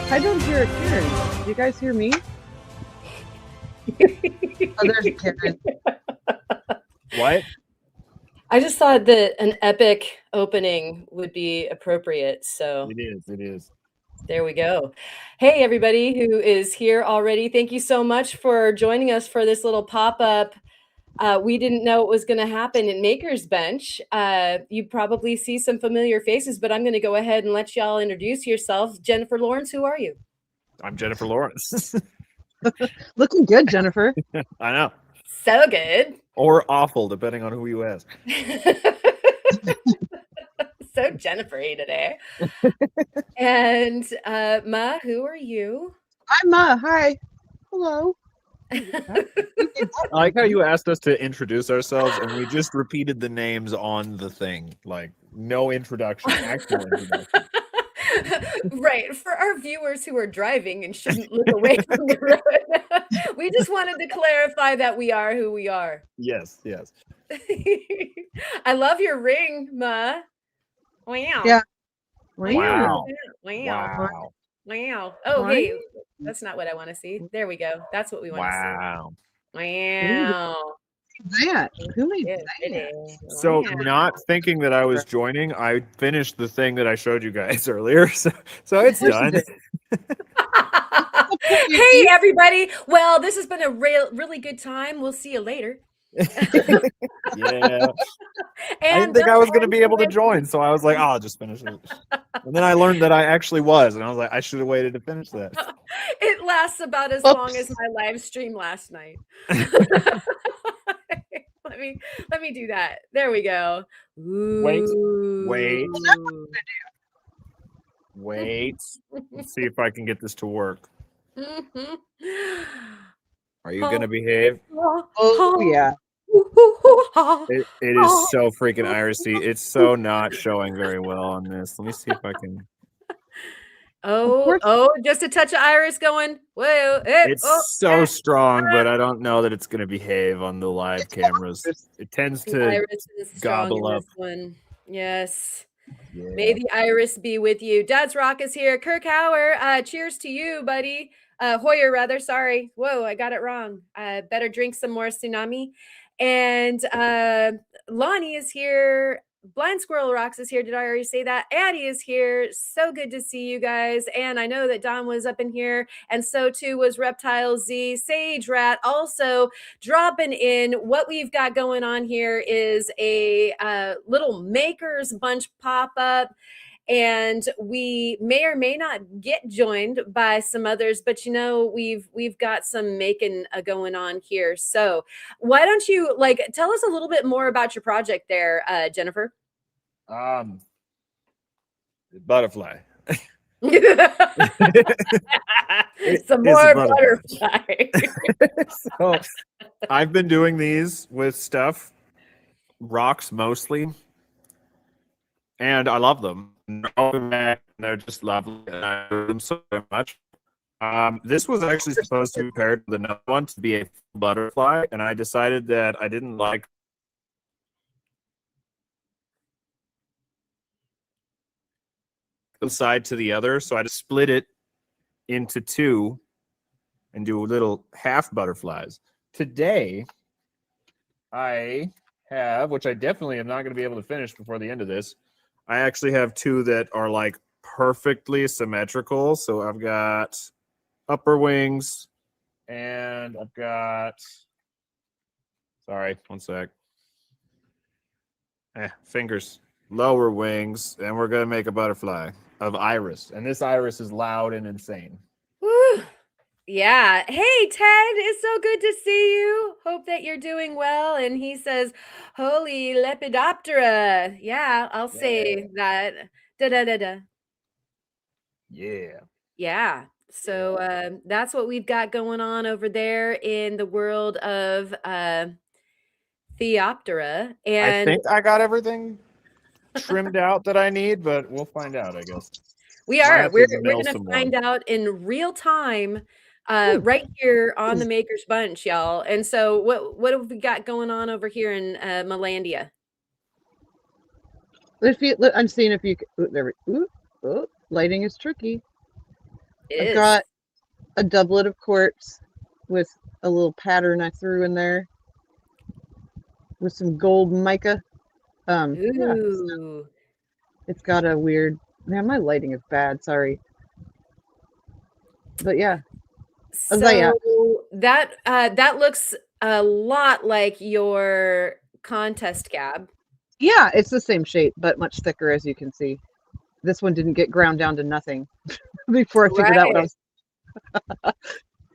I don't hear a Karen. Do you guys hear me? Oh, there's a Karen. What? I just thought that an epic opening would be appropriate. So It is. there we go. Hey, everybody who is here already. Thank you so much for joining us for this little pop-up. We didn't know it was going to happen in Maker's Bench. You probably see some familiar faces, but I'm going to go ahead and let y'all introduce yourselves. Jennifer Lawrence, who are you? I'm Jennifer Lawrence. Looking good, Jennifer. I know. So good. Or awful, depending on who you ask. So Jennifer-y today. And Ma, who are you? I'm Ma. Hi. Hello. I like how you asked us to introduce ourselves and we just repeated the names on the thing. Like, no introduction, actual introduction. Right. For our viewers who are driving and shouldn't look away from the road, we just wanted to clarify that we are who we are. Yes. I love your ring, Ma. Wow. Yeah. Wow. Oh, Right? hey, that's not what I want to see. There we go. That's what we want Wow. to see. Wow. That. Who made Yeah, it that? is. So, Wow. not thinking that I was joining, I finished the thing that I showed you guys earlier. So it's course you done. Hey, everybody. Well, this has been a really good time. We'll see you later. Yeah. I And didn't think I was going to be able to join, so I was like, oh, I'll just finish it. And then I learned that I actually was, and I was like, I should have waited to finish that. It lasts about as Oops. long as my live stream last night. Let me do that. There we go. Wait. Ooh. Wait. Let's see if I can get this to work. Mhm. Are you going to behave? Oh, yeah. It is so freaking irisy. It's so not showing very well on this. Let me see if I can. Oh, just a touch of iris going. Whoa, It's so strong, but I don't know that it's going to behave on the live cameras. It tends the to iris is strong gobble in up. this one. Yes. Yeah. May the iris be with you. Dad's Rock is here. Kirk Hauer, cheers to you, buddy. Hoyer, rather. Sorry. Whoa, I got it wrong. Better drink some more tsunami. And Lonnie is here. Blind Squirrel Rocks is here. Did I already say that? Addie is here. So good to see you guys. And I know that Don was up in here, and so too was Reptile Z. Sage Rat also dropping in. What we've got going on here is a little Maker's Bunch pop-up. And we may or may not get joined by some others, but you know, we've got some making going on here. So why don't you tell us a little bit more about your project there, Jennifer? Butterfly. Some more butterfly. So I've been doing these with stuff, rocks mostly, and I love them. They're just lovely, and I love them so much. This was actually supposed to be paired with another one to be a butterfly, and I decided that I didn't like the side to the other, so I just split it into two and do little half butterflies. Today, I have, which I definitely am not going to be able to finish before the end of this, I actually have two that are like perfectly symmetrical. So I've got upper wings and I've got, sorry, one sec. Fingers, lower wings, and we're going to make a butterfly of iris. And this iris is loud and insane. Woo. Yeah. Hey, Ted, it's so good to see you. Hope that you're doing well. And he says, holy lepidoptera. Yeah, I'll say that. Da-da-da-da. Yeah. Yeah. So that's what we've got going on over there in the world of Theoptera. And I think I got everything trimmed out that I need, but we'll find out, I guess. we're going to find out in real time right here on the Maker's Bunch, y'all. And so what have we got going on over here in Melandia? I'm seeing if you there. Lighting is tricky. I've Is. got a doublet of quartz with a little pattern I threw in there with some gold mica. Yeah, Ooh. it's got a weird. Man, my lighting is bad. Sorry, but yeah. Oh, yeah. So that looks a lot like your contest gab. Yeah, it's the same shape, but much thicker, as you can see. This one didn't get ground down to nothing before I figured out what I Right. was.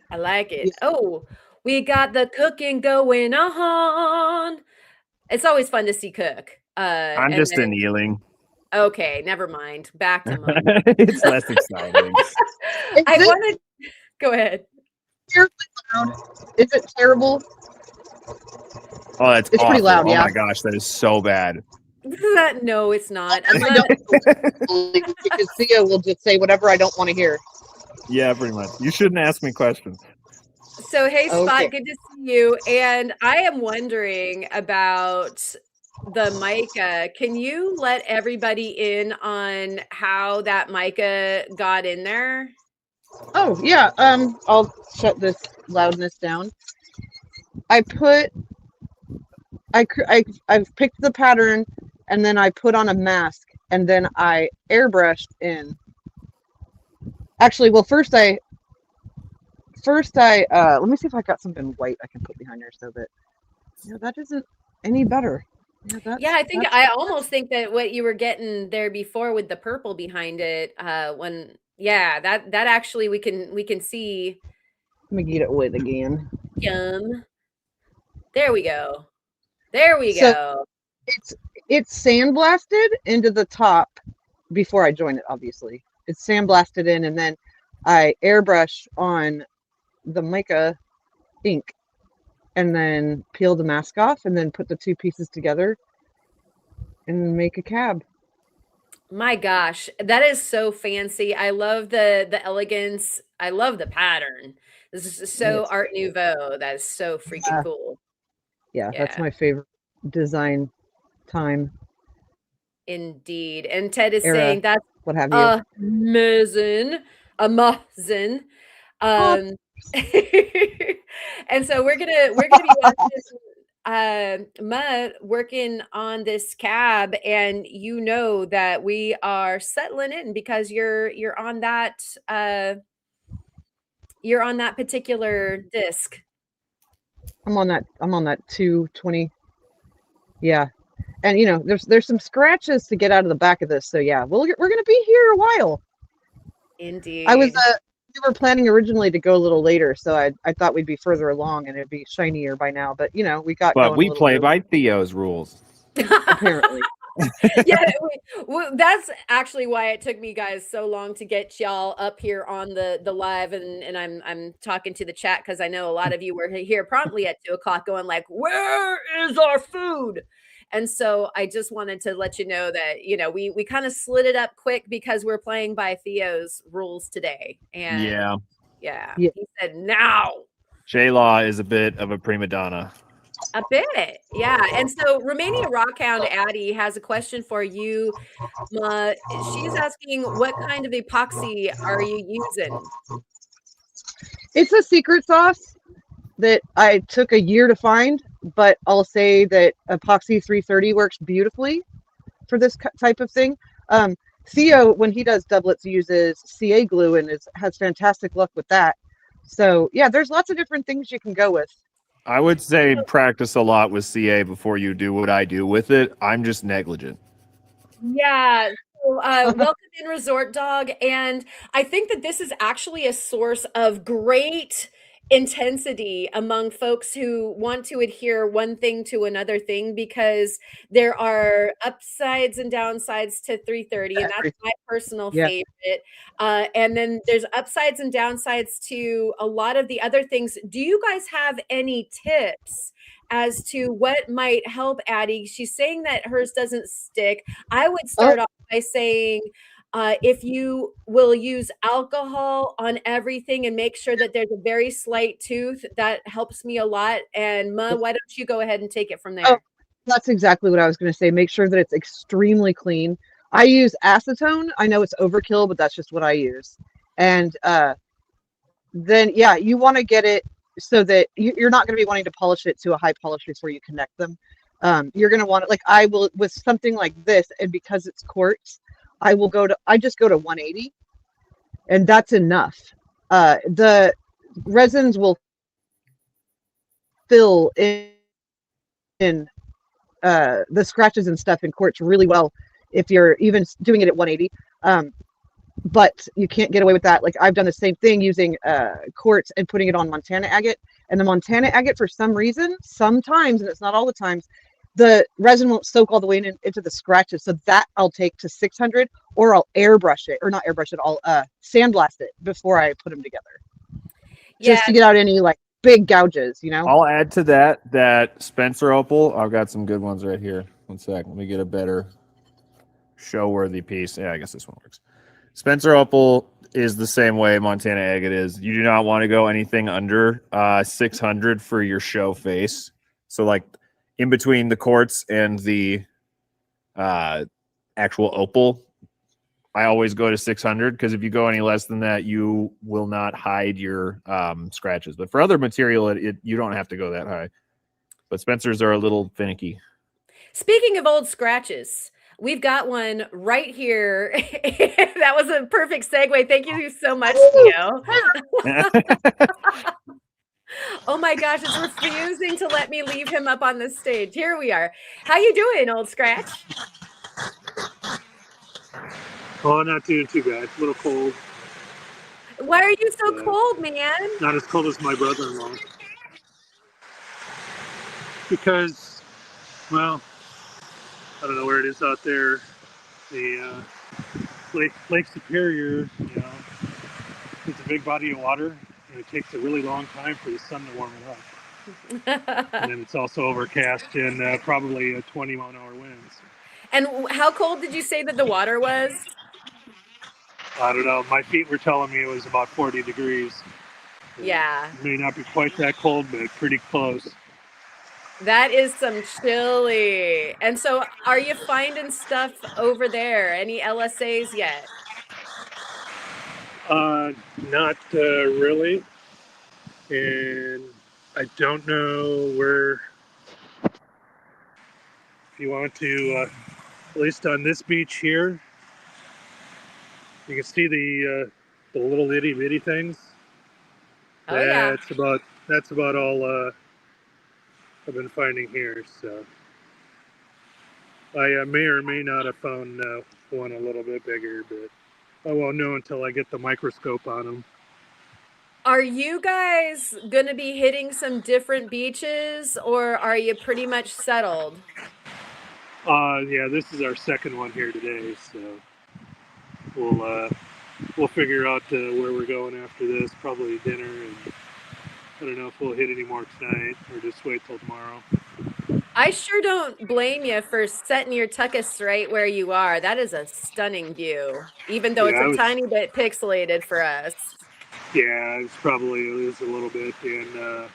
I like it. Yeah. Oh, we got the cooking going on. It's always fun to see cook. I'm And just then annealing. okay, never mind. Back to mom. It's less exciting. Is I it wanted go ahead. terribly loud? Is it terrible? Oh, that's It's awful. pretty loud, Oh yeah. my gosh, that is so bad. No, it's not. I don't because Theo will just say whatever I don't want to hear. Yeah, pretty much. You shouldn't ask me questions. So hey Spot, Okay. good to see you. And I am wondering about the mica. Can you let everybody in on how that mica got in there? Oh yeah. I'll shut this loudness down. I've picked the pattern, and then I put on a mask, and then I airbrushed in. Actually, well, first I let me see if I got something white I can put behind there so that that isn't any better. Yeah, I almost think that what you were getting there before with the purple behind it, that actually we can see. Let me get it white again. Yum. There we go. There we So go. it's sandblasted into the top before I join it. Obviously, it's sandblasted in, and then I airbrush on the mica ink, and then peel the mask off, and then put the two pieces together, and make a cab. My gosh, that is so fancy. I love the elegance. I love the pattern. This is so Art Nouveau. That is so freaking cool. Yeah, that's my favorite design time. Indeed. And Ted is Era, saying that's what have you? amazing. Amazing. And so we're gonna be watching Mutt working on this cab, and you know that we are settling in because you're on that particular disc. I'm on that 220. Yeah. And there's some scratches to get out of the back of this. So yeah, we're gonna be here a while. Indeed. We were planning originally to go a little later, so I thought we'd be further along and it'd be shinier by now. But we got. But going we a little play early, by Theo's rules. apparently. Yeah, that's actually why it took me guys so long to get y'all up here on the live, and I'm talking to the chat because I know a lot of you were here promptly at 2:00 going like, where is our food? And so I just wanted to let you know that we kind of slid it up quick because we're playing by Theo's rules today. And yeah. He said now. J-Law is a bit of a prima donna. A bit, yeah. And so Romania Rockhound Addie has a question for you. She's asking, what kind of epoxy are you using? It's a secret sauce that I took a year to find, but I'll say that epoxy 330 works beautifully for this type of thing. Theo, when he does doublets, uses CA glue and has fantastic luck with that. So yeah, there's lots of different things you can go with. I would say practice a lot with CA before you do what I do with it. I'm just negligent. Yeah. So, welcome in, Resort Dog. And I think that this is actually a source of great intensity among folks who want to adhere one thing to another thing, because there are upsides and downsides to 330, and that's my personal favorite. And then there's upsides and downsides to a lot of the other things. Do you guys have any tips as to what might help Addie? She's saying that hers doesn't stick. I would start off by saying, if you will use alcohol on everything and make sure that there's a very slight tooth, that helps me a lot. And Ma, why don't you go ahead and take it from there? Oh, that's exactly what I was going to say. Make sure that it's extremely clean. I use acetone. I know it's overkill, but that's just what I use. And then, yeah, you want to get it so that you're not going to be wanting to polish it to a high polish before you connect them. You're going to want it, like I will with something like this, and because it's quartz, I just go to 180, and that's enough. The resins will fill in the scratches and stuff in quartz really well if you're even doing it at 180. But you can't get away with that. Like I've done the same thing using quartz and putting it on Montana agate, and the Montana agate, for some reason, sometimes, and it's not all the times, the resin won't soak all the way into the scratches. So that I'll take to 600, or I'll airbrush it, or not airbrush it, I'll sandblast it before I put them together, just to get out any like big gouges, you know. I'll add to that Spencer opal. I've got some good ones right here. One sec. Let me get a better show-worthy piece. Yeah, I guess this one works. Spencer opal is the same way Montana agate is. You do not want to go anything under 600 for your show face. So like in between the quartz and the actual opal, I always go to 600, because if you go any less than that, you will not hide your scratches. But for other material, you don't have to go that high. But Spencers are a little finicky. Speaking of old scratches, we've got one right here. That was a perfect segue. Thank you so much, Theo. Oh my gosh, it's refusing to let me leave him up on the stage. Here we are. How you doing, old scratch? Oh, not doing too bad. A little cold. Why are you so cold, man? Not as cold as my brother-in-law. Because, well, I don't know where it is out there. The Lake Superior, you know, it's a big body of water, and it takes a really long time for the sun to warm it up. And then it's also overcast and probably 20-mile-an-hour winds. And how cold did you say that the water was? I don't know. My feet were telling me it was about 40 degrees. Yeah. It may not be quite that cold, but pretty close. That is some chilly. And so are you finding stuff over there? Any LSAs yet? Not really. And I don't know where, if you want to, at least on this beach here, you can see the little itty bitty things. Oh yeah. That's about all I've been finding here. So I may or may not have found one a little bit bigger, but I won't know until I get the microscope on them. Are you guys going to be hitting some different beaches, or are you pretty much settled? Yeah, this is our second one here today, so we'll figure out where we're going after this. Probably dinner, and I don't know if we'll hit any more tonight or just wait till tomorrow. I sure don't blame you for setting your tuckus right where you are. That is a stunning view, even though it's a tiny bit pixelated for us. Yeah, it is a little bit, and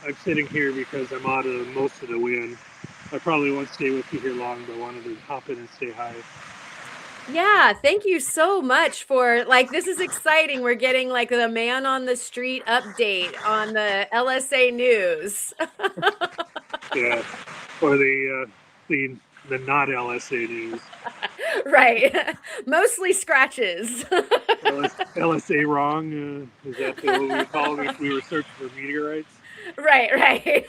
I'm sitting here because I'm out of most of the wind. I probably won't stay with you here long, but wanted to hop in and say hi. Yeah, thank you so much for, like, this is exciting. We're getting like the man on the street update on the LSA news. Yeah, or the not LSA news. Right. Mostly scratches. LSA wrong? Is that what we call it if we were searching for meteorites? Right.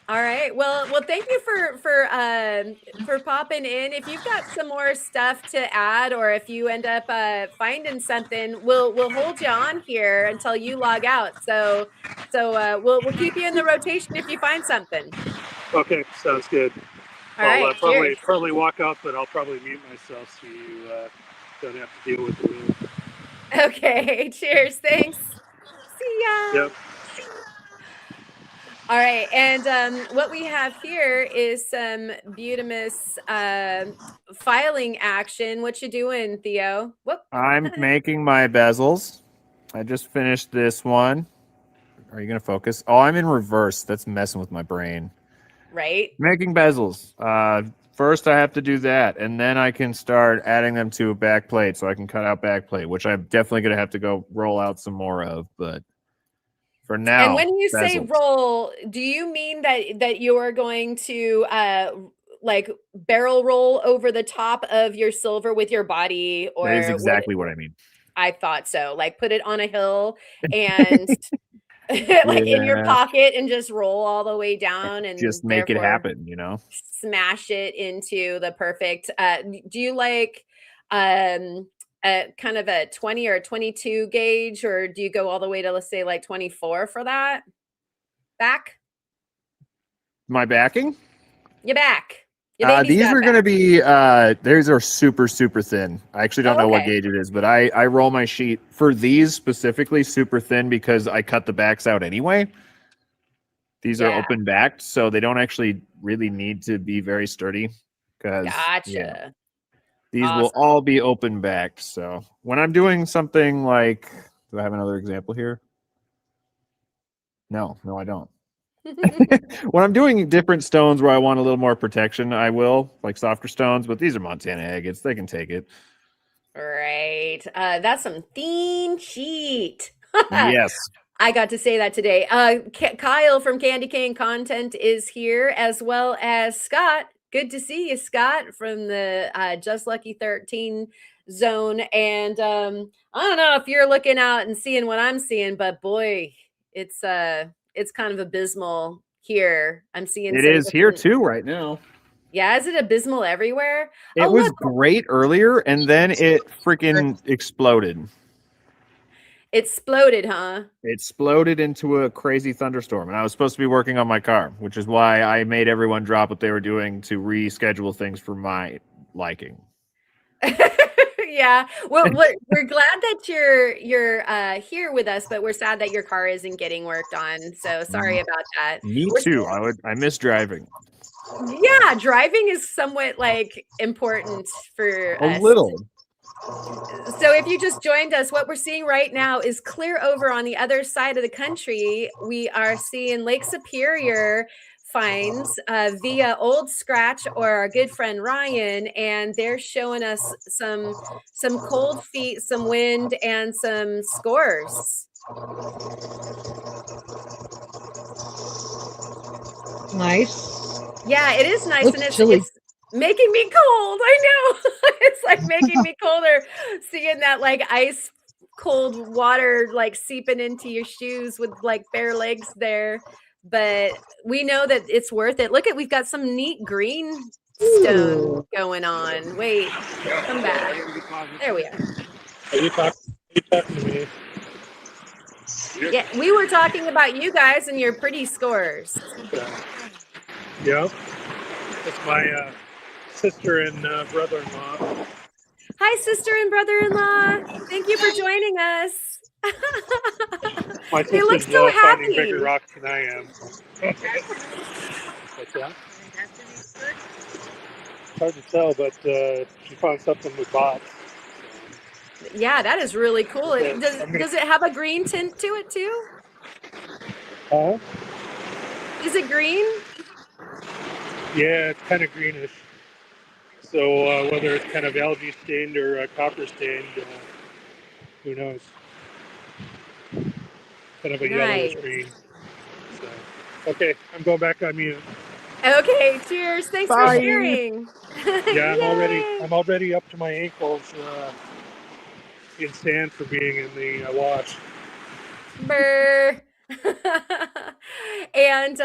All right. Well, thank you for popping in. If you've got some more stuff to add, or if you end up finding something, we'll hold you on here until you log out. So we'll keep you in the rotation if you find something. Okay, sounds good. I'll probably walk out, but I'll probably mute myself so you don't have to deal with the wind. Okay. Cheers. Thanks. See ya. Yep. All right, and what we have here is some Butamus filing action. What you doing, Theo? Whoop. I'm making my bezels. I just finished this one. Are you going to focus? Oh, I'm in reverse. That's messing with my brain. Right. Making bezels. First, I have to do that, and then I can start adding them to a back plate, so I can cut out back plate, which I'm definitely going to have to go roll out some more of. But for now, And when you say bezel. roll, do you mean that you're going to like barrel roll over the top of your silver with your body, or That is exactly what I mean. I thought so. Like put it on a hill and like in your Yeah. pocket and just roll all the way down and Just make it therefore happen, you know? smash it into the perfect. Do you like kind of a 20 or 22 gauge, or do you go all the way to, let's say, like 24 for that back? My backing? Your back. Your baby's These got are going to back. be, these are super, super thin. I actually don't Oh, know what okay. gauge it is, but I roll my sheet for these specifically super thin because I cut the backs out anyway. These are Yeah. open backed, so they don't actually really need to be very sturdy because Gotcha. these will Awesome. all be open backed. So when I'm doing something like, do I have another example here? No, I don't. When I'm doing different stones where I want a little more protection, I will, like softer stones, but these are Montana agates. They can take it. Right. That's some thin sheet. Yes. I got to say that today. Kyle from Candy Cane Content is here, as well as Scott. Good to see you, Scott, from the Just Lucky 13 zone. And I don't know if you're looking out and seeing what I'm seeing, but boy, it's kind of abysmal here. I'm seeing It some is here different. too right now. Yeah, is it abysmal everywhere? It Oh, was look, great earlier, and then it freaking exploded. it exploded, huh? It exploded into a crazy thunderstorm, and I was supposed to be working on my car, which is why I made everyone drop what they were doing to reschedule things for my liking. Yeah. Well, we're glad that you're here with us, but we're sad that your car isn't getting worked on. So sorry about that. Me We're too. I miss driving. Yeah, driving is somewhat like important for A us. little. So if you just joined us, what we're seeing right now is clear over on the other side of the country. We are seeing Lake Superior finds via Old Scratch or our good friend Ryan, and they're showing us some cold feet, some wind, and some scores. Nice. Yeah, it is nice, Looks and it's chilly. making me cold. I know. It's like making me colder seeing that like ice cold water like seeping into your shoes with like bare legs there. But we know that it's worth it. Look at, we've got some neat green stone going on. Wait, come back. There we are. Are you talking to me? Yeah, we were talking about you guys and your pretty scores. Yeah. That's my sister and brother-in-law. Hi, sister and brother-in-law. Thank you for joining us. My They look sister's so finding happy. bigger rocks than I am. What's that? It's hard to tell, but she found something we bought. Yeah, that is really cool. Okay, Does it have a green tint to it too? Huh? Is it green? Yeah, it's kind of greenish. So whether it's kind of algae stained or copper stained, who knows? Kind of a yellowish Nice. green. So, okay, I'm going back on mute. Okay, cheers. Thanks for Bye. sharing. Yeah, Yay. I'm already up to my ankles in sand for being in the wash. Brr. And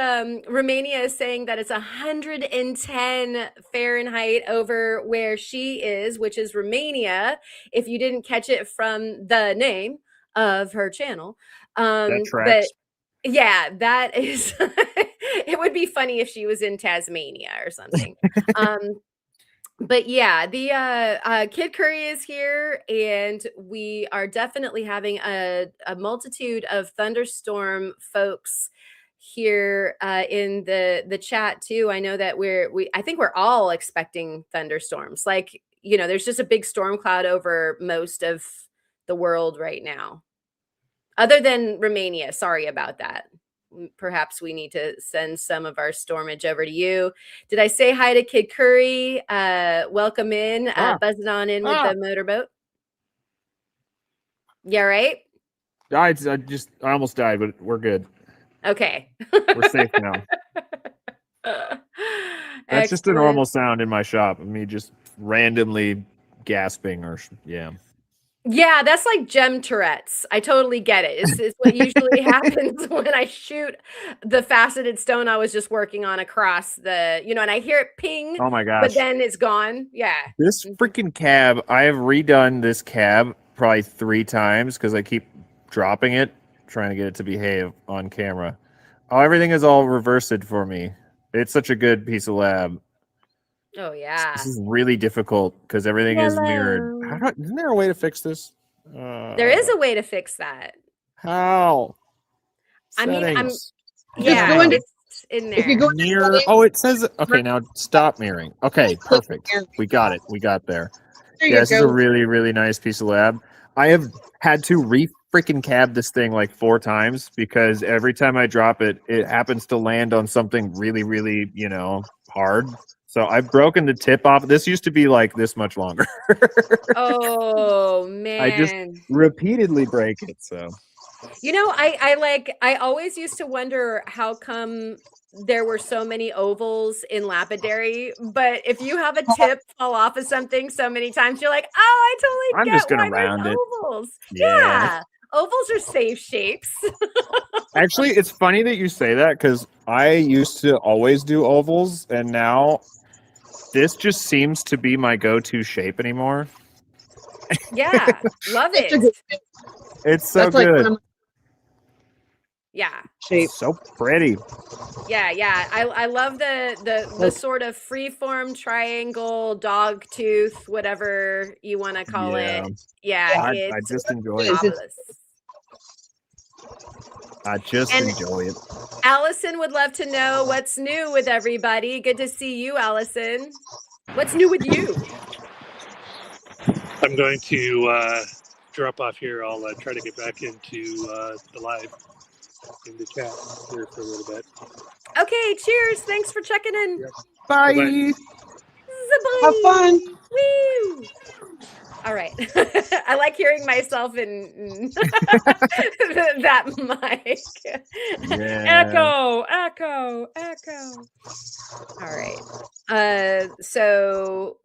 Romania is saying that it's 110 Fahrenheit over where she is, which is Romania, if you didn't catch it from the name of her channel. That But tracks. yeah, that is it would be funny if she was in Tasmania or something. But yeah, the Kid Curry is here, and we are definitely having a multitude of thunderstorm folks here in the chat too. I know that I think we're all expecting thunderstorms. Like, you know, there's just a big storm cloud over most of the world right now. Other than Romania, sorry about that. perhaps we need to send some of our stormage over to you. Did I say hi to Kid Curry? Welcome in, buzzing on in with the motorboat. Yeah, right. I almost died, but we're good. Okay, We're safe now. That's just a normal sound in my shop. Me just randomly gasping or yeah. Yeah, that's like gem Tourette's. I totally get it. It's what usually happens when I shoot the faceted stone I was just working on across the, and I hear it ping. Oh my gosh. But then it's gone. Yeah. This freaking cab, I have redone this cab probably 3 times because I keep dropping it, trying to get it to behave on camera. Oh, everything is all reversed for me. It's such a good piece of lab. Oh yeah. This is really difficult because everything is mirrored. Isn't there a way to fix this? There is a way to fix that. How? Settings. Yeah, it's in there. If you go mirror, it says okay. Now stop mirroring. Okay, perfect. We got it. We got there. This is a really, really nice piece of lab. I have had to freaking cab this thing like 4 times because every time I drop it, it happens to land on something really, really, hard. So I've broken the tip off. This used to be like this much longer. Oh man. I just repeatedly break it. So I always used to wonder how come there were so many ovals in lapidary, but if you have a tip fall off of something so many times, you're like, oh, I totally get just gonna why round there's it. Ovals. Yeah. Ovals are safe shapes. Actually, it's funny that you say that because I used to always do ovals, and now this just seems to be my go-to shape anymore. Yeah, love it. It's so good. Yeah, shape. So pretty. Yeah. I love the sort of freeform triangle, dog tooth, whatever you want to call it. Yeah, I just enjoy it. I just enjoy it. Allison would love to know what's new with everybody. Good to see you, Allison. What's new with you? I'm going to drop off here. I'll try to get back into the live in the chat here for a little bit. Okay, cheers. Thanks for checking in. Yep. Bye. Bye. Have fun. Woo! All right. I like hearing myself in that mic. Yeah. Echo. All right. So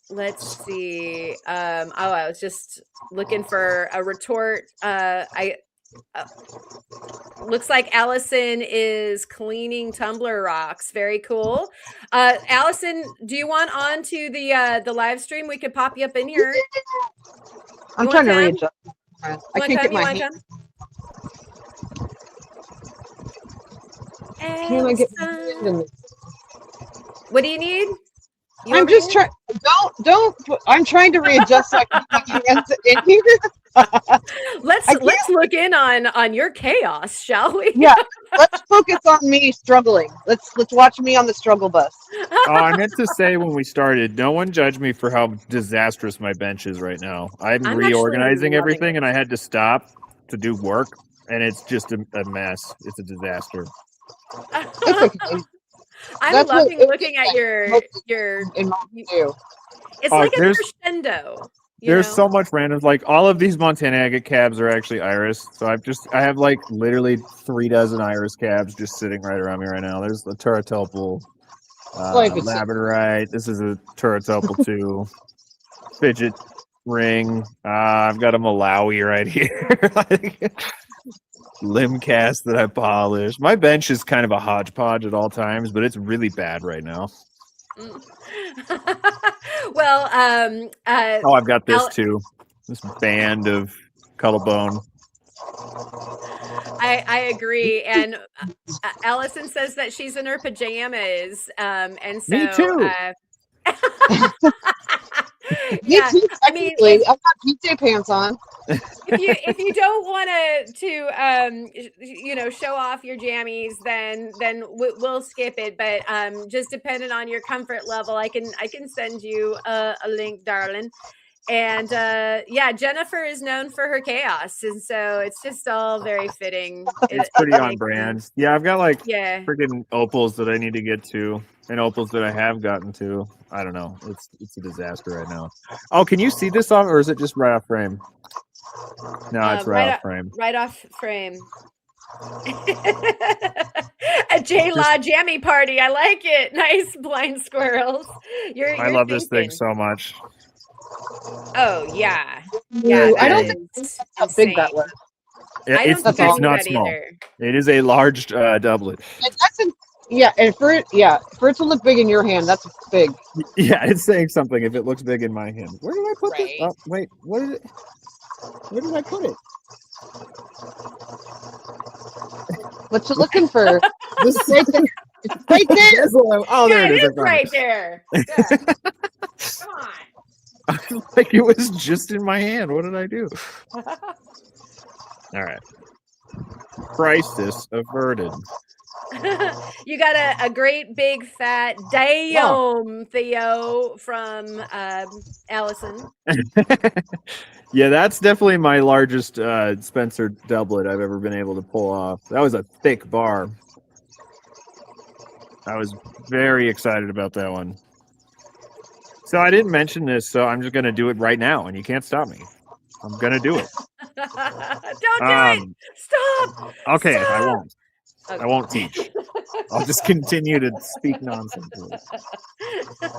let's see. I was just looking for a retort. Looks like Allison is cleaning tumbler rocks. Very cool. Allison, do you want on to the live stream? We could pop you up in here. I'm trying to readjust. I can't get my hand. Can I get my hand in this? What do you need? I'm just trying. Don't. I'm trying to readjust so I can get my hands in here. Let's look in on your chaos, shall we? Yeah, let's focus on me struggling. Let's watch me on the struggle bus. I meant to say when we started, no one judge me for how disastrous my bench is right now. I'm reorganizing everything, and I had to stop to do work, and it's just a mess. It's a disaster. It's okay. I'm loving looking at your. In my view. It's like a crescendo. There's so much random. Like all of these Montana Agate cabs are actually Iris. So I have like literally 3 dozen Iris cabs just sitting right around me right now. There's the Turritopal, Labradorite. This is a Turritopal 2. Fidget ring. I've got a Malawi right here. Limb cast that I polished. My bench is kind of a hodgepodge at all times, but it's really bad right now. Well, I've got this too. This band of Cuddlebone. I agree, and Allison says that she's in her pajamas, and so me too. Yeah, I mean, I've got PJ pants on. If you don't want to show off your jammies, then we'll skip it. But just depending on your comfort level, I can send you a link, darling. And yeah, Jennifer is known for her chaos, and so it's just all very fitting. It's pretty on brand. Yeah, I've got like Yeah. freaking opals that I need to get to, and opals that I have gotten to. I don't know. It's a disaster right now. Oh, can you see this off, or is it just right off frame? No, it's right off frame. Right off frame. A J-Law jammy party. I like it. Nice blind squirrels. I love this thing so much. Oh yeah, yeah. I don't think how big that was. Yeah, it's not small. Either. It is a large doublet. And and for it to look big in your hand, that's big. Yeah, it's saying something if it looks big in my hand. Where did I put this? Oh, wait, where did I put it? What you looking for? This is right there. It's right there. Oh, there it is. Right there. Yeah. Come on. Like it was just in my hand. What did I do? All right. Crisis averted. You got a great big fat damn Theo from Allison. Yeah, that's definitely my largest Spencer doublet I've ever been able to pull off. That was a thick bar. I was very excited about that one. So I didn't mention this, so I'm just going to do it right now, and you can't stop me. I'm going to do it. Don't do it! Stop! Okay, Stop! I won't. Okay. I won't teach. I'll just continue to speak nonsense.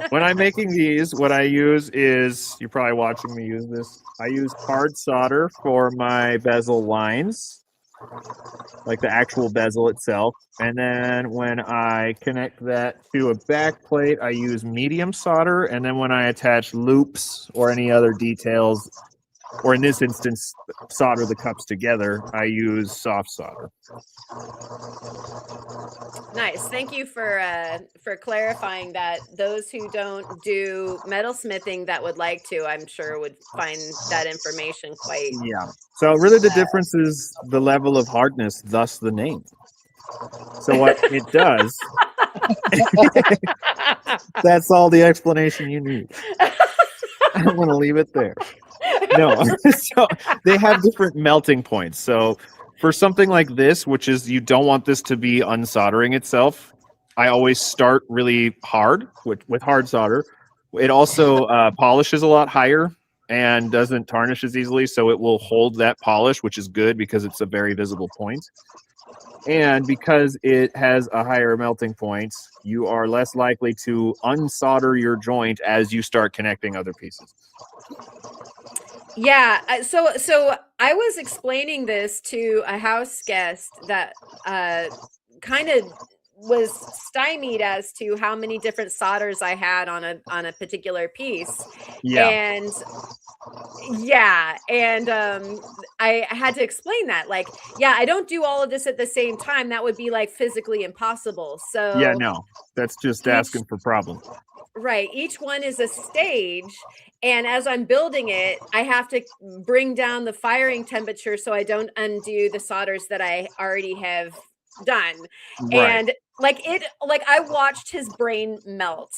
When I'm making these, what I use is, you're probably watching me use this, I use hard solder for my bezel lines, like the actual bezel itself. And then when I connect that to a back plate, I use medium solder. And then when I attach loops or any other details, or in this instance, solder the cups together, I use soft solder. Nice. Thank you for clarifying that. Those who don't do metalsmithing that would like to, I'm sure, would find that information quite. Yeah. So really the difference is the level of hardness, thus the name. So what it does, that's all the explanation you need. I'm going to leave it there. No, so they have different melting points. So for something like this, which is you don't want this to be unsoldering itself, I always start really hard with hard solder. It also polishes a lot higher and doesn't tarnish as easily, so it will hold that polish, which is good because it's a very visible point. And because it has a higher melting point, you are less likely to unsolder your joint as you start connecting other pieces. Yeah, so I was explaining this to a house guest that kind of was stymied as to how many different solders I had on a particular piece. Yeah. And I had to explain that, like, yeah, I don't do all of this at the same time. That would be like physically impossible. So yeah, no, that's just asking for problems. Right. Each one is a stage. And as I'm building it, I have to bring down the firing temperature so I don't undo the solders that I already have done. Right. And like I watched his brain melt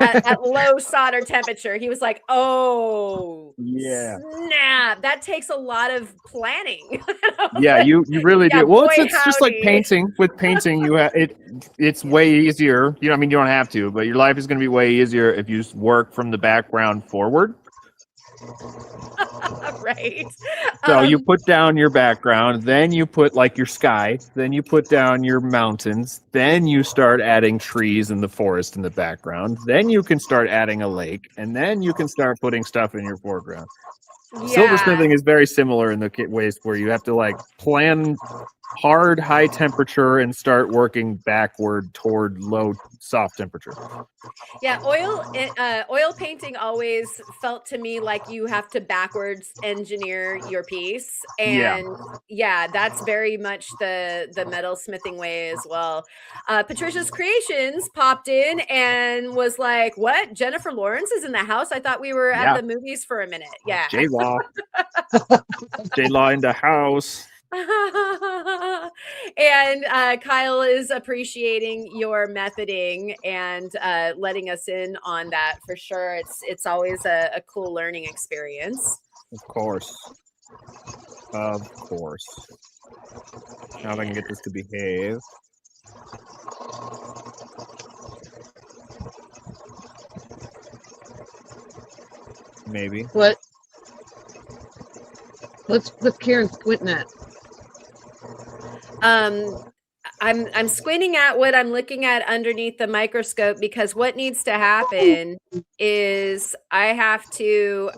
at low solder temperature. He was like, oh, yeah, snap. That takes a lot of planning. Yeah, you really do. Well, it's just like howdy. painting. With painting, you have it's way easier. You know, I mean, you don't have to, but your life is going to be way easier if you work from the background forward. Right. So you put down your background, then you put like your sky, then you put down your mountains, then you start adding trees in the forest in the background, then you can start adding a lake, and then you can start putting stuff in your foreground. Silversmithing is very similar in the ways where you have to like plan hard, high temperature and start working backward toward low, soft temperature. Yeah, oil painting always felt to me like you have to backwards engineer your piece, and yeah, that's very much the metalsmithing way as well. Patricia's Creations popped in and was like, "What? Jennifer Lawrence is in the house? I thought we were at the movies for a minute." Yeah, J-Law, J-Law in the house. And Kyle is appreciating your methoding and letting us in on that for sure. It's always a cool learning experience. Of course. Of course. Now if I can get this to behave. Maybe. What? What's Karen squinting at? I'm squinting at what I'm looking at underneath the microscope because what needs to happen is I have to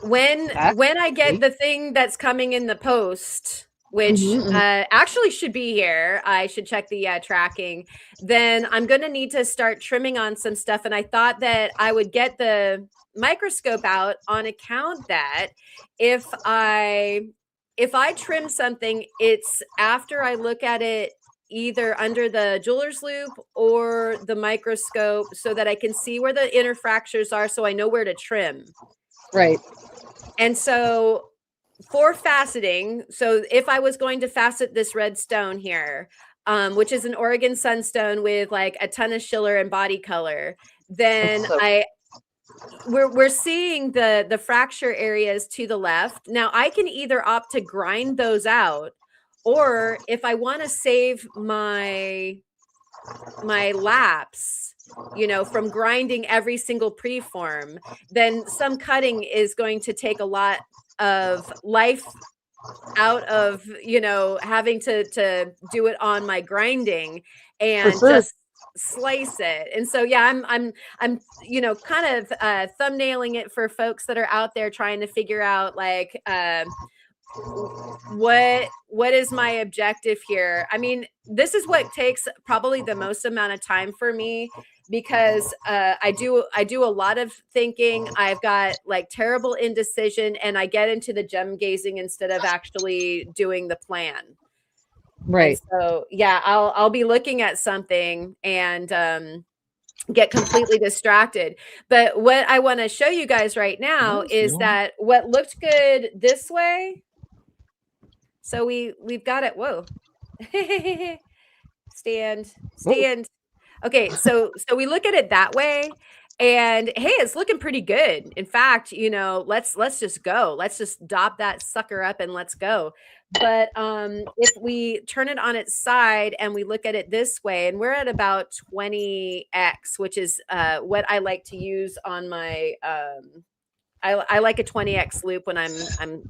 when I get the thing that's coming in the post, which actually should be here, I should check the tracking, then I'm going to need to start trimming on some stuff. And I thought that I would get the microscope out on account that if I trim something, it's after I look at it either under the jeweler's loop or the microscope so that I can see where the inner fractures are so I know where to trim. Right. And so for faceting, so if I was going to facet this red stone here, which is an Oregon sunstone with like a ton of schiller and body color, then we're seeing the fracture areas to the left. Now I can either opt to grind those out, or if I want to save my lapse, from grinding every single preform, then some cutting is going to take a lot of life out of, having to do it on my grinding and just slice it. And so, yeah, I'm kind of thumbnailing it for folks that are out there trying to figure out like, what is my objective here? I mean, this is what takes probably the most amount of time for me because I do a lot of thinking. I've got like terrible indecision and I get into the gem gazing instead of actually doing the plan. Right. And so yeah, I'll be looking at something and get completely distracted. But what I want to show you guys right now is that what looked good this way. So we've got it. Whoa. stand. Okay, so we look at it that way, and hey, it's looking pretty good. In fact, let's just go. Let's just dop that sucker up and let's go. But if we turn it on its side and we look at it this way, and we're at about 20x, which is what I like to use on my I like a 20x loop when I'm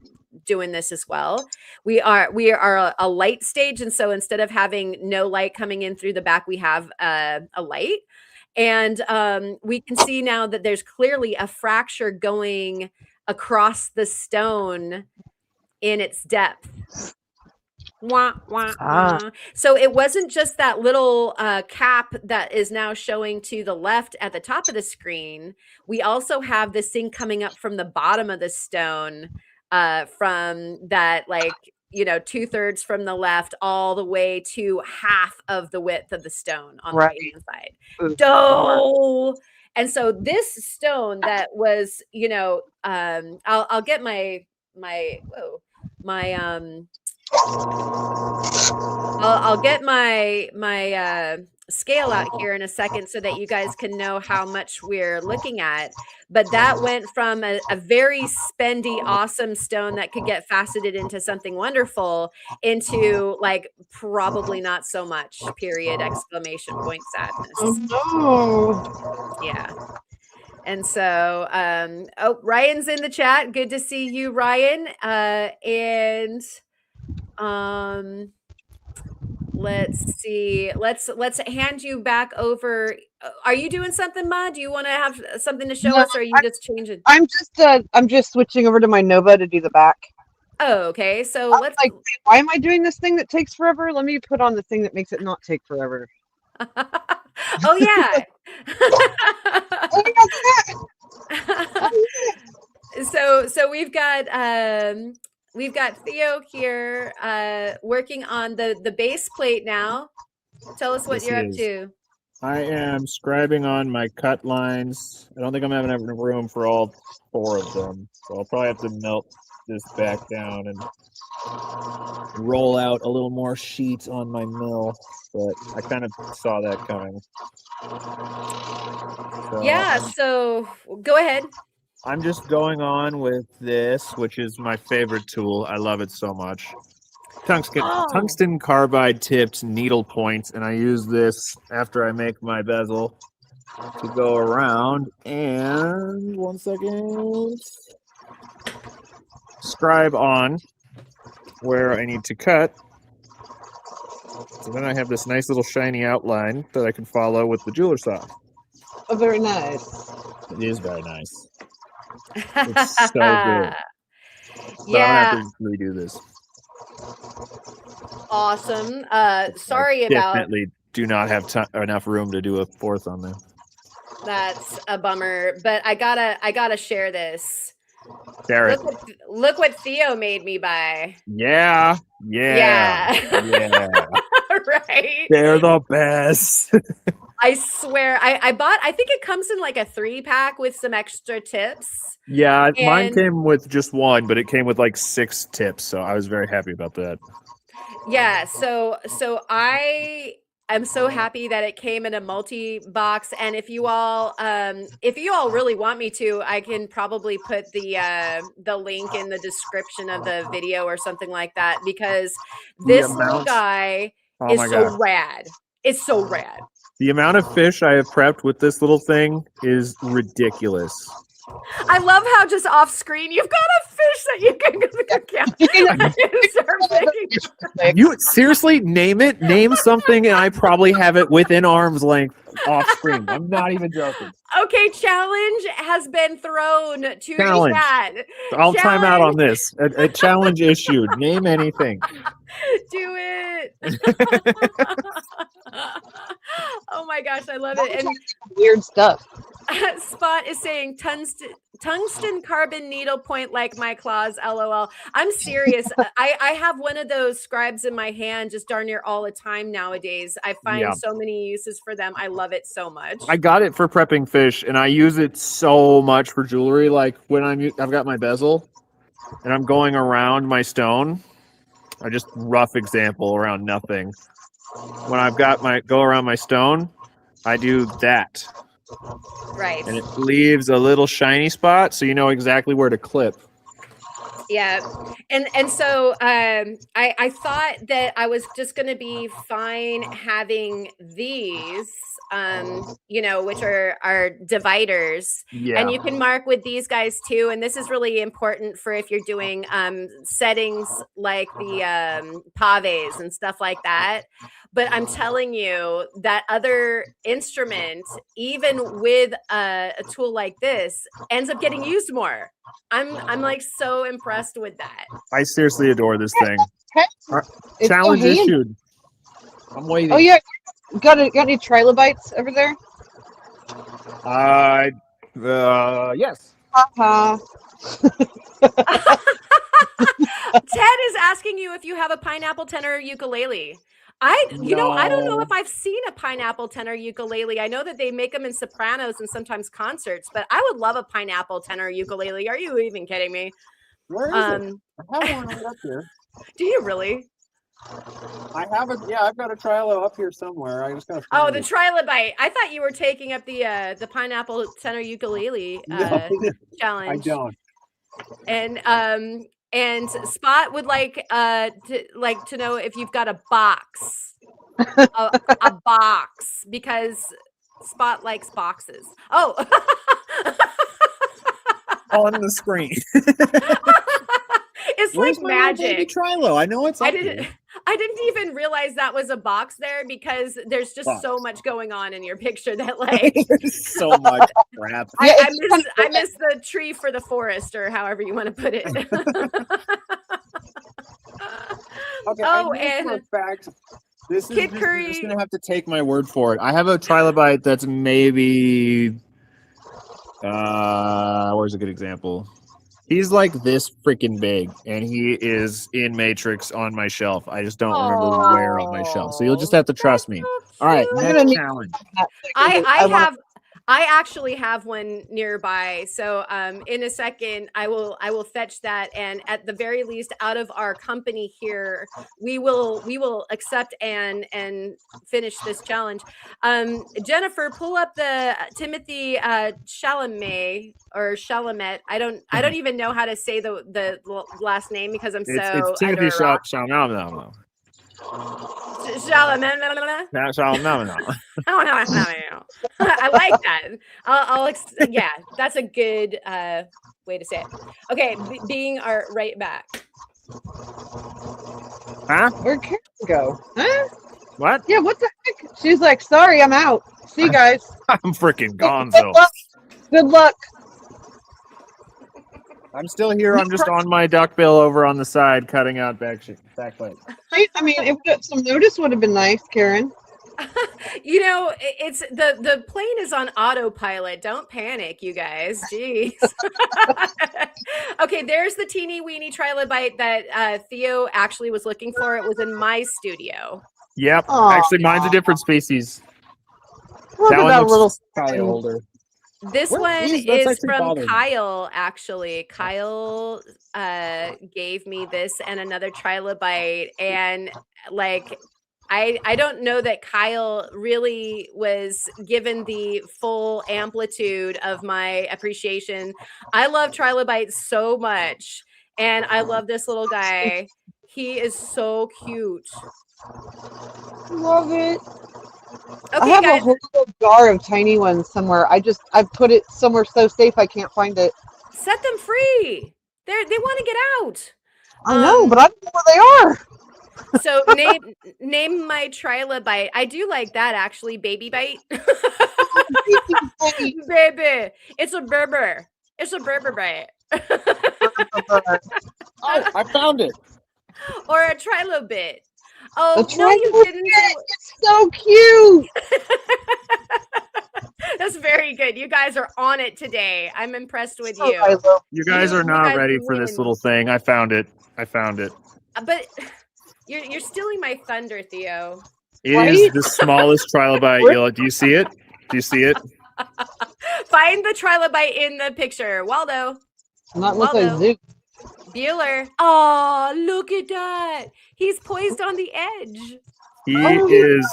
doing this as well. We are a light stage, and so instead of having no light coming in through the back, we have a light, and we can see now that there's clearly a fracture going across the stone in its depth. Wah, wah, wah. So it wasn't just that little cap that is now showing to the left at the top of the screen. We also have this thing coming up from the bottom of the stone, from that, like, 2/3 from the left all the way to half of the width of the stone on the right hand side. Doh! And so this stone that was, I'll get I'll get my scale out here in a second so that you guys can know how much we're looking at. But that went from a very spendy, awesome stone that could get faceted into something wonderful into like probably not so much, period, exclamation point, sadness. Oh no. Yeah. And so, Ryan's in the chat. Good to see you, Ryan. And let's see. Let's hand you back over. Are you doing something, Ma? Do you want to have something to show us, or are you just changing? I'm just switching over to my Nova to do the back. Oh, okay. So let's. Like, why am I doing this thing that takes forever? Let me put on the thing that makes it not take forever. Oh yeah. So we've got Theo here working on the base plate now. Tell us what you're up to. I am scribing on my cut lines. I don't think I'm having enough room for all 4 of them, so I'll probably have to melt this back down and roll out a little more sheet on my mill. But I kind of saw that coming. So Yeah, so go ahead. I'm just going on with this, which is my favorite tool. I love it so much. Tungsten carbide tipped needle point, and I use this after I make my bezel to go around and 1 second scribe on where I need to cut. So then I have this nice little shiny outline that I can follow with the jeweler saw. Oh, very nice. It is very nice. It's so good. So Yeah, I'm gonna have to redo this. awesome. I Sorry about definitely do not have enough room to do a 4th on there. that's a bummer, but I gotta share this. Share it. Look what Theo made me buy. Yeah. Right. They're the best. I swear, I think it comes in like a 3-pack with some extra tips. Yeah, mine And- came with just 1, but it came with like 6 tips, so I was very happy about that. Yeah, so I'm so happy that it came in a multi-box, and if you all really want me to, I can probably put the link in the description of the video or something like that, because this little guy Oh is my so god. rad. It's so rad. The amount of fish I have prepped with this little thing is ridiculous. I love how just off screen you've got a fish that you can start making. You seriously name it? Name something, and I probably have it within arm's length off screen. I'm not even joking. Okay, challenge has been thrown to Challenge. the chat. I'll time out on this. A challenge issued. Name anything. Do it. Oh my gosh, I love it. And Weird stuff. Spot is saying tungsten carbon needle point like my claws, lol. I'm serious. I have one of those scribes in my hand just darn near all the time nowadays. I find so many uses for them. I love it so much. I got it for prepping fish, and I use it so much for jewelry. Like when I've got my bezel, and I'm going around my stone. I just rough example around nothing. When I've got go around my stone, I do that. Right. And it leaves a little shiny spot, so you know exactly where to clip. Yeah. And so I thought that I was just going to be fine having these, which are dividers. Yeah. And you can mark with these guys too. And this is really important for if you're doing settings like the paves and stuff like that. But I'm telling you, that other instrument, even with a tool like this, ends up getting used more. I'm like so impressed with that. I seriously adore this thing. It's Challenge so handy. issued. I'm waiting. Oh yeah, got any trilobites over there? Yes. Ted is asking you if you have a pineapple tenor ukulele. I don't know if I've seen a pineapple tenor ukulele. I know that they make them in sopranos and sometimes concerts, but I would love a pineapple tenor ukulele. Are you even kidding me? Where is it? I have one right up here. Do you really? I have it. Yeah, I've got a trilo up here somewhere. I just got. Oh, the trilobite. I thought you were taking up the pineapple tenor ukulele challenge. I don't. And Spot would like to know if you've got a box, a box, because Spot likes boxes. Oh, On the screen. It's Where's like my little magic. baby Trilo? I know it's. I didn't even realize that was a box there, because there's just so much going on in your picture that like so much crap. I miss the tree for the forest, or however you want to put it. Okay, Oh, I know and for a fact, this is Kid just, Curry- you're just gonna have to take my word for it. I have a trilobite that's maybe. Where's a good example? He's like this freaking big, and he is in Matrix on my shelf. I just don't remember where on my shelf. So you'll just have to trust me. All right, I'm next gonna need challenge. that I wanna- I actually have one nearby. So in a second I will fetch that, and at the very least out of our company here we will accept and finish this challenge. Jennifer, pull up the Timothy Chalamet or Chalamet. I don't even know how to say the last name because I'm so It's Timothy under a rock. Chalamet. Chalamet. I like that. Yeah, that's a good way to say it. Okay, being our right back. Huh? Where'd Karen go? Huh? What? Yeah, what the heck? She's like, sorry, I'm out. See you guys. I'm freaking gone, Good so luck. Good luck. I'm still here. I'm just on my duckbill over on the side, cutting out back leg. I mean, some notice would have been nice, Karen. You know, it's the plane is on autopilot. Don't panic, you guys. Jeez. Okay, there's the teeny weeny trilobite that Theo actually was looking for. It was in my studio. Yep. Aw. Actually, mine's a different species. Look That at one that looks little Kyle older. This What? one Jeez, that's is actually from bothering me. Kyle, actually. Kyle gave me this and another trilobite. And like, I don't know that Kyle really was given the full amplitude of my appreciation. I love trilobites so much. And I love this little guy. He is so cute. Love it. I Okay, have guys. a whole little jar of tiny ones somewhere. I put it somewhere so safe I can't find it. Set them free. They want to get out. I know, but I don't know where they are. So name my trilobite. I do like that actually. Baby bite. Baby. It's a berber. It's a berber bite. Oh, I found it. Or a trilobite. Oh, A no, you trilobite. didn't. It's so cute. That's very good. You guys are on it today. I'm impressed with Oh, you. I love You guys are You not guys ready for this win. little thing. I found it. But you're stealing my thunder, Theo. It Right? is the smallest trilobite. Do you see it? Do you see it? Find the trilobite in the picture. Waldo. Not unless I Waldo. zoom. Bueller. Oh, look at that. He's poised on the edge. He Oh, is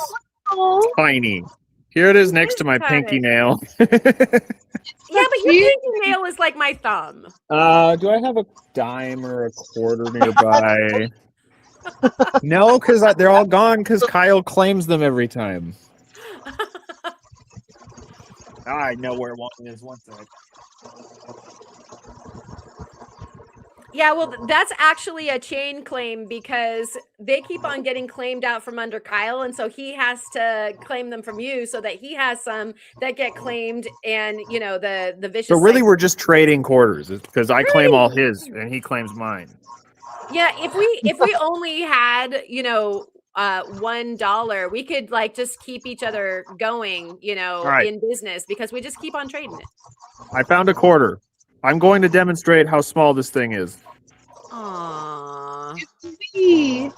Oh, tiny. Here it is next is to my tiny. pinky nail. Yeah, but your cute. pinky nail is like my thumb. Do I have a dime or a quarter nearby? No, because they're all gone because Kyle claims them every time. I know where one is. One sec. Yeah, well, that's actually a chain claim because they keep on getting claimed out from under Kyle, and so he has to claim them from you so that he has some that get claimed, and you know the vicious. So really, cycle. we're just trading quarters because I claim all his and he claims mine. Yeah, if we only had $1, we could like just keep each other going, Right. in business because we just keep on trading it. I found a quarter. I'm going to demonstrate how small this thing is. Aww. me.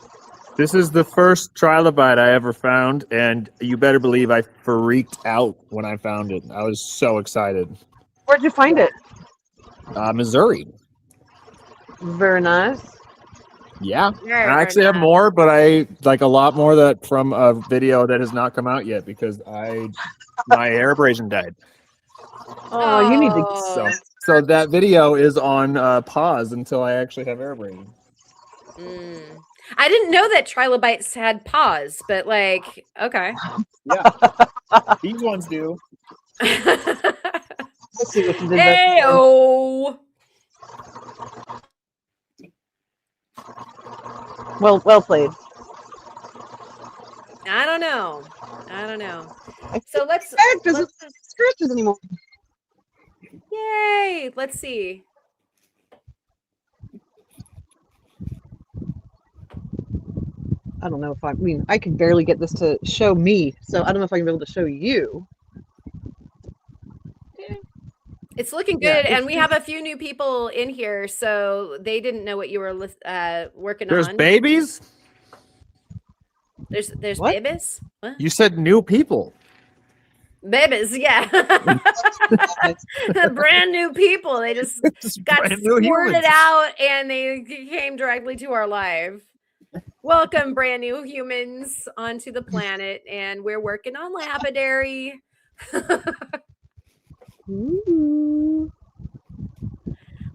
This is the first trilobite I ever found, and you better believe I freaked out when I found it. I was so excited. Where'd you find it? Missouri. Very nice. Yeah. Very, I actually have more, but I like a lot more that from a video that has not come out yet because my air abrasion died. Oh, you need to. So that video is on pause until I actually have air abrasion. I didn't know that trilobites had paws, but like, okay. Yeah. These ones do. Let's see what you did. Hey, oh. Well played. I don't know. So let's Heck, doesn't scratches anymore. yay. Let's see. I don't know if I mean I can barely get this to show me, so I don't know if I can be able to show you. It's looking Yeah, good, and we have a few new people in here, so they didn't know what you were working There's on. babies? There's What? babies. What? You said new people. Babies, yeah. Brand new people. They just Just got brand new squirted humans. out, and they came directly to our live. Welcome, brand new humans, onto the planet, and we're working on lapidary. Ooh.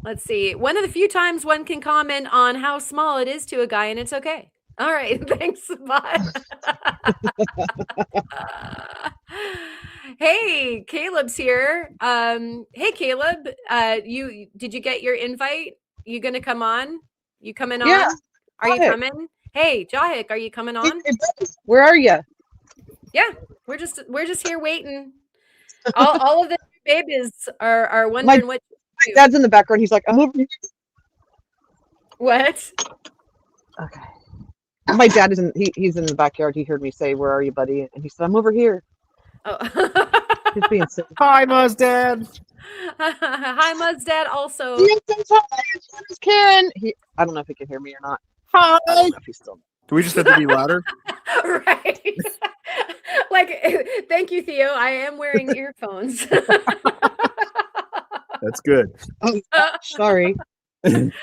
Let's see. One of the few times one can comment on how small it is to a guy, and it's okay. All right. Thanks, bye. Hey, Caleb's here. Hey, Caleb. Did you get your invite? You gonna come on? You coming Yeah, on? Are you Jahik. coming? Hey, Jahik, are you coming on? Where are you? Yeah, we're just here waiting. All of the babies are wondering what. My dad's in the background. He's like, I'm over here. What? Okay. My dad is he's in the backyard. He heard me say, "Where are you, buddy?" And he said, "I'm over here." Oh. He's being silly. Hi, Muzdad. Hi, Muzdad. Also, He says, "Hi, it's Karen." I don't know if he can hear me or not. Hi. I don't know if he's still. Do we just have to be louder? right? Like, thank you, Theo. I am wearing earphones. That's good. Oh, sorry. And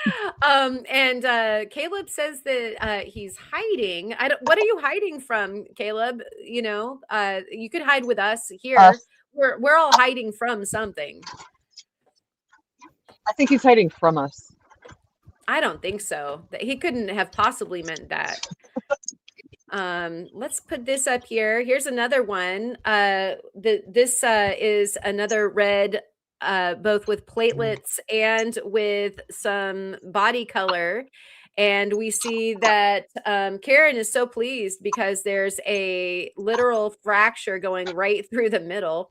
Caleb says that he's hiding. What are you hiding from, Caleb? You know, you could hide with us here. We're all hiding from something. I think he's hiding from us. I don't think so. He couldn't have possibly meant that. Let's put this up here. Here's another one. This is another red, both with platelets and with some body color. And we see that Karen is so pleased because there's a literal fracture going right through the middle.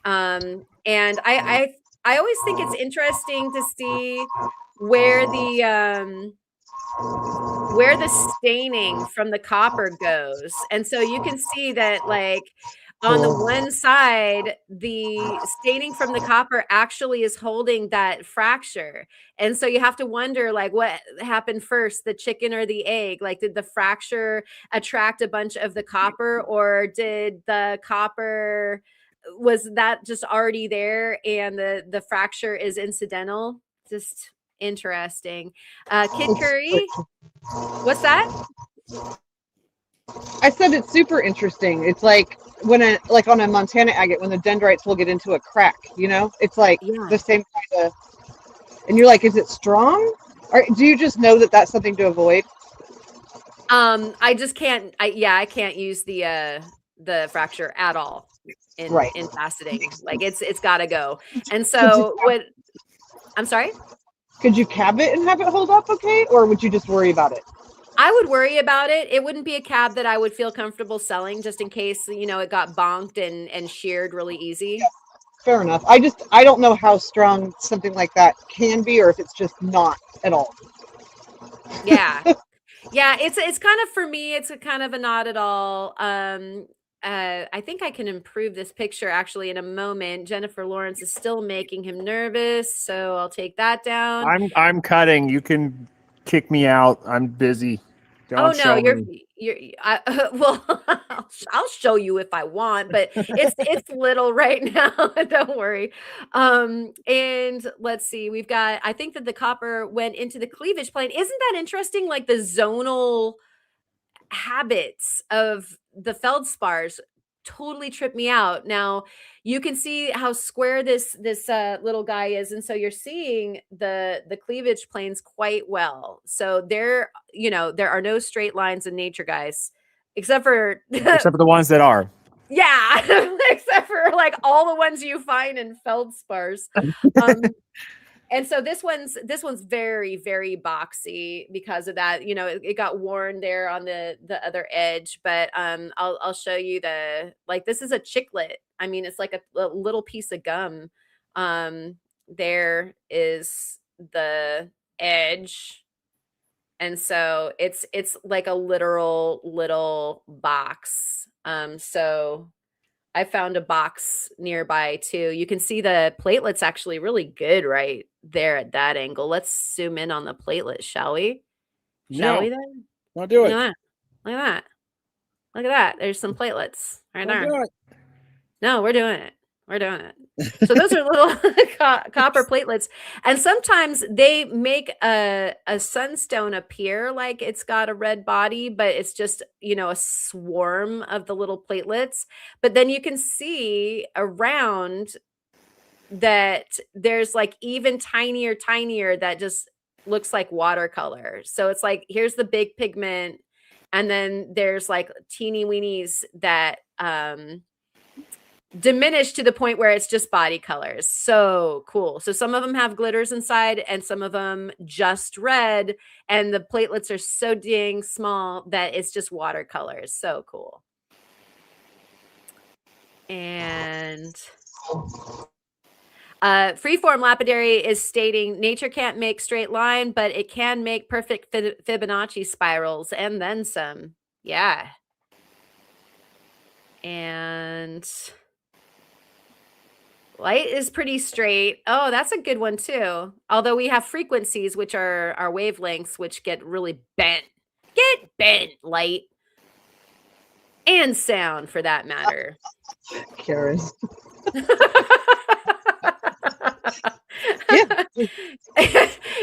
And I always think it's interesting to see where the staining from the copper goes. And so you can see that, like, on the one side, the staining from the copper actually is holding that fracture. And so you have to wonder, like, what happened first, the chicken or the egg? Like, did the fracture attract a bunch of the copper, or did the copper, was that just already there and the fracture is incidental? Just interesting. Kid Curry, what's that? I said it's super interesting. It's like like on a Montana agate, when the dendrites will get into a crack, you know, it's like the same kind of, and you're like, is it strong? Or do you just know that that's something to avoid? I just can't. I can't use the fracture at all in faceting. Like, it's got to go. And so what? I'm sorry. Could you cab it and have it hold up okay, or would you just worry about it? I would worry about it. It wouldn't be a cab that I would feel comfortable selling, just in case, you know, it got bonked and sheared really easy. Yeah, fair enough. I don't know how strong something like that can be, or if it's just not at all. Yeah. Yeah, it's kind of, for me, it's a kind of a not at all. I think I can improve this picture actually in a moment. Jennifer Lawrence is still making him nervous, so I'll take that down. I'm cutting. You can kick me out. I'm busy. Don't Oh no, show me. well, I'll show you if I want, but it's little right now. Don't worry. And let's see, we've got, I think that the copper went into the cleavage plane. Isn't that interesting? Like, the zonal habits of the feldspars totally trip me out. Now you can see how square this little guy is, and so you're seeing the cleavage planes quite well. So there, you know, there are no straight lines in nature, guys, except for the ones that are. Yeah, except for like all the ones you find in feldspars. And so this one's very, very boxy because of that. You know, it got worn there on the other edge, but I'll show you this is a chiclet. I mean, it's like a little piece of gum. There is the edge. And so it's like a literal little box. So I found a box nearby too. You can see the platelets actually really good right there at that angle. Let's zoom in on the platelets, shall we? Shall we then? I'll do Look it. at that. Look at that. Look at that. There's some platelets right I'll there. do it. No, we're doing it. We're doing it. So those are little copper platelets. And sometimes they make a sunstone appear like it's got a red body, but it's just, a swarm of the little platelets. But then you can see around that there's like even tinier that just looks like watercolor. So it's like, here's the big pigment. And then there's like teeny weenies that diminish to the point where it's just body colors. So cool. So some of them have glitters inside and some of them just red. And the platelets are so dang small that it's just watercolors. So cool. And Freeform Lapidary is stating nature can't make straight line, but it can make perfect Fibonacci spirals and then some. Yeah. And light is pretty straight. Oh, that's a good one too. Although we have frequencies, which are our wavelengths, which get really bent. Get bent, light. And sound for that matter. Karen.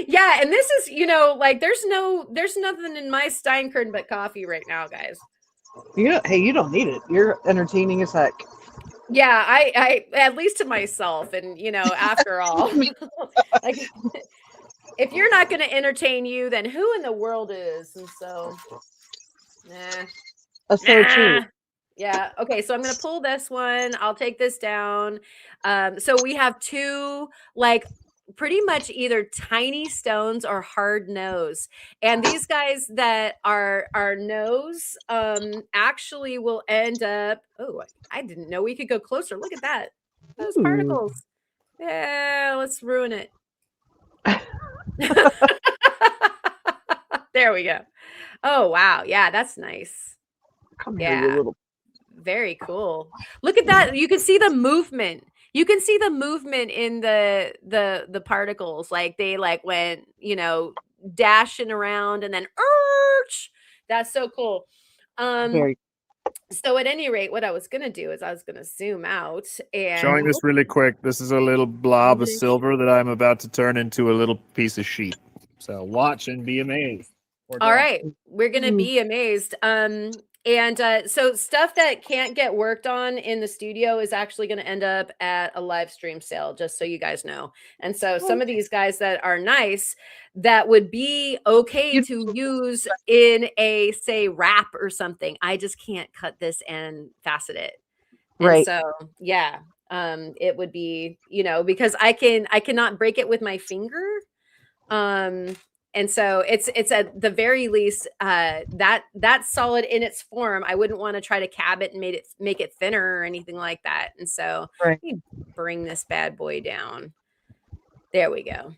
Yeah, and this is, like there's nothing in my Steinkern but coffee right now, guys. You don't need it. You're entertaining as heck. Yeah, I at least to myself, and after all, like if you're not going to entertain you, then who in the world is? And so, That's so true. Yeah. Okay. So I'm going to pull this one. I'll take this down. So we have two, like pretty much either tiny stones or hard nose. And these guys that are nose actually will end up. Oh, I didn't know we could go closer. Look at that. Those particles. Yeah. Let's ruin it. There we go. Oh, wow. Yeah. That's nice. Come here, you little. Very cool. Look at that. You can see the movement. You can see the movement in the particles. Like they went, dashing around and then that's so cool. So at any rate, what I was gonna do is I was gonna zoom out and Showing this really quick. This is a little blob of silver that I'm about to turn into a little piece of sheet. So watch and be amazed. All right, we're gonna be amazed. And so stuff that can't get worked on in the studio is actually going to end up at a live stream sale, just so you guys know. And so some of these guys that are nice, that would be okay to use in a, say, wrap or something. I just can't cut this and facet it. Right. And so, yeah, it would be, because I cannot break it with my finger. And so it's at the very least that's solid in its form. I wouldn't want to try to cab it and make it thinner or anything like that. And so let me bring this bad boy down. There we go.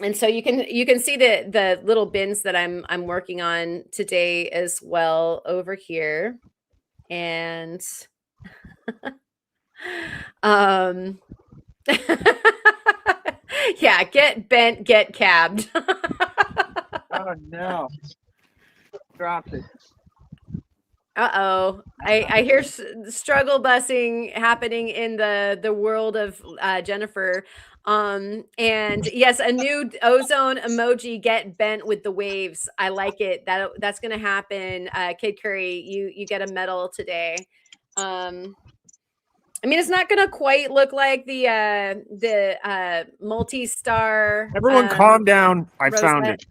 And so you can see the little bins that I'm working on today as well over here. And yeah, get bent, get cabbed. Oh no! Dropped it. Uh-oh. I hear struggle busing happening in the world of Jennifer. And yes, a new ozone emoji, get bent with the waves. I like it. That's gonna happen. Kid Curry, you get a medal today. I mean, it's not gonna quite look like the multi-star. Everyone calm down. I found it.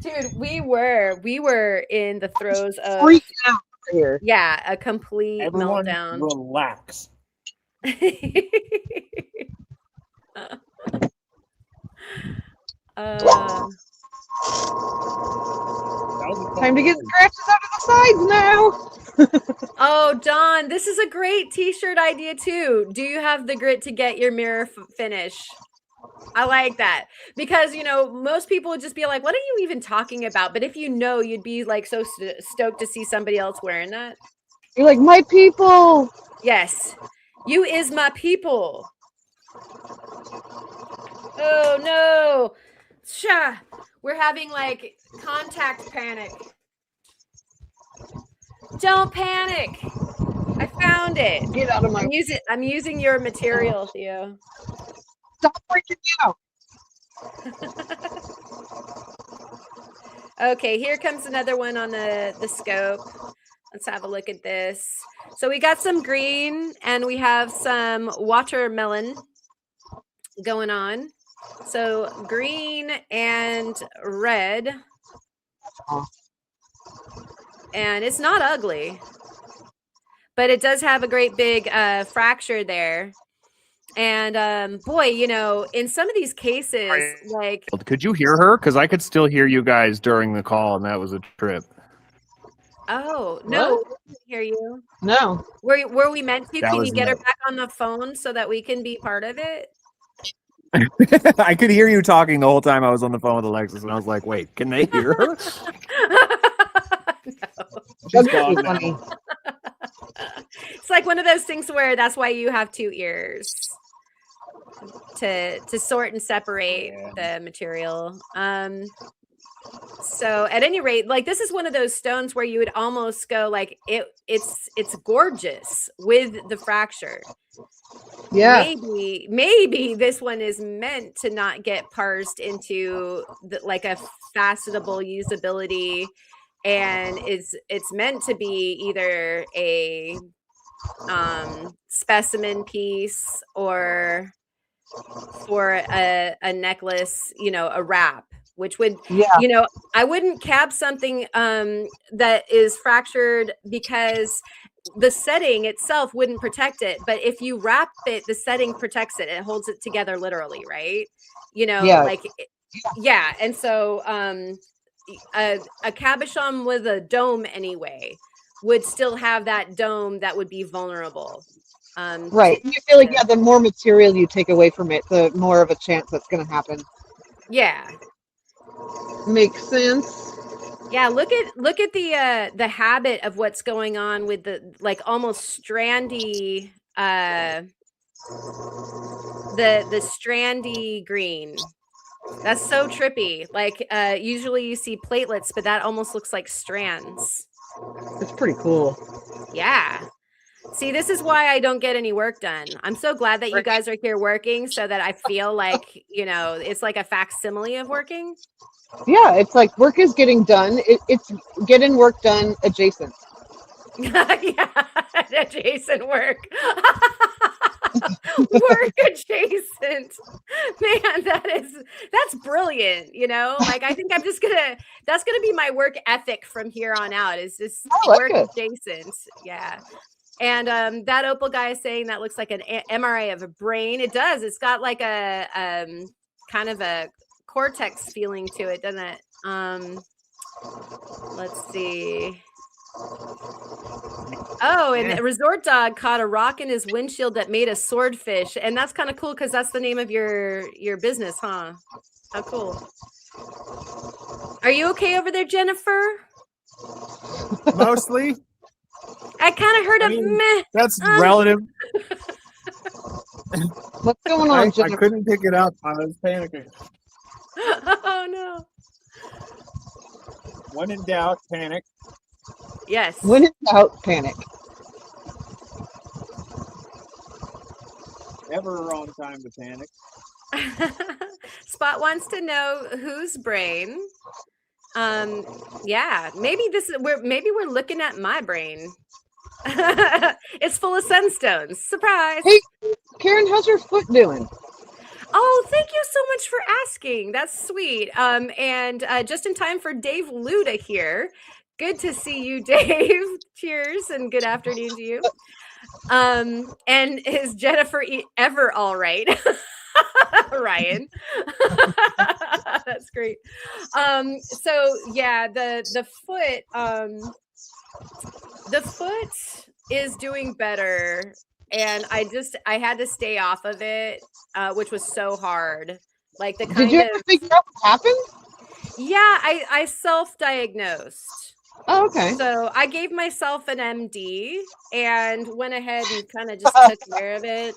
Dude, we were in the throes of freaking out here. Yeah, a complete Everyone meltdown. relax. Time to get scratches out of the sides now. Oh, Dawn, this is a great t-shirt idea too. Do you have the grit to get your mirror finish? I like that because, most people would just be like, what are you even talking about? But if you'd be like so stoked to see somebody else wearing that. You're like, my people. Yes. You is my people. Oh no. Sha. We're having like contact panic. Don't panic. I found it. Get out of my I'm using your material, Theo. Stop freaking out. Okay, here comes another one on the scope. Let's have a look at this. So we got some green and we have some watermelon going on. So green and red. And it's not ugly, but it does have a great big fracture there. And boy, you know, in some of these cases, like, Could you hear her? Because I could still hear you guys during the call, and that was a trip. oh no, What? we didn't hear you. No. Were we meant to? That Can was you get her no. back on the phone so that we can be part of it? I could hear you talking the whole time I was on the phone with Alexis, and I was like, wait, can they hear her? She's gone now. Funny. It's like one of those things where that's why you have two ears to sort and separate the material. So at any rate, like this is one of those stones where you would almost go like it's gorgeous with the fracture. Yeah. Maybe this one is meant to not get parsed into like a facetable usability, and it's meant to be either a specimen piece or for a necklace, you know, a wrap, which would, you know, I wouldn't cap something that is fractured because the setting itself wouldn't protect it. But if you wrap it, the setting protects it. It holds it together literally, right? You know, like, yeah. And so a cabochon with a dome anyway would still have that dome that would be vulnerable. Right. You feel like, the more material you take away from it, the more of a chance that's going to happen. Yeah. Makes sense. Yeah, look at the habit of what's going on with the like almost strandy the strandy green. That's so trippy. Like usually you see platelets, but that almost looks like strands. It's pretty cool. Yeah. See, this is why I don't get any work done. I'm so glad that you guys are here working so that I feel like, you know, it's like a facsimile of working. Yeah, it's like work is getting done. It's getting work done adjacent. Yeah, adjacent work. Work adjacent. Man, that's brilliant, you know? Like I think that's gonna be my work ethic from here on out, is just work adjacent. Yeah. And that opal guy is saying that looks like an MRI of a brain. It does. It's got like a kind of a cortex feeling to it, doesn't it? Let's see. Oh, and Resort Dog caught a rock in his windshield that made a swordfish, and that's kind of cool because that's the name of your business, huh? How cool. Are you okay over there, Jennifer? Mostly. I kind of heard a meh. That's relative. What's going on, Jennifer? I couldn't pick it up. I was panicking. Oh no. When in doubt, panic. Yes. When in doubt, panic. Never a wrong time to panic. Spot wants to know whose brain. Yeah, maybe we're looking at my brain. It's full of sunstones. Surprise. Hey, Karen, how's your foot doing? Oh, thank you so much for asking. That's sweet. And just in time for Dave Luda here. Good to see you, Dave. Cheers and good afternoon to you. And is Jennifer ever all right? Ryan. That's great. So yeah, the foot is doing better, and I had to stay off of it, which was so hard. Like the kind Did you ever figure out what happened? Yeah, I self-diagnosed. Oh, okay. So I gave myself an MD and went ahead and kind of just took care of it.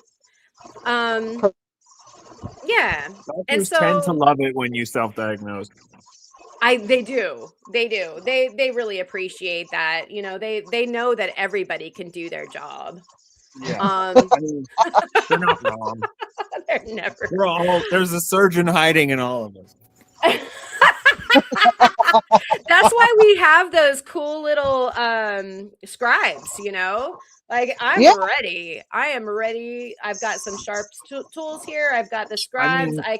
Yeah. And Doctors tend to so love it when you self-diagnose. they do. They really appreciate that. You know, they know that everybody can do their job. Yeah. Um I mean, they're not wrong. they're never There's a surgeon hiding in all of us. That's why we have those cool little scribes, you know? Like I'm Yeah. ready. I am ready. I've got some sharp tools here. I've got the scribes. mean, I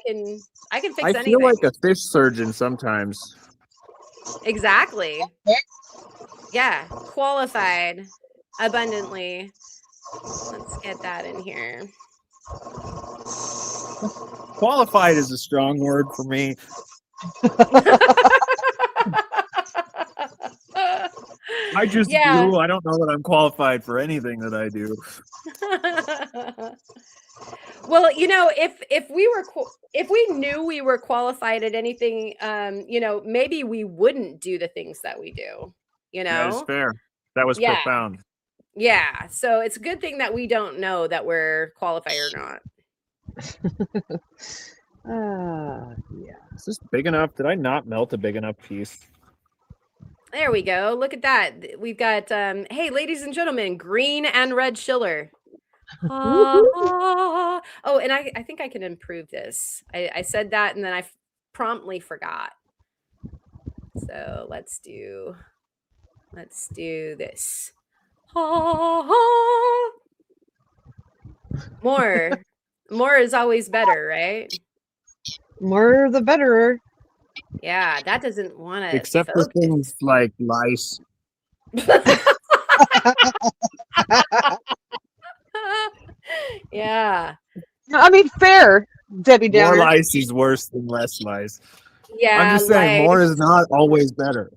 can fix I anything. feel like a fish surgeon sometimes. Exactly. Yeah, qualified abundantly. Let's get that in here. Qualified is a strong word for me. I just Yeah. do. I don't know that I'm qualified for anything that I do. Well, you know, if we knew we were qualified at anything, you know, maybe we wouldn't do the things that we do. You That is know, fair. That was Yeah. profound. yeah. So it's a good thing that we don't know that we're qualified or not. Yeah. Is this big enough? Did I not melt a big enough piece? There we go. Look at that. We've got hey, ladies and gentlemen, green and red Schiller. Oh, and I think I can improve this. I said that and then I promptly forgot. So let's do this. More is always better, right? More the better. Yeah, that doesn't want to Except for things like lice. Yeah. I mean, fair, Debbie More Downer. lice is worse than less lice. Yeah. I'm just saying, more is not always better.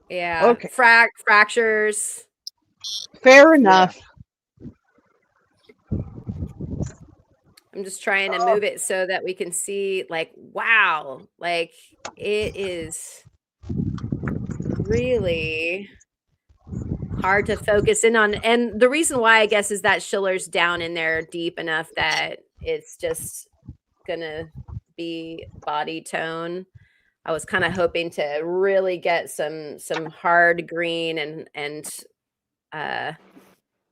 Yeah. Okay. Fractures. Fair enough. I'm just trying to move it so that we can see, like, wow, like it is really hard to focus in on. And the reason why, I guess, is that Schiller's down in there deep enough that it's just gonna be body tone. I was kind of hoping to really get some hard green and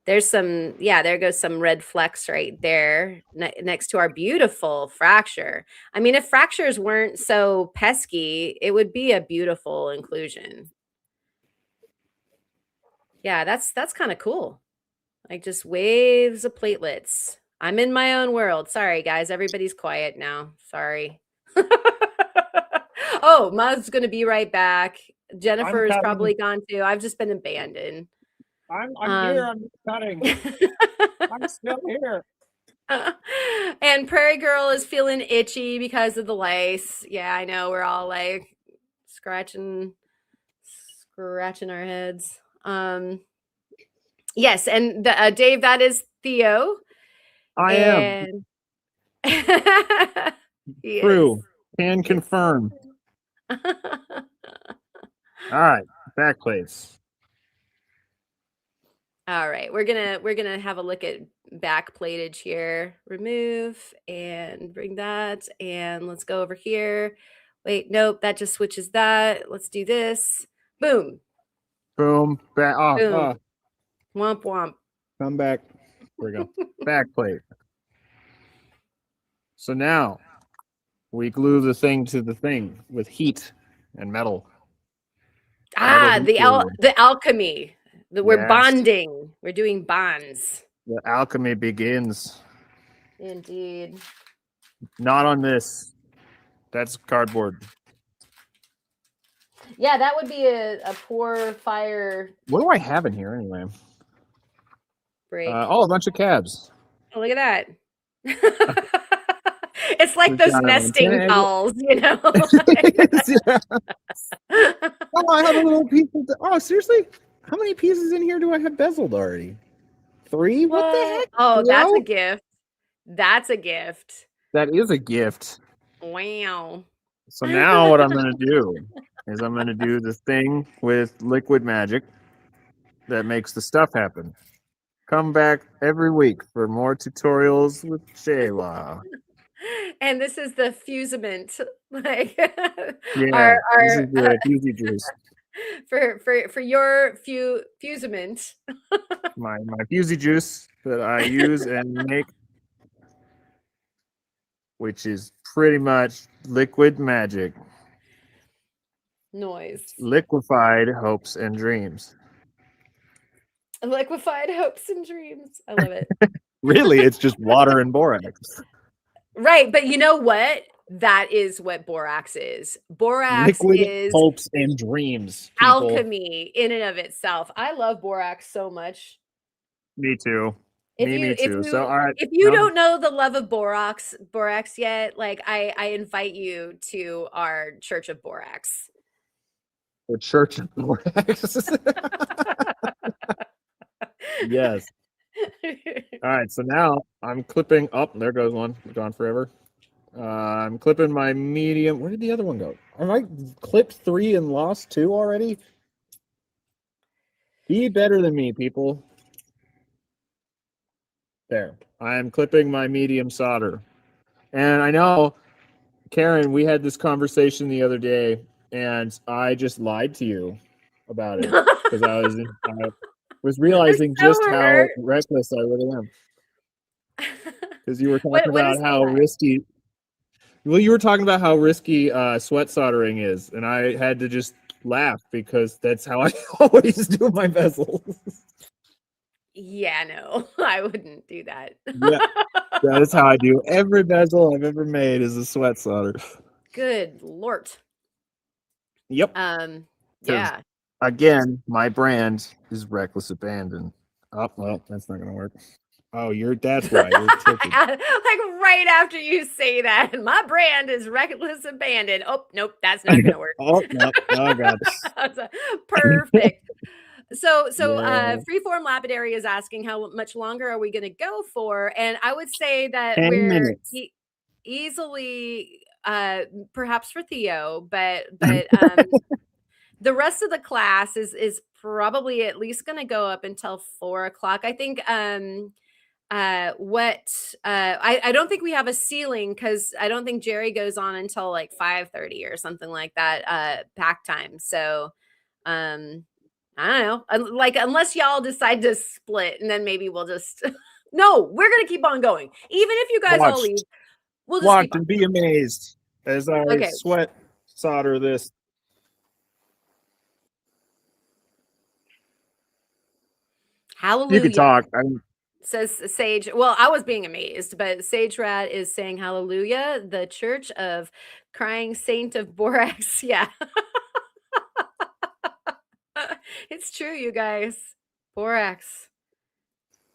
there's some, yeah, there goes some red flecks right there next to our beautiful fracture. I mean, if fractures weren't so pesky, it would be a beautiful inclusion. Yeah, that's kind of cool. Like just waves of platelets. I'm in my own world. Sorry, guys. Everybody's quiet now. Sorry. Oh, Mug's going to be right back. Jennifer is probably gone too. I've just been abandoned. I'm here. I'm cutting. I'm still here. And Prairie Girl is feeling itchy because of the lice. Yeah, I know. We're all like scratching our heads. Yes, and Dave, that is Theo. I am. True. Can confirm. All right, back plates. All right, we're gonna have a look at back platage here. Remove and bring that, and let's go over here. Wait, nope, that just switches that. Let's do this. Boom. Boom. Back. Boom. Womp womp. Come back. There we go. Back plate. So now we glue the thing to the thing with heat and metal. The alchemy. We're Yes. bonding. We're doing bonds. The alchemy begins. Indeed. Not on this. That's cardboard. Yeah, that would be a poor fire What do I have in here anyway? break. A bunch of cabs. Oh, look at that. It's like those nesting dolls, you know? Oh, I have a little piece of seriously? How many pieces in here do I have bezeled already? 3? What the heck? Oh, that's a gift. That's a gift. That is a gift. Wow. So now what I'm going to do is I'm going to do the thing with liquid magic that makes the stuff happen. Come back every week for more tutorials with Shayla. And this is the fusement, like Yeah, this is our the fusey juice. for your fusement. My fusey juice that I use and make, which is pretty much liquid magic. Noise. Liquefied hopes and dreams. Liquefied hopes and dreams. I love it. Really, it's just water and borax. Right, but you know what? That is what borax is. Borax Liquid is hopes and dreams. People. alchemy in and of itself. I love borax so much. Me too. If Me you too. So if you don't know the love of borax yet, like I invite you to our Church of Borax. The Church of Borax. Yes. All right. So now I'm clipping up. There goes one. Gone forever. I'm clipping my medium. Where did the other one go? Have I clipped 3 and lost 2 already? Be better than me, people. There. I am clipping my medium solder. And I know, Karen, we had this conversation the other day, and I just lied to you about it because I was realizing so just hurt. how reckless I really am. Because you were talking What about is how that? risky. Well, you were talking about how risky sweat soldering is, and I had to just laugh because that's how I always do my vessels. Yeah, no, I wouldn't do that. Yeah, that is how I do every bezel I've ever made is a sweat solder. Good Lord. Yep. Yeah. Again, my brand is Reckless Abandon. Oh, well, that's not gonna work. Oh, that's why you're tilted. Like right after you say that, my brand is Reckless Abandon. Oh, nope, that's not gonna work. Oh no! Oh god! Perfect. So Yeah. Freeform Lapidary is asking how much longer are we going to go for, and I would say that 10 we're minutes. easily, perhaps for Theo, but the rest of the class is probably at least going to go up until 4 o'clock. I think. I don't think we have a ceiling because I don't think Jerry goes on until like 5:30 or something like that. Pack time. So, I don't know. Like, unless y'all decide to split, and then maybe we'll just. No, we're gonna keep on going. Even if you guys all leave, we'll just Watch keep on. and be amazed as I Okay. sweat solder this. Hallelujah. You can talk. Says Sage. Well, I was being amazed, but Sage Rat is saying hallelujah, the Church of Crying Saint of Borax. Yeah. It's true, you guys. Borax.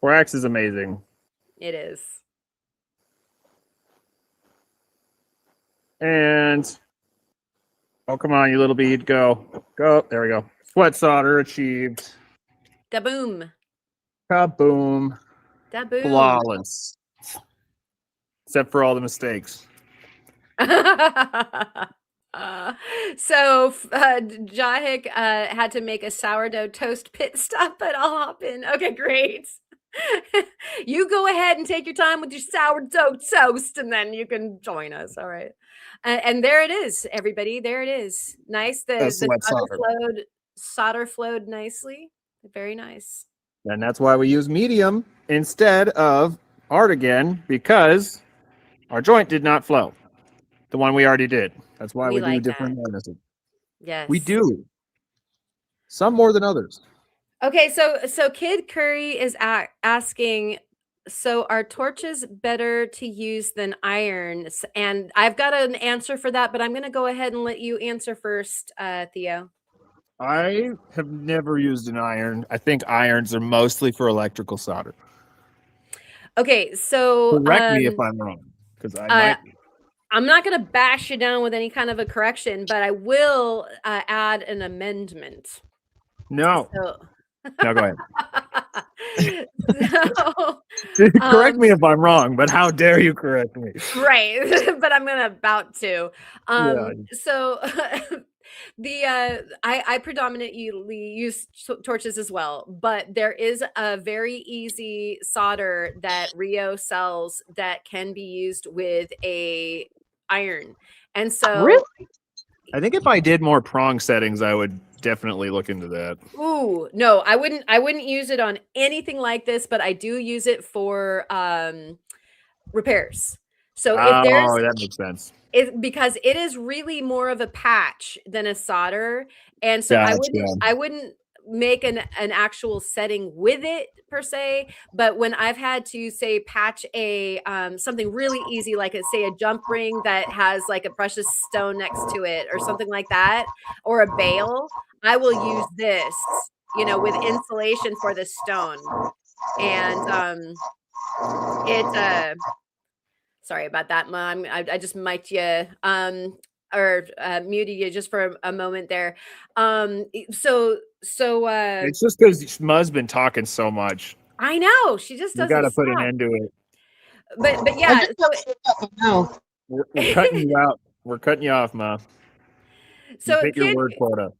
Borax is amazing. It is. And oh, come on, you little bead, go. There we go. Sweat solder achieved. Da boom. Kaboom. Da boom. Flawless. Except for all the mistakes. So Jahik had to make a sourdough toast pit stop, but I'll hop in. Okay, great. You go ahead and take your time with your sourdough toast, and then you can join us. All right. And there it is, everybody. There it is. Nice. The solder flowed nicely. Very nice. And that's why we use medium instead of art again, because our joint did not flow. The one we already did. That's why we do different hardnesses. Yes. We do. Some more than others. Okay, so Kid Curry is asking, so are torches better to use than irons? And I've got an answer for that, but I'm going to go ahead and let you answer first, Theo. I have never used an iron. I think irons are mostly for electrical solder. Okay, so correct me if I'm wrong, because I might be. I'm not going to bash you down with any kind of a correction, but I will add an amendment. No. No, go ahead. So, correct me if I'm wrong, but how dare you correct me? Right, but I'm about to. So I predominantly use torches as well, but there is a very easy solder that Rio sells that can be used with a iron. And so Really? I think if I did more prong settings, I would definitely look into that. ooh, no, I wouldn't use it on anything like this, but I do use it for repairs. So if there's Oh, that makes sense. because it is really more of a patch than a solder, and so Gotcha. I wouldn't make an actual setting with it per se, but when I've had to say patch a something really easy like say a jump ring that has like a precious stone next to it or something like that, or a bale, I will use this, with insulation for the stone. And it sorry about that, Mom. I just mic'd you, or muted you just for a moment there. So It's just because Schmuz's been talking so much. I know she just We doesn't got to put an stop. end to it. But I yeah, just so don't know now. We're cutting you out. We're cutting you off, Ma. You hit your kid, word quota.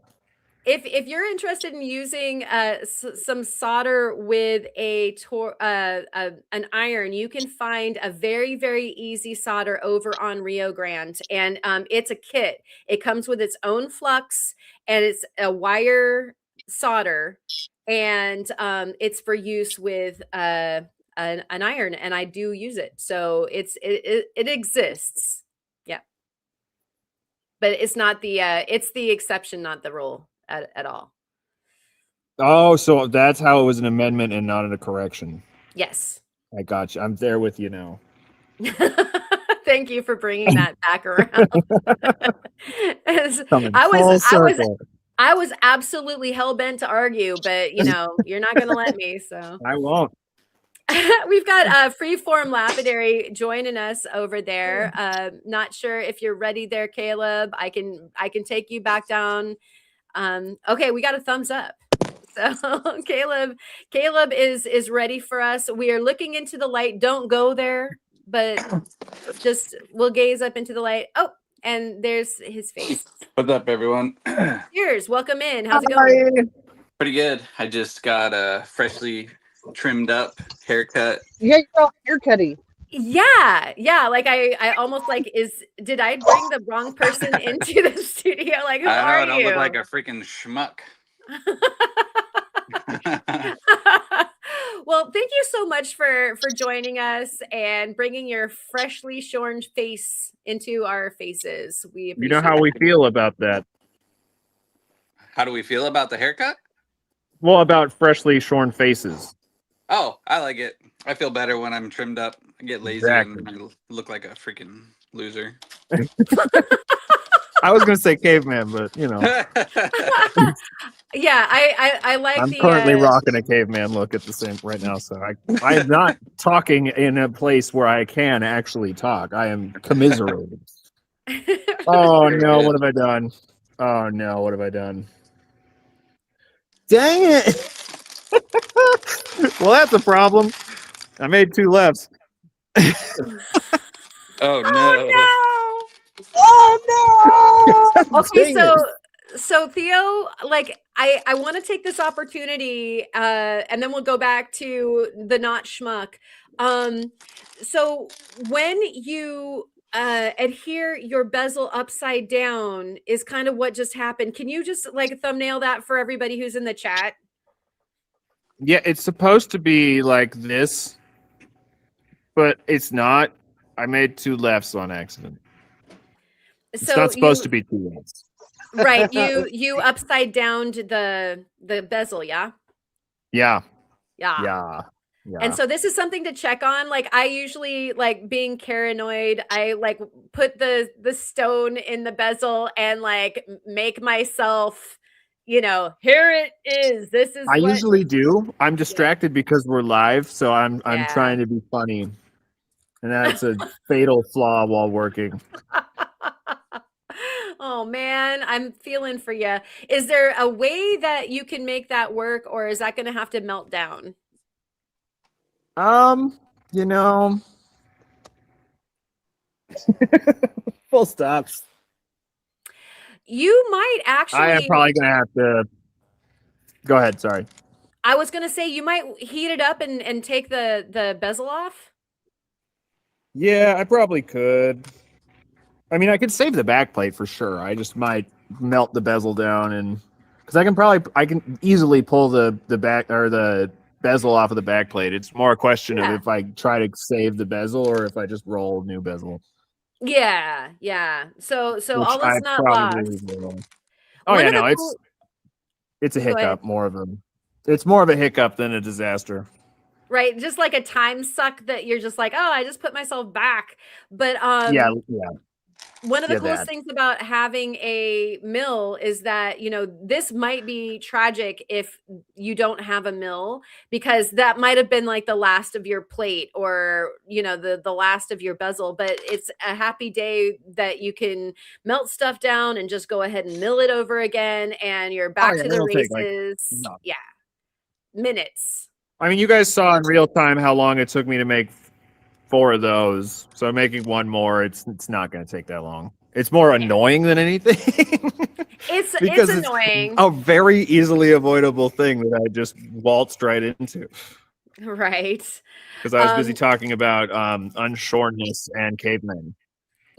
if you're interested in using some solder with an iron, you can find a very, very easy solder over on Rio Grande, and it's a kit. It comes with its own flux, and it's a wire solder, and it's for use with an iron, and I do use it, so it exists. Yeah, but it's not it's the exception, not the rule at all. Oh, so that's how it was an amendment and not a correction. Yes. I got you. I'm there with you now. Thank you for bringing that back around. Coming I full was circle. I was absolutely hell bent to argue, but you're not going to let me. So I won't. we've got Freeform Lapidary joining us over there. Not sure if you're ready there, Caleb. I can take you back down. Okay, we got a thumbs up. So Caleb is ready for us. We are looking into the light. Don't go there, but just we'll gaze up into the light. Oh, and there's his face. What's up, everyone? Cheers. Welcome in. How's it going? Pretty good. I just got a freshly trimmed up haircut. Yeah, you're all haircutty. Yeah. Like I almost like did I bring the wrong person into the studio? Like who I are don't you? look like a freaking schmuck. Well, thank you so much for joining us and bringing your freshly shorn face into our faces. We appreciate You know how we feel about that. How do we feel about the haircut? Well, about freshly shorn faces. Oh, I like it. I feel better when I'm trimmed up. I get lazy Exactly. and I look like a freaking loser. I was going to say caveman, but Yeah, I like I'm the currently rocking a caveman look at the same right now. So I am not talking in a place where I can actually talk. I am commiserating. Oh no, what have I done? Oh no, what have I done? Dang it. Well, that's a problem. I made 2 lefts. Oh no. Oh no! Okay, Dang it. so Theo, like I want to take this opportunity, and then we'll go back to the not schmuck. So when you adhere your bezel upside down is kind of what just happened. Can you just like thumbnail that for everybody who's in the chat? Yeah, it's supposed to be like this, but it's not. I made 2 lefts on accident. It's not supposed to be 2 lefts. Right, you upside down the bezel, yeah? Yeah. Yeah. Yeah. And so this is something to check on. Like I usually like being paranoid, I like put the stone in the bezel and like make myself, here it is. This is I what usually do. I'm distracted because we're live, so I'm Yeah. trying to be funny. And that's a fatal flaw while working. Oh man, I'm feeling for you. Is there a way that you can make that work, or is that going to have to melt down? Full stops. You might I am actually. probably gonna have to. Go ahead. Sorry. I was gonna say you might heat it up and take the bezel off. Yeah, I probably could. I mean, I could save the back plate for sure. I just might melt the bezel down, and because I can easily pull the back or the bezel off of the back plate. It's more a question of Yeah. if I try to save the bezel or if I just roll new bezel, Yeah, yeah. So which all I is not probably lost. will. Oh One yeah, of the no, cool. it's a Go ahead. hiccup, it's more of a hiccup than a disaster. Right, just like a time suck that you're just like, oh, I just put myself back. But Yeah, yeah, one of the yeah, coolest that. things about having a mill is that, this might be tragic if you don't have a mill, because that might have been like the last of your plate, or, the last of your bezel, but it's a happy day that you can melt stuff down and just go ahead and mill it over again, and you're Oh back yeah, to the it'll take like races. no. Yeah, minutes. I mean, you guys saw in real time how long it took me to make 4 of those. So making one more, it's not going to take that long. It's more Yeah. annoying than anything It's because it's annoying. a very easily avoidable thing that I just waltzed right into Right. because I was busy talking about unshornness and cavemen.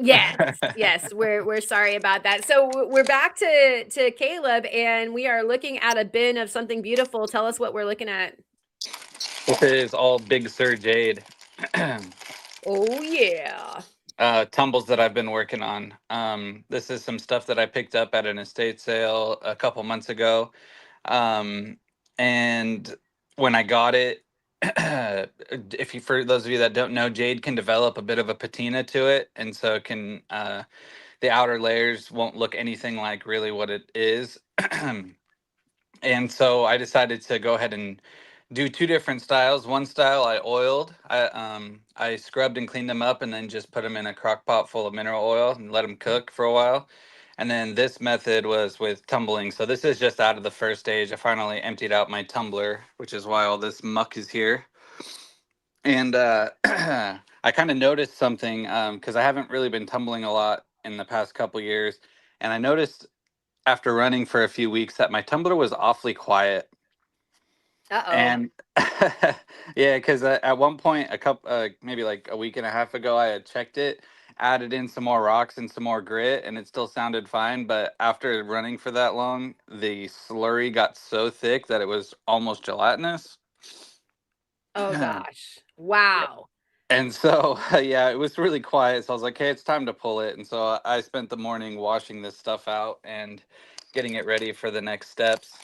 Yes, yes, we're sorry about that. So we're back to Caleb, and we are looking at a bin of something beautiful. Tell us what we're looking at. This is all Big Sur jade. Oh yeah. Tumbles that I've been working on. This is some stuff that I picked up at an estate sale a couple months ago. And when I got it, for those of you that don't know, jade can develop a bit of a patina to it, and so it can the outer layers won't look anything like really what it is. And so I decided to go ahead and do 2 different styles. One style I oiled. I scrubbed and cleaned them up and then just put them in a crock pot full of mineral oil and let them cook for a while. And then this method was with tumbling. So this is just out of the first stage. I finally emptied out my tumbler, which is why all this muck is here. And I kind of noticed something because I haven't really been tumbling a lot in the past couple years. And I noticed after running for a few weeks that my tumbler was awfully quiet. Uh-oh. And yeah, because at one point, maybe like a week and a half ago, I had checked it, added in some more rocks and some more grit, and it still sounded fine. But after running for that long, the slurry got so thick that it was almost gelatinous. Oh gosh. Wow. And so, yeah, it was really quiet. So I was like, hey, it's time to pull it. And so I spent the morning washing this stuff out and getting it ready for the next steps.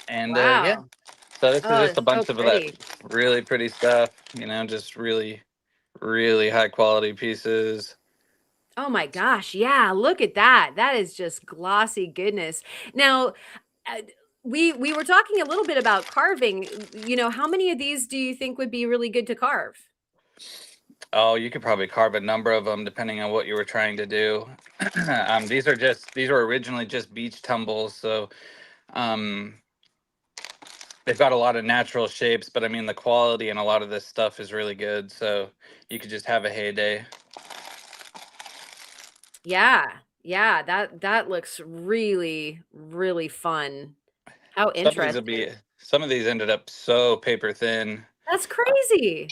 And yeah, Wow. so this is Oh, just a it's so bunch of that pretty. really pretty stuff, just really, really high quality pieces. Oh my gosh. Yeah, look at that. That is just glossy goodness. Now, uh, we were talking a little bit about carving. How many of these do you think would be really good to carve? Oh, you could probably carve a number of them depending on what you were trying to do. These were originally just beach tumbles, so um, they've got a lot of natural shapes, but I mean the quality and a lot of this stuff is really good, so you could just have a heyday. Yeah. Yeah, that looks really, really fun. How interesting. Some of these ended up so paper thin. That's crazy.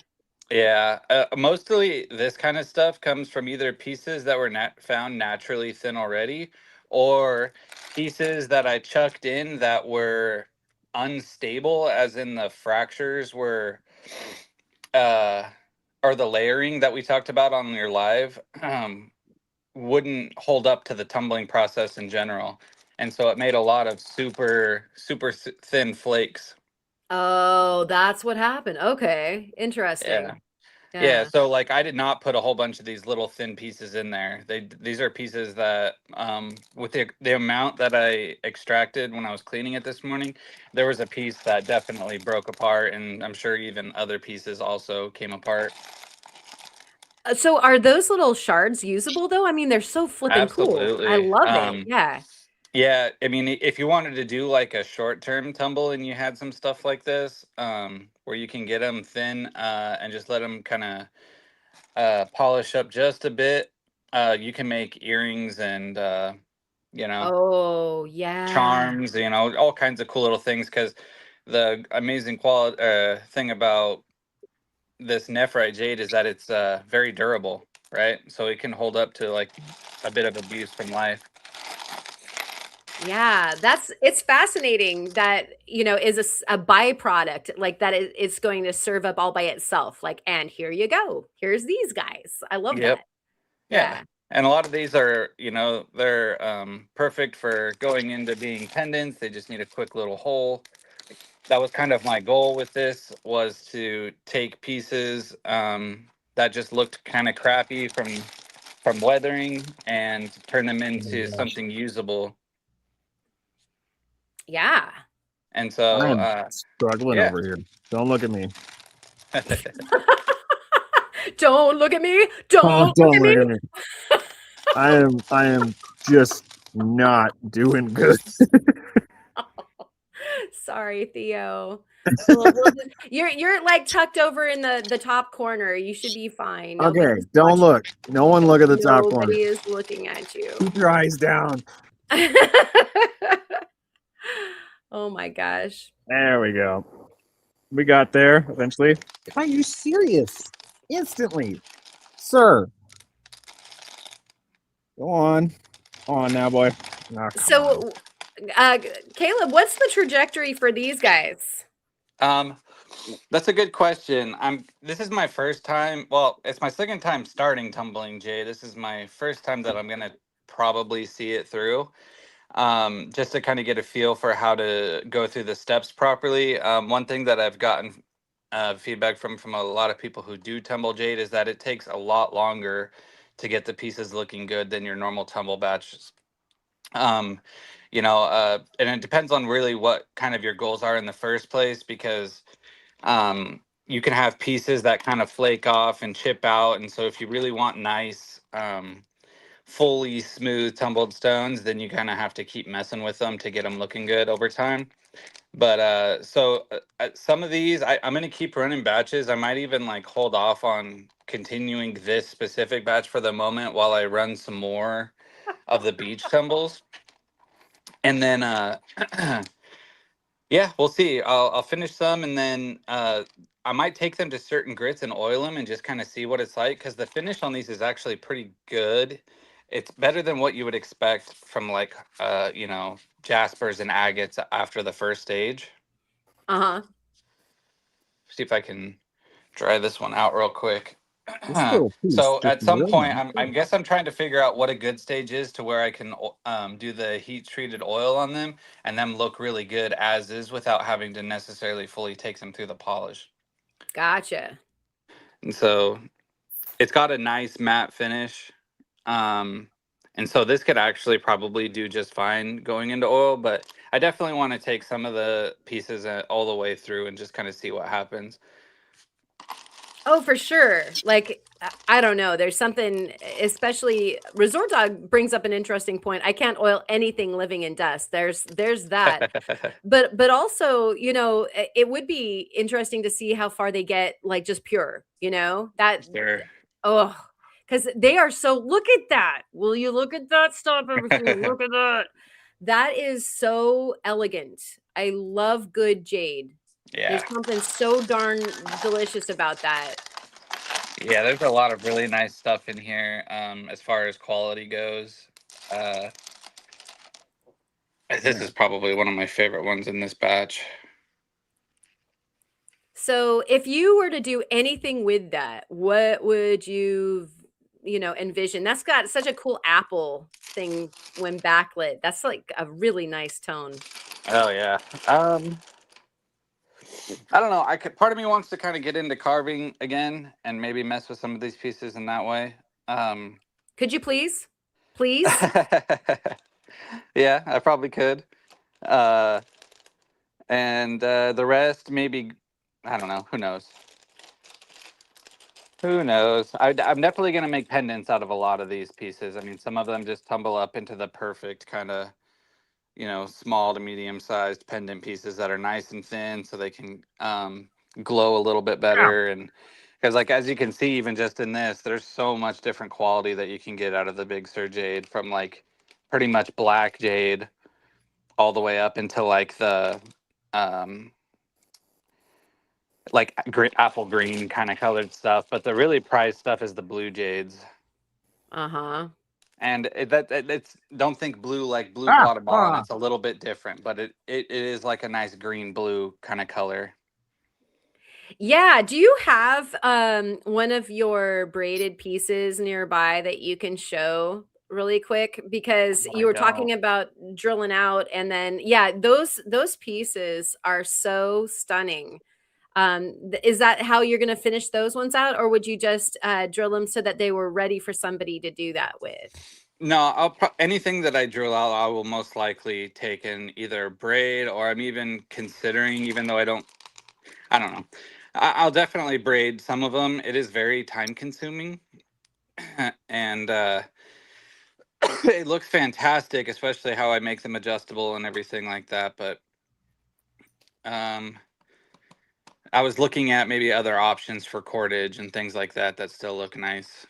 Yeah, mostly this kind of stuff comes from either pieces that were found naturally thin already, or pieces that I chucked in that were unstable, as in the fractures were, uh, or the layering that we talked about on your live, wouldn't hold up to the tumbling process in general, and so it made a lot of super thin flakes. Oh, that's what happened. Okay. Yeah. Interesting. Yeah, Yeah. so like I did not put a whole bunch of these little thin pieces in there. These are pieces that with the amount that I extracted when I was cleaning it this morning, there was a piece that definitely broke apart, and I'm sure even other pieces also came apart. So are those little shards usable though? I mean, they're so flippin' cool. I Absolutely. love it. Yeah. Yeah, I mean if you wanted to do like a short-term tumble and you had some stuff like this, where you can get them thin and just let them kind of polish up just a bit. You can make earrings and you know, Oh, yeah. charms, you know, all kinds of cool little things. Because the amazing quality thing about this nephrite jade is that it's very durable, right? So it can hold up to like a bit of abuse from life. Yeah, it's fascinating that, is a byproduct like that it's going to serve up all by itself. Like, and here you go. Here's these guys. I love Yep. that. Yeah. Yeah. And a lot of these are, you know, they're perfect for going into being pendants. They just need a quick little hole. That was kind of my goal with this, was to take pieces that just looked kind of crappy from weathering and turn them into something usable. Yeah. And so, I'm struggling yeah. over here. Don't look at me. Don't look at me. Don't look at me. Look at me. I am just not doing good. Sorry, Theo. You're like tucked over in the top corner. You should be fine. Okay, Nobody's don't watching. look. No one look at the top corner. Nobody is looking at you. Keep your eyes down. Oh my gosh. There we go. We got there eventually. Are you serious? Instantly. Sir. Go on. On now, boy. Oh, come on. So, Caleb, what's the trajectory for these guys? That's a good question. This is my first time. Well, it's my second time starting tumbling, Jay. This is my first time that I'm gonna probably see it through. Just to kind of get a feel for how to go through the steps properly. One thing that I've gotten feedback from a lot of people who do tumble jade is that it takes a lot longer to get the pieces looking good than your normal tumble batches. You know, and it depends on really what kind of your goals are in the first place, because you can have pieces that kind of flake off and chip out. And so if you really want nice, fully smooth tumbled stones, then you kind of have to keep messing with them to get them looking good over time. But some of these, I'm going to keep running batches. I might even like hold off on continuing this specific batch for the moment while I run some more of the beach tumbles. And then, yeah, we'll see. I'll finish some, and then I might take them to certain grits and oil them and just kind of see what it's like, because the finish on these is actually pretty good. It's better than what you would expect from like you know, jaspers and agates after the first stage. Uh-huh. See if I can dry this one out real quick. This little piece So just at some really point, nice. I guess I'm trying to figure out what a good stage is to where I can do the heat treated oil on them and them look really good as is without having to necessarily fully take them through the polish. Gotcha. And so it's got a nice matte finish. And so this could actually probably do just fine going into oil, but I definitely want to take some of the pieces all the way through and just kind of see what happens. Oh, for sure. Like, I don't know. There's something, especially Resort Dog brings up an interesting point. I can't oil anything living in dust. There's that. But also, it would be interesting to see how far they get, like just pure, that, Sure. oh, because they are so, look at that. Will you look at that? Stop everything. Look at that. That is so elegant. I love good jade. Yeah. There's something so darn delicious about that. Yeah, there's a lot of really nice stuff in here as far as quality goes. This is probably one of my favorite ones in this batch. So if you were to do anything with that, what would you envision? That's got such a cool apple thing when backlit. That's like a really nice tone. Oh yeah. I don't know. Part of me wants to kind of get into carving again and maybe mess with some of these pieces in that way. Could you please? Please? Yeah, I probably could. And the rest, maybe, I don't know. Who knows? Who knows? I'm definitely going to make pendants out of a lot of these pieces. I mean, some of them just tumble up into the perfect kind of, small to medium sized pendant pieces that are nice and thin so they can glow a little bit better. And because, like, as you can see, even just in this, there's so much different quality that you can get out of the Big Sur Jade, from like pretty much black jade all the way up into like the like apple green kind of colored stuff. But the really prized stuff is the blue jades. Uh-huh. And it's don't think blue like blue Guatemalan. It's a little bit different, but it is like a nice green blue kind of color. Yeah. Do you have one of your braided pieces nearby that you can show really quick? Because No, I you were don't. talking about drilling out, and then yeah, those pieces are so stunning. Is that how you're going to finish those ones out, or would you just drill them so that they were ready for somebody to do that with? No, anything that I drill out, I will most likely take in either braid, or I'm even considering, even though I don't know. I'll definitely braid some of them. It is very time consuming, and it looks fantastic, especially how I make them adjustable and everything like that. But I was looking at maybe other options for cordage and things like that that still look nice.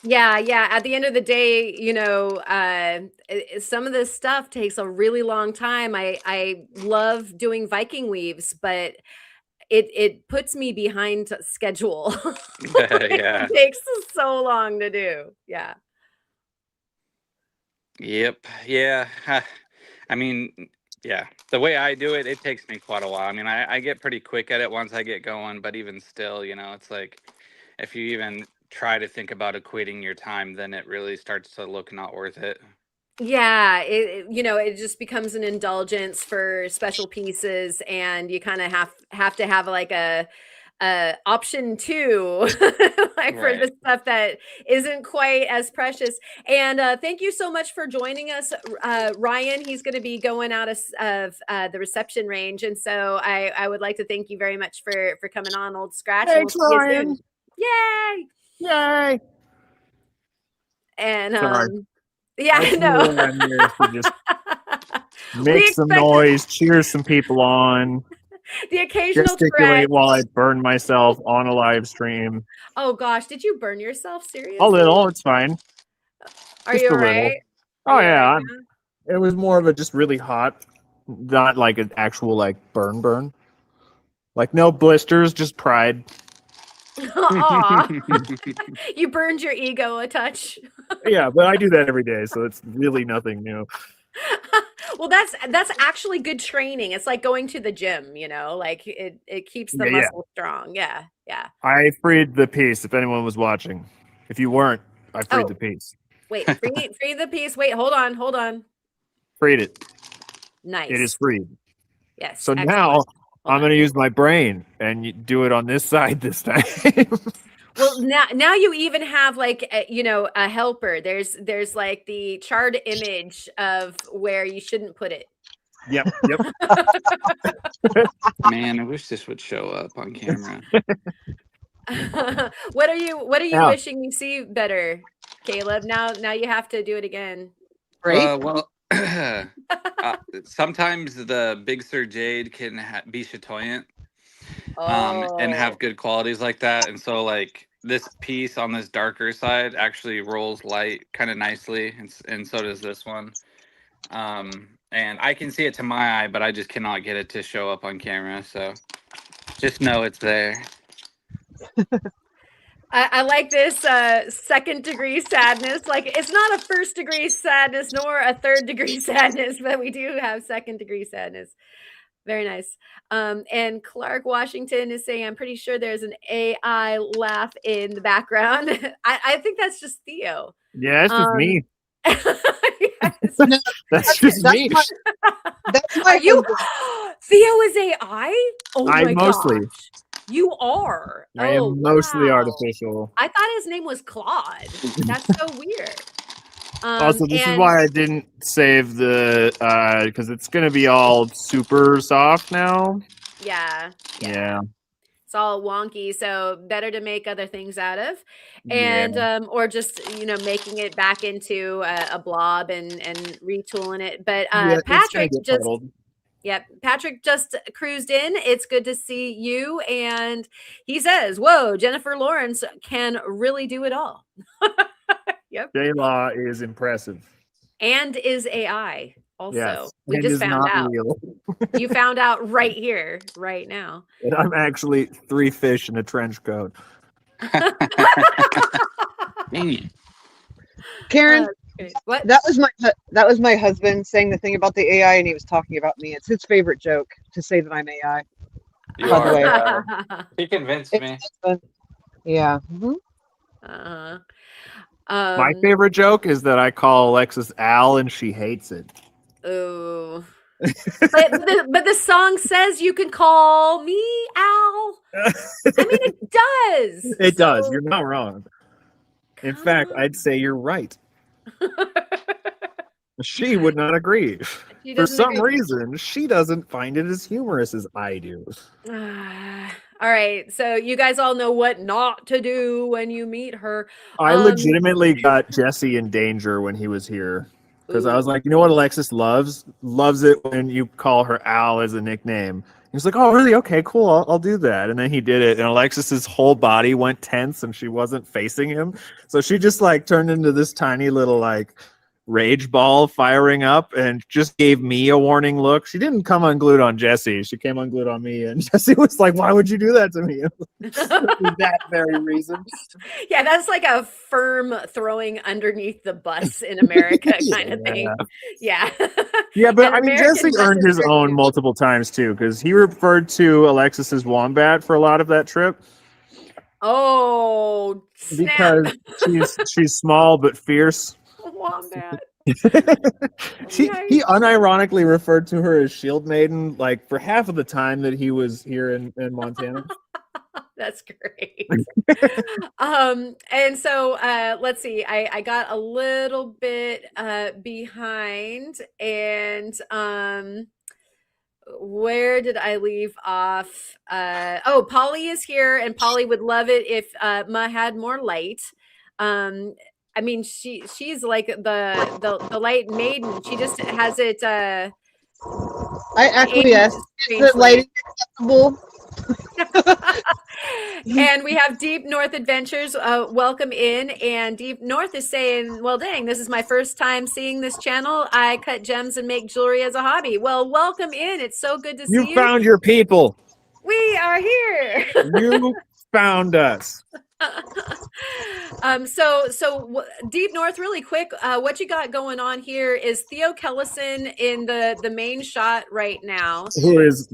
Yeah, yeah. At the end of the day, some of this stuff takes a really long time. I love doing Viking weaves, but it puts me behind schedule. Yeah. It takes so long to do. Yeah. Yep. Yeah. I mean, yeah. The way I do it, it takes me quite a while. I mean, I get pretty quick at it once I get going, but even still, it's like if you even try to think about equating your time, then it really starts to look not worth it. Yeah, it just becomes an indulgence for special pieces, and you kind of have to have like a option two, like for the Right. stuff that isn't quite as precious. And thank you so much for joining us, Ryan. He's going to be going out of the reception range, and so I would like to thank you very much for coming on, Old Scratch. Thanks, And we'll see you Ryan. soon. Yay! Yay! And Sorry. yeah, That's no. really why I'm here, to just make We some expect noise, cheer some people on, the occasional gesticulate threat. while I burn myself on a live stream. Oh gosh, did you burn yourself? A Seriously? little, it's fine. Are Just you a all little. right? Oh Are you all yeah, right now? it was more of a just really hot, not like an actual like burn. Like no blisters, just pride. Aw. You burned your ego a touch. Yeah, but I do that every day, so it's really nothing new. Well, that's actually good training. It's like going to the gym, like it keeps the Yeah. muscle strong. Yeah, yeah. I freed the piece. If anyone was watching, if you weren't, I freed Oh. the piece. Wait, free the piece. Wait, hold on. Freed it. Nice. It is freed. Yes. So excellent. now Hold I'm on. going to use my brain and do it on this side this time. Well, now you even have like a helper. There's like the charred image of where you shouldn't put it. Yep. Man, I wish this would show up on camera. What are you Yeah. wishing you see better, Caleb? Now you have to do it again. Right? Well, sometimes the Big Sur Jade can be chatoyant and have good qualities like that. And so like this piece on this darker side actually rolls light kind of nicely. And so does this one. And I can see it to my eye, but I just cannot get it to show up on camera. So just know it's there. I like this second degree sadness. Like it's not a first degree sadness nor a third degree sadness, but we do have second degree sadness. Very nice. And Clark Washington is saying, I'm pretty sure there's an AI laugh in the background. I think that's just Theo. Yeah, it's just me. Yes. No, That's just me. That's my Are you husband. Theo is AI? Oh my I mostly. gosh. You are. I am mostly artificial. I thought his name was Claude. That's so weird. Also, this is why I didn't save the because it's gonna be all super soft now. Yeah. Yeah. It's all wonky, so better to make other things out of, and or just making it back into a blob and retooling it. But Patrick just. Yep. Patrick just cruised in. It's good to see you. And he says, whoa, Jennifer Lawrence can really do it all. Yep. J-Law is impressive. and is AI also. Yes, We and just is found not out. real. You found out right here, right now. And I'm actually 3 fish in a trench coat. Dang it. Karen, Okay. What? that was my husband saying the thing about the AI, and he was talking about me. It's his favorite joke to say that I'm AI. You By the are. way. He convinced me. Yeah. Mhm. uh, My favorite joke is that I call Alexis Al and she hates it. Oh. but the song says you can call me Al. I mean, it does. It does. So, You're not wrong. In come fact, on. I'd say you're right. She would not agree. She For doesn't some agree. reason, she doesn't find it as humorous as I do. All right. So you guys all know what not to do when you meet her. I legitimately got Jesse in danger when he was here. Because I was Ooh. like, you know what Alexis loves? Loves it when you call her Al as a nickname. He was like, oh, really? Okay, cool. I'll do that. And then he did it. And Alexis's whole body went tense and she wasn't facing him. So she just like turned into this tiny little like rage ball firing up and just gave me a warning look. She didn't come unglued on Jesse. She came unglued on me. And Jesse was like, why would you do that to me? For that very reason. Yeah, that's like a firm throwing underneath the bus in America kind of thing. Yeah. Yeah, but And I mean, American Jesse earned buses his are own too. multiple times too, because he referred to Alexis as Wombat for a lot of that trip Oh, snap. because she's small but fierce. Wombat. He unironically referred to her as Shield Maiden, like for half of the time that he was here in Montana. That's great. And so let's see. I got a little bit behind, and where did I leave off? Oh, Polly is here, and Polly would love it if Ma had more light. I mean, she's like the light maiden. She just has it. I acquiesce. Is the lighting acceptable? And we have Deep North Adventures. Welcome in. And Deep North is saying, well, dang, this is my first time seeing this channel. I cut gems and make jewelry as a hobby. Well, welcome in. It's so good to see you. You found your people. We are here. You found us. So Deep North, really quick, what you got going on here is Theo Kellison in the main shot right now, who is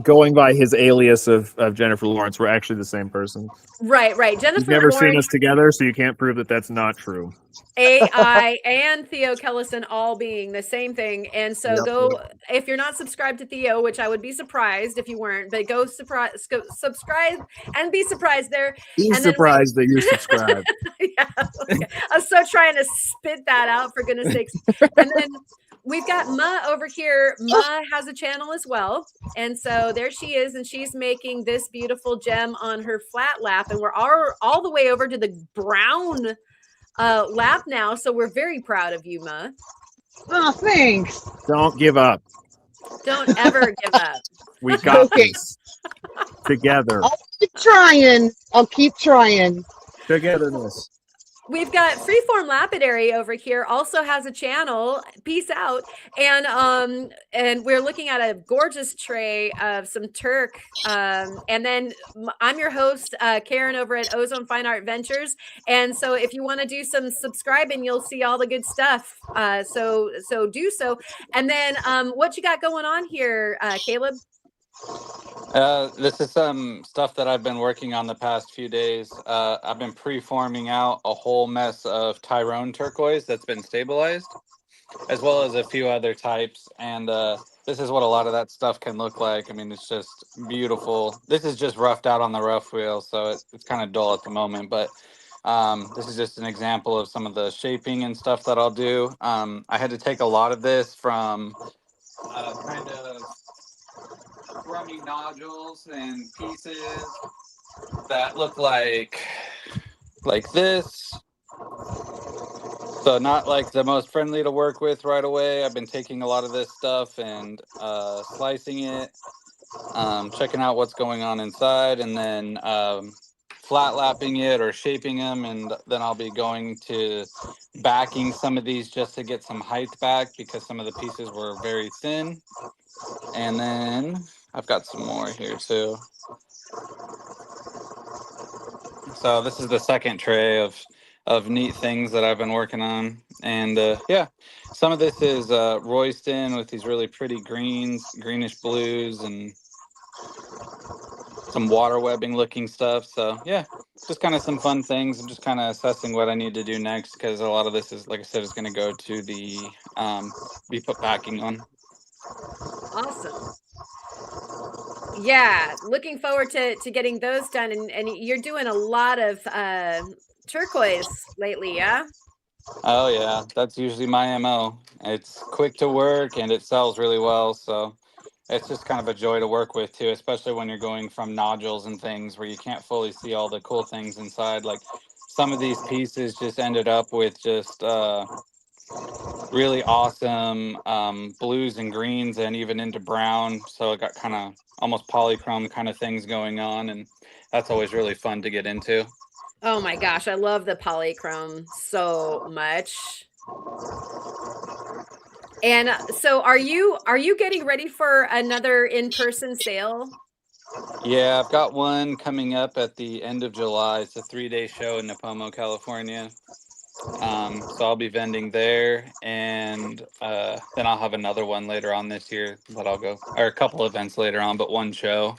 going by his alias of Jennifer Lawrence. We're actually the same person. Right. Jennifer You've never seen Lawrence, us together, so you can't prove that that's not true. AI and Theo Kellison all being the same thing. And so go, if you're not subscribed to Theo, which I would be surprised if you weren't, but go subscribe and be surprised there. Be and surprised that you're subscribed. Yeah, okay. I was so trying to spit that out, for goodness sakes. And then we've got Ma over here. Ma has a channel as well. And so there she is, and she's making this beautiful gem on her flat lap. And we're all the way over to the brown lap now. So we're very proud of you, Ma. Oh, thanks. Don't give up. Don't ever give up. We got this together. I'll keep trying. Togetherness. We've got Freeform Lapidary over here, also has a channel. Peace out. And we're looking at a gorgeous tray of some Turk. And then I'm your host, Karen, over at Ozone Fine Art Ventures. And so if you want to do some subscribing, you'll see all the good stuff. So do so. And then what you got going on here, Caleb? This is some stuff that I've been working on the past few days. I've been pre-forming out a whole mess of Tyrone turquoise that's been stabilized, as well as a few other types. And this is what a lot of that stuff can look like. I mean, it's just beautiful. This is just roughed out on the rough wheel, so it's kind of dull at the moment. But this is just an example of some of the shaping and stuff that I'll do. I had to take a lot of this from kind of crummy nodules and pieces that look like this. So not like the most friendly to work with right away. I've been taking a lot of this stuff and slicing it, checking out what's going on inside, and then flat lapping it or shaping them, and then I'll be going to backing some of these just to get some height back because some of the pieces were very thin. And then I've got some more here too. So this is the second tray of neat things that I've been working on. And yeah, some of this is Royston with these really pretty greenish blues, and some water webbing looking stuff. So yeah, just kind of some fun things. I'm just kind of assessing what I need to do next, because a lot of this is, like I said, is going to go to the be put backing on. Awesome. Yeah, looking forward to getting those done. And you're doing a lot of turquoise lately, yeah? Oh yeah, that's usually my MO. It's quick to work and it sells really well, so it's just kind of a joy to work with too, especially when you're going from nodules and things where you can't fully see all the cool things inside. Like some of these pieces just ended up with just really awesome blues and greens and even into brown, so it got kind of almost polychrome kind of things going on, and that's always really fun to get into. Oh my gosh, I love the polychrome so much. And so are you getting ready for another in-person sale? Yeah, I've got one coming up at the end of July. It's a 3-day show in Napomo, California. So I'll be vending there, and then I'll have another one later on this year that I'll go, or a couple events later on, but one show.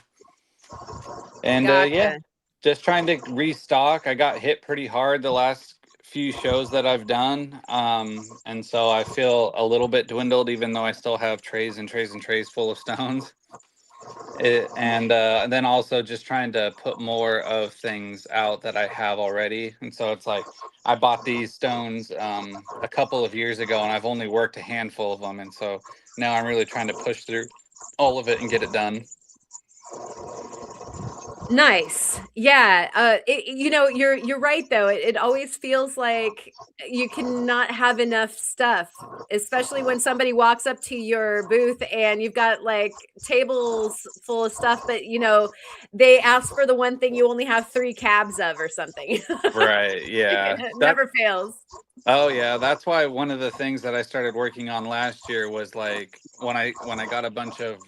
And yeah, Gotcha. just trying to restock. I got hit pretty hard the last few shows that I've done, and so I feel a little bit dwindled, even though I still have trays and trays and trays full of stones. And then also just trying to put more of things out that I have already. And so it's like I bought these stones a couple of years ago, and I've only worked a handful of them, and so now I'm really trying to push through all of it and get it done. Nice. Yeah. You're right though. It always feels like you cannot have enough stuff, especially when somebody walks up to your booth and you've got like tables full of stuff, but they ask for the one thing you only have 3 cabs of or something. Right, yeah. It That never fails. Oh yeah, that's why one of the things that I started working on last year was like when I got a bunch of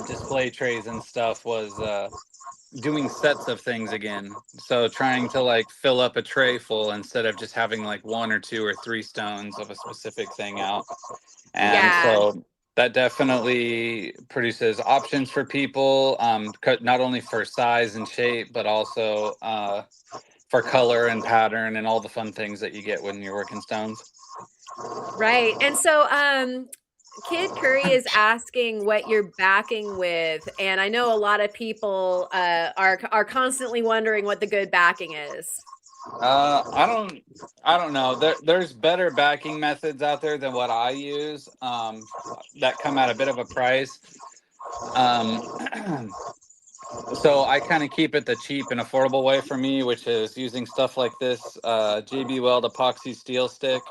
display trays and stuff, was doing sets of things again. So trying to like fill up a tray full instead of just having like 1 or 2 or 3 stones of a specific thing out. And Yeah. so that definitely produces options for people, not only for size and shape, but also for color and pattern and all the fun things that you get when you're working stones. Right. And so Kid Curry is asking what you're backing with, and I know a lot of people are constantly wondering what the good backing is. I don't know. There's better backing methods out there than what I use, that come at a bit of a price. Um, so I kind of keep it the cheap and affordable way for me, which is using stuff like this JB Weld epoxy steel stick.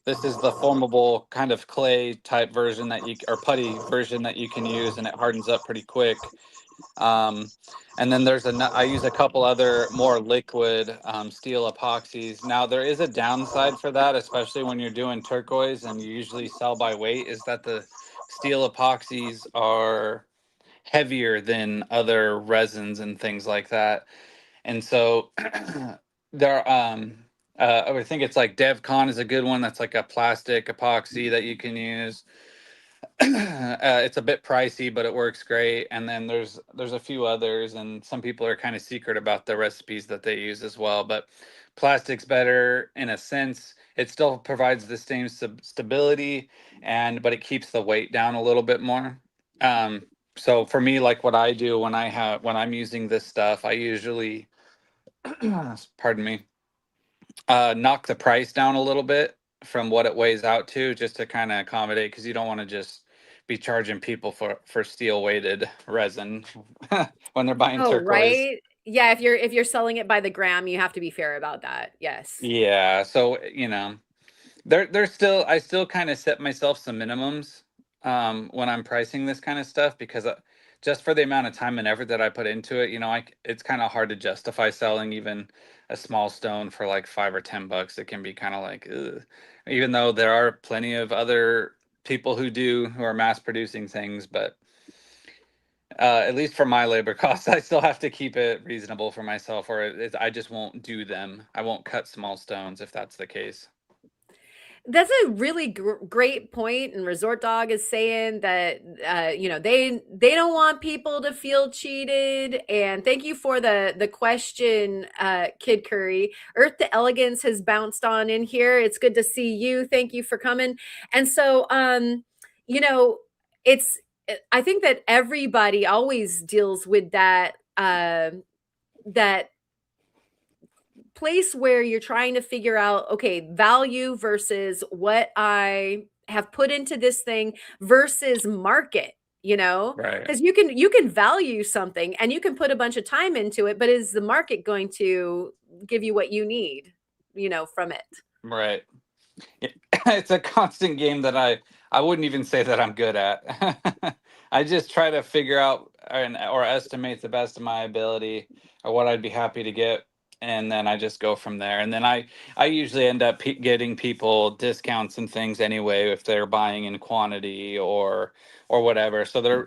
This is the formable kind of clay type version that or putty version that you can use, and it hardens up pretty quick. And then I use a couple other more liquid steel epoxies. Now there is a downside for that, especially when you're doing turquoise and you usually sell by weight, is that the steel epoxies are heavier than other resins and things like that. And so there I think it's like DevCon is a good one. That's like a plastic epoxy that you can use. It's a bit pricey, but it works great. And then there's a few others, and some people are kind of secret about the recipes that they use as well. But plastic's better in a sense. It still provides the same stability, but it keeps the weight down a little bit more. So for me, like what I do when I'm using this stuff, I usually, pardon me, knock the price down a little bit from what it weighs out to, just to kind of accommodate, because you don't want to just be charging people for steel weighted resin when they're buying Oh, turquoise. right. Yeah, if you're selling it by the gram, you have to be fair about that. Yes. Yeah, so there's still, I still kind of set myself some minimums when I'm pricing this kind of stuff, because just for the amount of time and effort that I put into it, it's kind of hard to justify selling even a small stone for like $5 or $10. It can be kind of like, ugh. Even though there are plenty of other people who are mass producing things, but at least for my labor costs, I still have to keep it reasonable for myself, or I just won't do them. I won't cut small stones if that's the case. That's a really great point, and Resort Dog is saying that they don't want people to feel cheated. And thank you for the question, Kid Curry. Earth to Elegance has bounced on in here. It's good to see you. Thank you for coming. And so, it's I think that everybody always deals with that that place where you're trying to figure out, okay, value versus what I have put into this thing versus market, Right. because you can value something and you can put a bunch of time into it, but is the market going to give you what you need, from it? Right. It's a constant game that I wouldn't even say that I'm good at. I just try to figure out or estimate the best of my ability or what I'd be happy to get, and then I just go from there. And then I usually end up getting people discounts and things anyway if they're buying in quantity or whatever.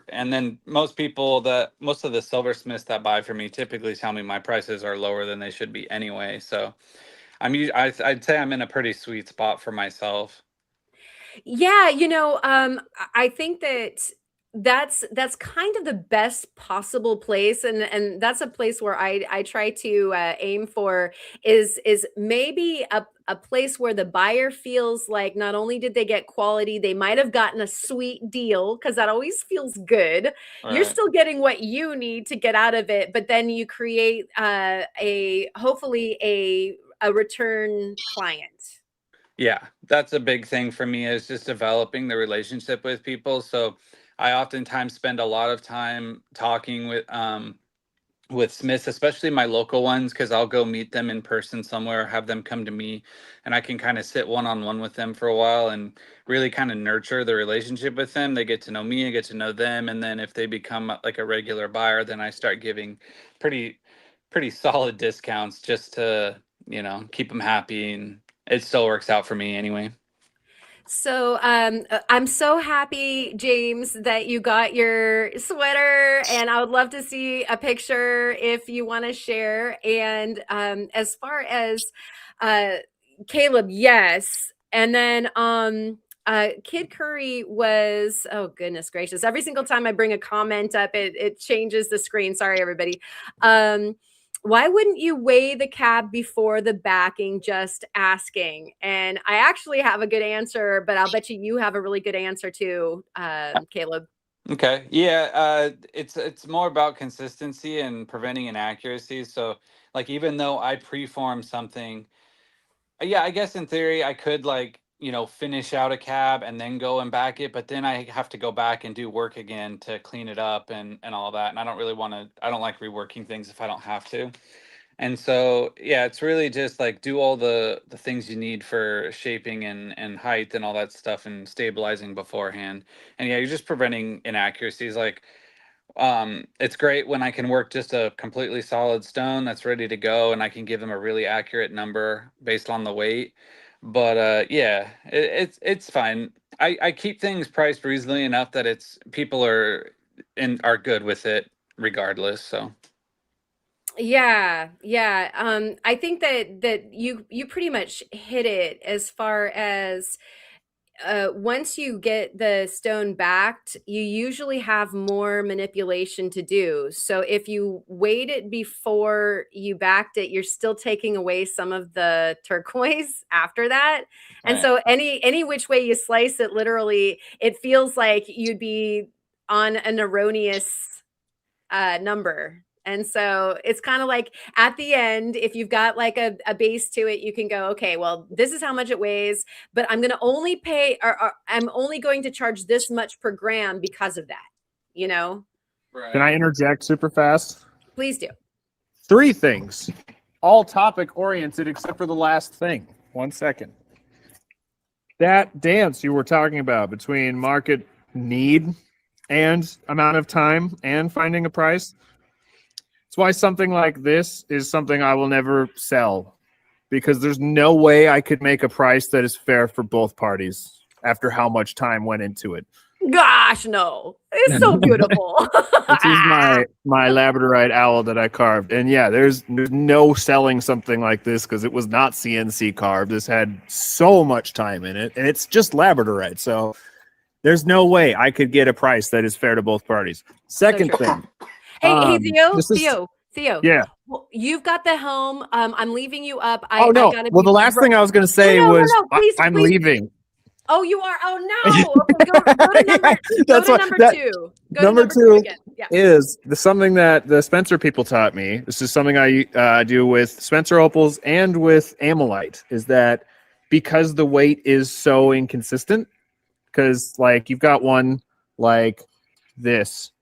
And then most of the silversmiths that buy from me typically tell me my prices are lower than they should be anyway. So I'd say I'm in a pretty sweet spot for myself. Yeah, I think that's kind of the best possible place, and that's a place where I try to aim for is maybe a place where the buyer feels like not only did they get quality, they might have gotten a sweet deal, because that always feels good. You're Right. still getting what you need to get out of it, but then you create hopefully a return client. Yeah, that's a big thing for me, is just developing the relationship with people. So I oftentimes spend a lot of time talking with smiths, especially my local ones, because I'll go meet them in person somewhere, have them come to me, and I can kind of sit one-on-one with them for a while and really kind of nurture the relationship with them. They get to know me, I get to know them, and then if they become like a regular buyer, then I start giving pretty solid discounts just to keep them happy, and it still works out for me anyway. So I'm so happy, James, that you got your sweater, and I would love to see a picture if you want to share. And as far as Caleb, yes. And then Kid Curry was, oh goodness gracious, every single time I bring a comment up, it changes the screen. Sorry, everybody. Why wouldn't you weigh the cab before the backing? Just asking. And I actually have a good answer, but I'll bet you have a really good answer too, Caleb. Okay. Yeah. It's more about consistency and preventing inaccuracies. So, like, even though I preform something, yeah, I guess in theory I could finish out a cab and then go and back it, but then I have to go back and do work again to clean it up and all that. And I don't really want to. I don't like reworking things if I don't have to. And so, yeah, it's really just like do all the things you need for shaping and height and all that stuff and stabilizing beforehand. And yeah, you're just preventing inaccuracies. Like, it's great when I can work just a completely solid stone that's ready to go and I can give them a really accurate number based on the weight. But yeah, it's fine. I keep things priced reasonably enough that people are good with it regardless. So. Yeah. I think that you pretty much hit it as far as once you get the stone backed, you usually have more manipulation to do. So if you weighed it before you backed it, you're still taking away some of the turquoise after that. And Right. so any which way you slice it, literally, it feels like you'd be on an erroneous number. And so it's kind of like at the end, if you've got like a base to it, you can go, okay, well, this is how much it weighs, but I'm going to only pay, or I'm only going to charge this much per gram because of that, Right. Can I interject super fast? Please do. 3 things, all topic oriented except for the last thing. 1 second. That dance you were talking about between market need and amount of time and finding a price. That's why something like this is something I will never sell, because there's no way I could make a price that is fair for both parties after how much time went into it. Gosh, no. It's so beautiful. This is my labradorite owl that I carved. And yeah, there's no selling something like this because it was not CNC carved. This had so much time in it, and it's just labradorite. So there's no way I could get a price that is fair to both parties. Second true. thing. Hey, Theo. Yeah. Well, you've got the helm. I'm leaving you up. Oh, no. The last thing I was going to say was please, I'm please. leaving. Oh, you are? Oh, no. Okay, go to number two. Go number to number two again. Yeah. is something that the Spencer people taught me. This is something I do with Spencer opals and with amylite, is that because the weight is so inconsistent, because like you've got one like this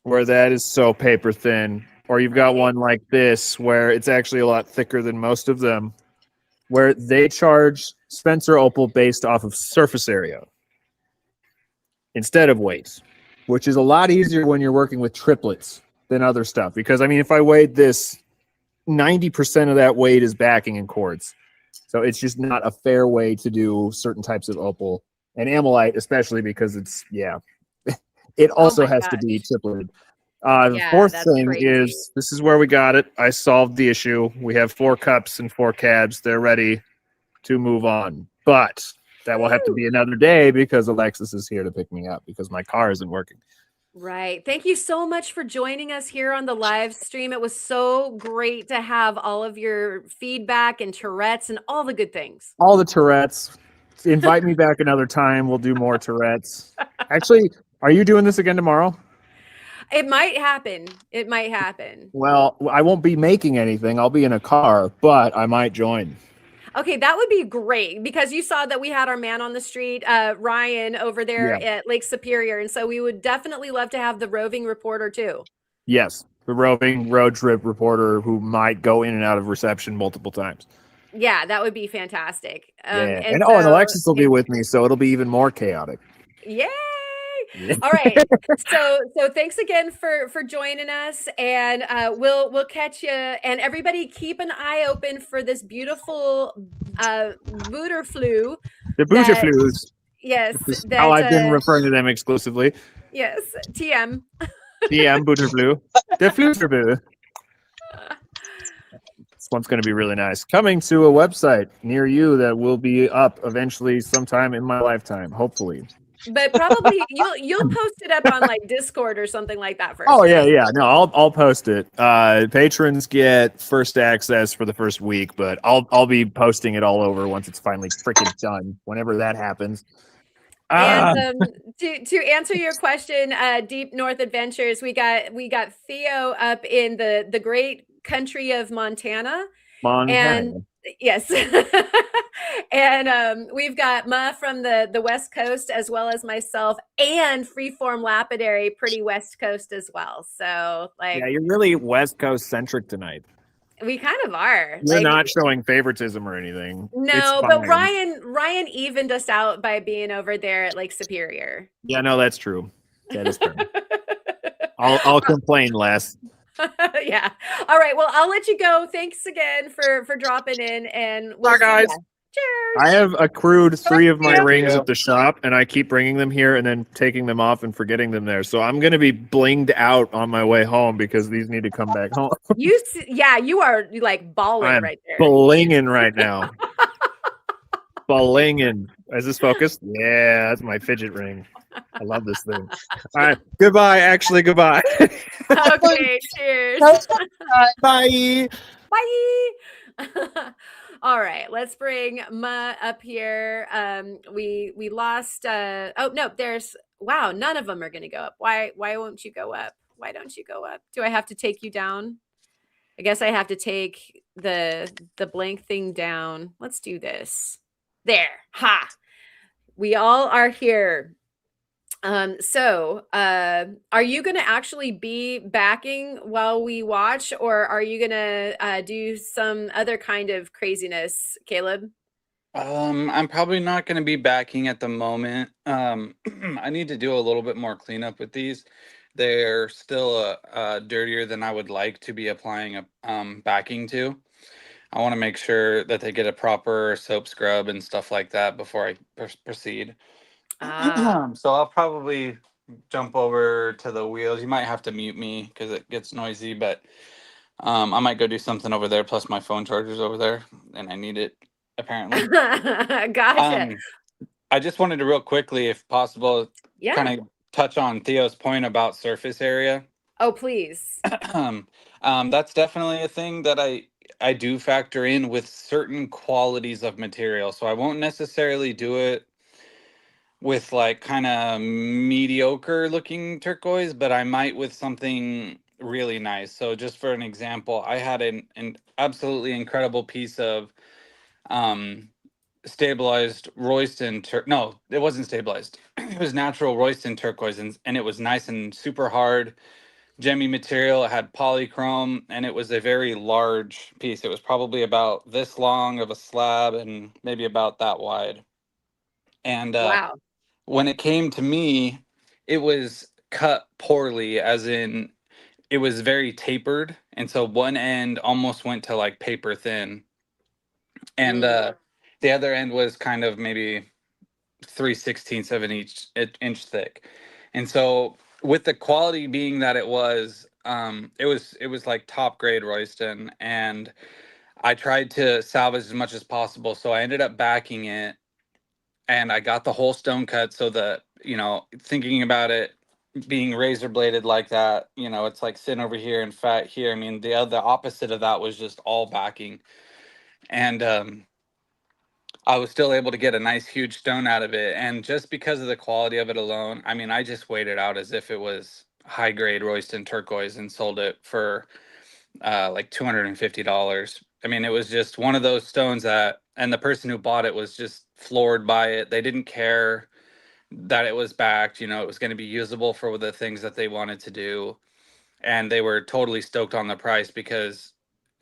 where that is so paper thin, or you've got one like this where it's actually a lot thicker than most of them, where they charge Spencer opal based off of surface area instead of weight, which is a lot easier when you're working with triplets than other stuff. Because I mean, if I weighed this, 90% of that weight is backing and cords. So it's just not a fair way to do certain types of opal and amylite, especially because it's, it also has to be tripleted. The fourth thing is, this is where we got it. I solved the issue. We have 4 cups and 4 cabs. They're ready to move on. But that will have to be another day because Alexis is here to pick me up because my car isn't working. Right. Thank you so much for joining us here on the live stream. It was so great to have all of your feedback and Tourette's and all the good things. All the Tourette's. Invite me back another time. We'll do more Tourette's. Actually, are you doing this again tomorrow? It might happen. It might happen. Well, I won't be making anything. I'll be in a car, but I might join. Okay, that would be great because you saw that we had our man on the street, Ryan, over there at Lake Superior. And so we would definitely love to have the roving reporter too. Yes, the roving road trip reporter who might go in and out of reception multiple times. Yeah, that would be fantastic. And Alexis will be with me, so it'll be even more chaotic. Yay! All right. So thanks again for joining us, and we'll catch you. And everybody, keep an eye open for this beautiful Butterflu. The Butterflus. Yes, that's how I've been referring to them exclusively. Yes, TM. TM Butterflu. The Flutterbu. This one's going to be really nice. Coming to a website near you that will be up eventually sometime in my lifetime, hopefully. But probably you'll post it up on like Discord or something like that first. Oh yeah. No, I'll post it. Patrons get first access for the first week, but I'll be posting it all over once it's finally freaking done. Whenever that happens. And to answer your question, Deep North Adventures, we got Theo up in the great country of Montana. And yes. And we've got Ma from the West Coast, as well as myself, and Freeform Lapidary, pretty West Coast as well. So you're really West Coast centric tonight. We kind of are. You're not showing favoritism or anything. No, but Ryan evened us out by being over there at Lake Superior. Yeah, no, that's true. That is true. I'll complain less. Yeah. All right. Well, I'll let you go. Thanks again for dropping in, and bye, guys. Cheers. I have accrued 3 of my rings at the shop, and I keep bringing them here and then taking them off and forgetting them there. So I'm going to be blinged out on my way home because these need to come back home. You are like balling right there. Blinging right now. Blinging. Is this focused? Yeah, that's my fidget ring. I love this thing. All right. Goodbye. Actually, goodbye. Okay. Cheers. Bye. Bye. All right, let's bring Ma up here. We lost. Oh no, none of them are going to go up. Why won't you go up? Why don't you go up? Do I have to take you down? I guess I have to take the blank thing down. Let's do this. There. Ha. We all are here. So are you going to actually be backing while we watch, or are you going to do some other kind of craziness, Caleb? I'm probably not going to be backing at the moment. I need to do a little bit more cleanup with these. They're still dirtier than I would like to be applying a backing to. I want to make sure that they get a proper soap scrub and stuff like that before I proceed. Ah. So I'll probably jump over to the wheels. You might have to mute me because it gets noisy, but I might go do something over there. Plus, my phone charger's over there, and I need it apparently. Gotcha. I just wanted to real quickly, if possible, Yeah. kind of touch on Theo's point about surface area. Oh, please. That's definitely a thing that I do factor in with certain qualities of material. So I won't necessarily do it with like kind of mediocre looking turquoise, but I might with something really nice. So just for an example, I had an absolutely incredible piece of um stabilized Royston no, it wasn't stabilized. It was natural Royston turquoise, and it was nice and super hard gemmy material. It had polychrome, and it was a very large piece. It was probably about this long of a slab and maybe about that wide. And Wow. when it came to me, it was cut poorly, as in it was very tapered, and so one end almost went to like paper thin, and Mm. the other end was kind of maybe 3/16 of an inch thick. And so with the quality being that it was like top grade Royston, and I tried to salvage as much as possible. So I ended up backing it, and I got the whole stone cut so that, thinking about it being razor bladed like that, it's like thin over here and fat here. I mean, the opposite of that was just all backing. And I was still able to get a nice huge stone out of it. And just because of the quality of it alone, I mean, I just weighed it out as if it was high grade Royston turquoise and sold it for like $250. I mean, it was just one of those stones and the person who bought it was just floored by it. They didn't care that it was backed, it was going to be usable for the things that they wanted to do. And they were totally stoked on the price because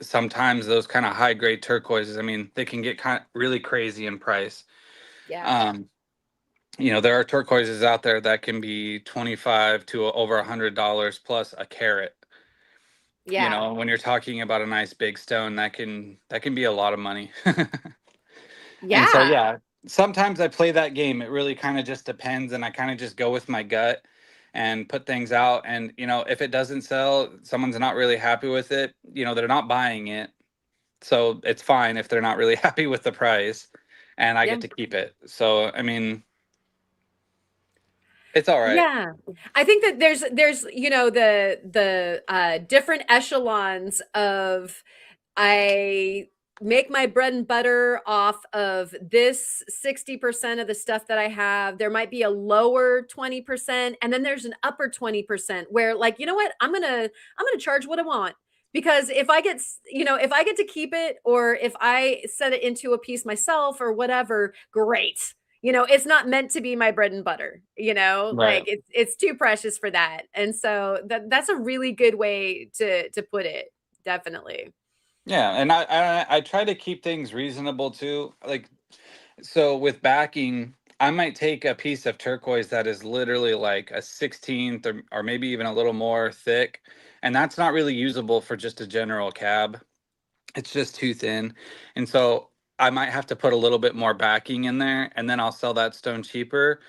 sometimes those kind of high grade turquoises, I mean, they can get kind of really crazy in price. Yeah. Um, there are turquoises out there that can be 25 to over $100 plus a carat. Yeah. When you're talking about a nice big stone, that can be a lot of money. And so, Yeah. yeah, sometimes I play that game. It really kind of just depends, and I kind of just go with my gut and put things out. And if it doesn't sell, someone's not really happy with it. They're not buying it, so it's fine if they're not really happy with the price, and I Yeah. get to keep it. So, I mean, it's all right. Yeah. I think that there's the different echelons of I make my bread and butter off of this 60% of the stuff that I have. There might be a lower 20%, and then there's an upper 20% where, like, you know what? I'm gonna charge what I want. Because if I get to keep it, or if I set it into a piece myself or whatever, great. It's not meant to be my bread and butter, Right. like it's too precious for that. And so that's a really good way to put it. Definitely. Yeah, and I try to keep things reasonable too. Like, so with backing, I might take a piece of turquoise that is literally like a 16th or maybe even a little more thick, and that's not really usable for just a general cab. It's just too thin. And so I might have to put a little bit more backing in there, and then I'll sell that stone cheaper.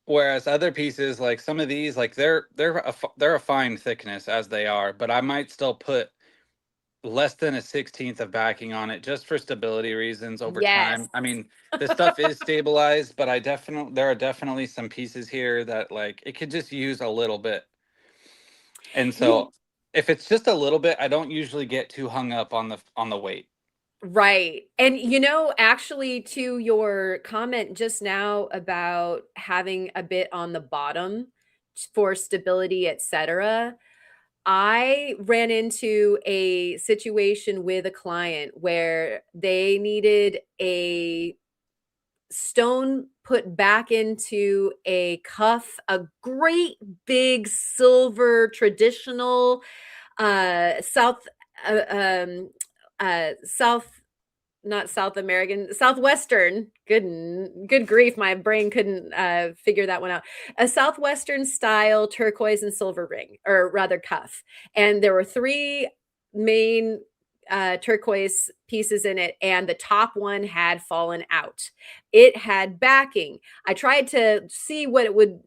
Whereas other pieces, like some of these, like they're a fine thickness as they are, but I might still put less than a 16th of backing on it just for stability reasons over Yes. time. I mean, this stuff is stabilized, but there are definitely some pieces here that like it could just use a little bit. And You so if it's just a little bit, I don't usually get too hung up on the weight. Right. And actually, to your comment just now about having a bit on the bottom for stability, etc. I ran into a situation with a client where they needed a stone put back into a cuff, a great big silver traditional South South not South American, Southwestern. Good grief, my brain couldn't figure that one out. A Southwestern style turquoise and silver ring, or rather cuff. And there were 3 main turquoise pieces in it, and the top one had fallen out. It had backing. I tried to see what it would,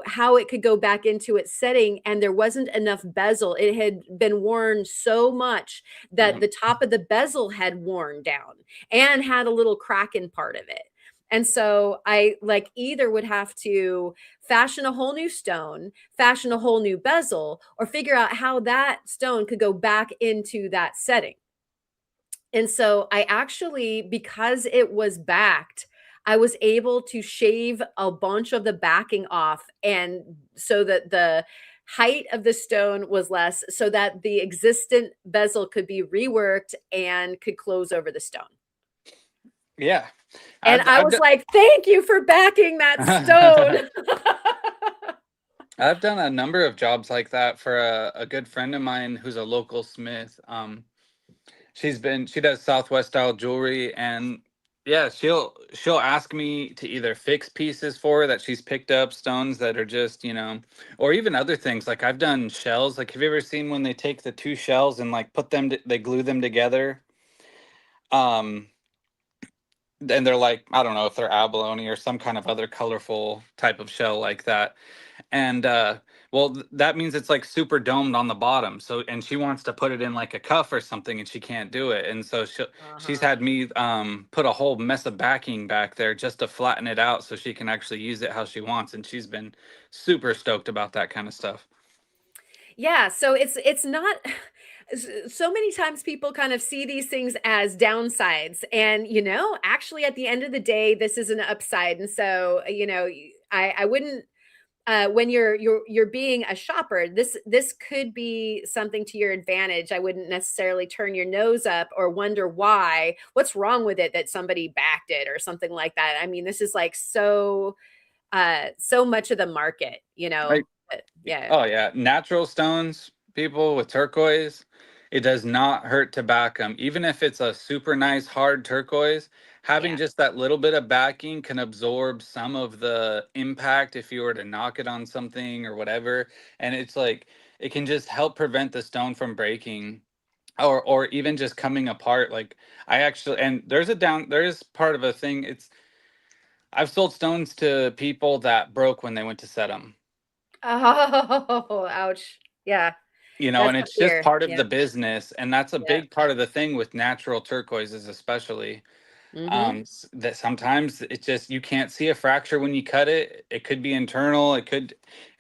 how it could go back into its setting, and there wasn't enough bezel. It had been worn so much that the top of the bezel had worn down and had a little crack in part of it. And so I either would have to fashion a whole new stone, fashion a whole new bezel, or figure out how that stone could go back into that setting. And so I actually, because it was backed, I was able to shave a bunch of the backing off, and so that the height of the stone was less, so that the existent bezel could be reworked and could close over the stone. Yeah. And I was like, thank you for backing that stone. I've done a number of jobs like that for a good friend of mine who's a local smith. She does Southwest style jewelry, and yeah, she'll ask me to either fix pieces for her that she's picked up, stones that are just, or even other things. Like I've done shells. Like, have you ever seen when they take the 2 shells and like they glue them together? And they're like, I don't know if they're abalone or some kind of other colorful type of shell like that. And that means it's like super domed on the bottom. So, and she wants to put it in like a cuff or something, and she can't do it. And so she's had me put a whole mess of backing back there just to flatten it out so she can actually use it how she wants. And she's been super stoked about that kind of stuff. Yeah, so it's not, so many times people kind of see these things as downsides, and actually at the end of the day, this is an upside. And so I wouldn't, when you're being a shopper, this could be something to your advantage. I wouldn't necessarily turn your nose up or wonder what's wrong with it that somebody backed it or something like that. I mean, this is like so much of the market, Right. Yeah. Oh yeah, natural stones, people, with turquoise, it does not hurt to back them. Even if it's a super nice hard turquoise, having just that little bit of backing can absorb some of the impact if you were to knock it on something or whatever. And it's like, it can just help prevent the stone from breaking or even just coming apart. Like and there is part of a thing. I've sold stones to people that broke when they went to set them. Oh, ouch. Yeah. And it's just part of the business. And that's a big part of the thing with natural turquoises, especially. That sometimes it just, you can't see a fracture when you cut it. It could be internal. It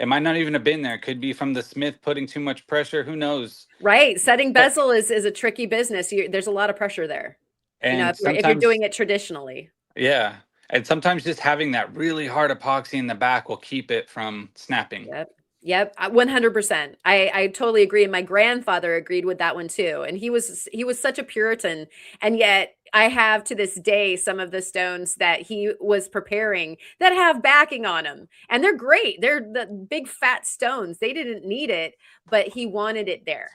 might not even have been there. It could be from the smith putting too much pressure. Who knows? Right. Setting bezel is a tricky business. There's a lot of pressure there. And if you're doing it traditionally. Yeah. And sometimes just having that really hard epoxy in the back will keep it from snapping. Yep. 100%. I totally agree. And my grandfather agreed with that one too. And he was such a Puritan. And yet I have to this day some of the stones that he was preparing that have backing on them. And they're great. They're the big fat stones. They didn't need it, but he wanted it there.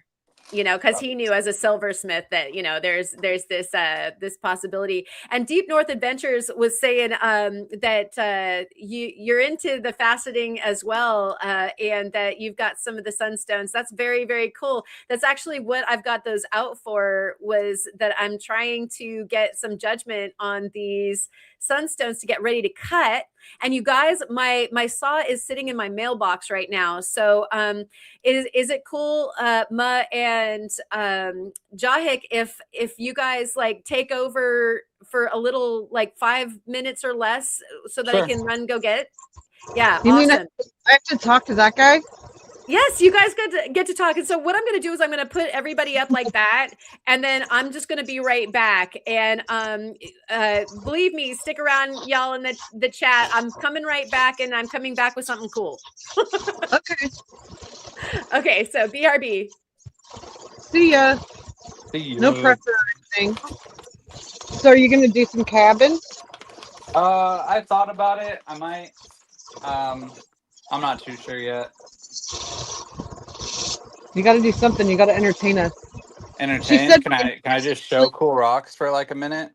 Because he knew as a silversmith that, there's this possibility. And Deep North Adventures was saying that you're into the faceting as well, and that you've got some of the sunstones. That's very, very cool. That's actually what I've got those out for, was that I'm trying to get some judgment on these sunstones to get ready to cut. And you guys, my saw is sitting in my mailbox right now. So is it cool, Ma and Jahik, if you guys take over for a little 5 minutes or less so that I can run go get it? Yeah. You awesome. mean I have to talk to that guy? Yes, you guys get to talk. And so what I'm going to do is I'm going to put everybody up like that, and then I'm just going to be right back. And believe me, stick around, y'all, in the chat. I'm coming right back, and I'm coming back with something cool. Okay. Okay, so BRB. See ya. No pressure or anything. So are you going to do some cabin? I thought about it. I might. I'm not too sure yet. You got to do something. You got to entertain us. entertained, said, can I just show cool rocks for like a minute?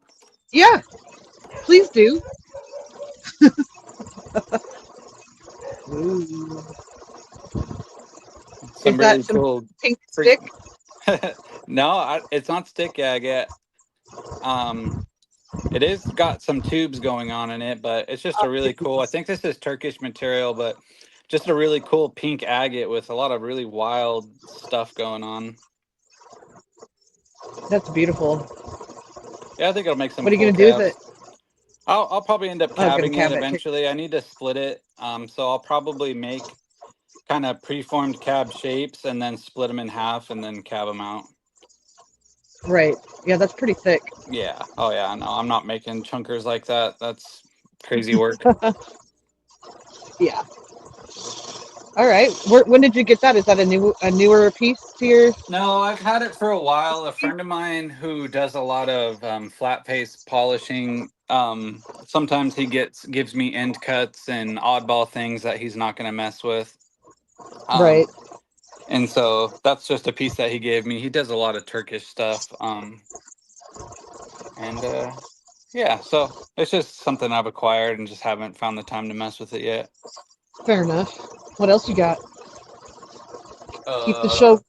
yeah, please do. Ooh. Some Is really that some cool pink freak- stick? No, it's not stick agate. It is got some tubes going on in it, but it's just a really cool. I think this is Turkish material, but just a really cool pink agate with a lot of really wild stuff going on. That's beautiful. Yeah, I think it'll make some. What are you cool gonna do with cabs. it? I'll probably end up Oh, gonna cabbing cab it it. eventually. I need to split it, so I'll probably make kind of preformed cab shapes and then split them in half and then cab them out. Right. Yeah, that's pretty thick. Yeah. Oh yeah. No, I'm not making chunkers like that. That's crazy work. Yeah. All right. When did you get that? Is that a newer piece to your? No, I've had it for a while. A friend of mine who does a lot of flat face polishing. Sometimes he gives me end cuts and oddball things that he's not going to mess with. Right. And so that's just a piece that he gave me. He does a lot of Turkish stuff. Yeah, so it's just something I've acquired and just haven't found the time to mess with it yet. Fair enough. What else you got? Keep the show.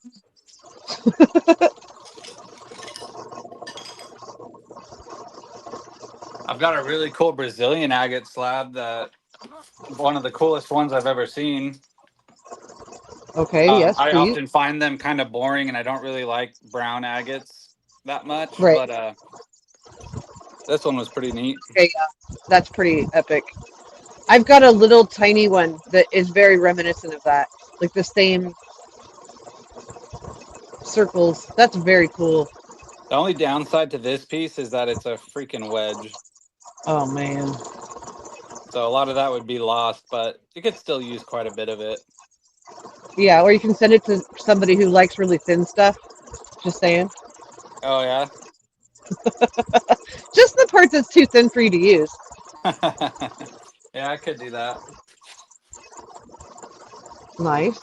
I've got a really cool Brazilian agate slab that one of the coolest ones I've ever seen. Okay. Yes, I please. often find them kind of boring, and I don't really like brown agates that much. Right. But this one was pretty neat. Okay. Yeah, that's pretty epic. I've got a little tiny one that is very reminiscent of that, like the same circles. That's very cool. The only downside to this piece is that it's a freaking wedge. Oh man. So a lot of that would be lost, but you could still use quite a bit of it. Yeah, or you can send it to somebody who likes really thin stuff. Just saying. Oh yeah. Just the part that's too thin for you to use. Yeah, I could do that. Nice.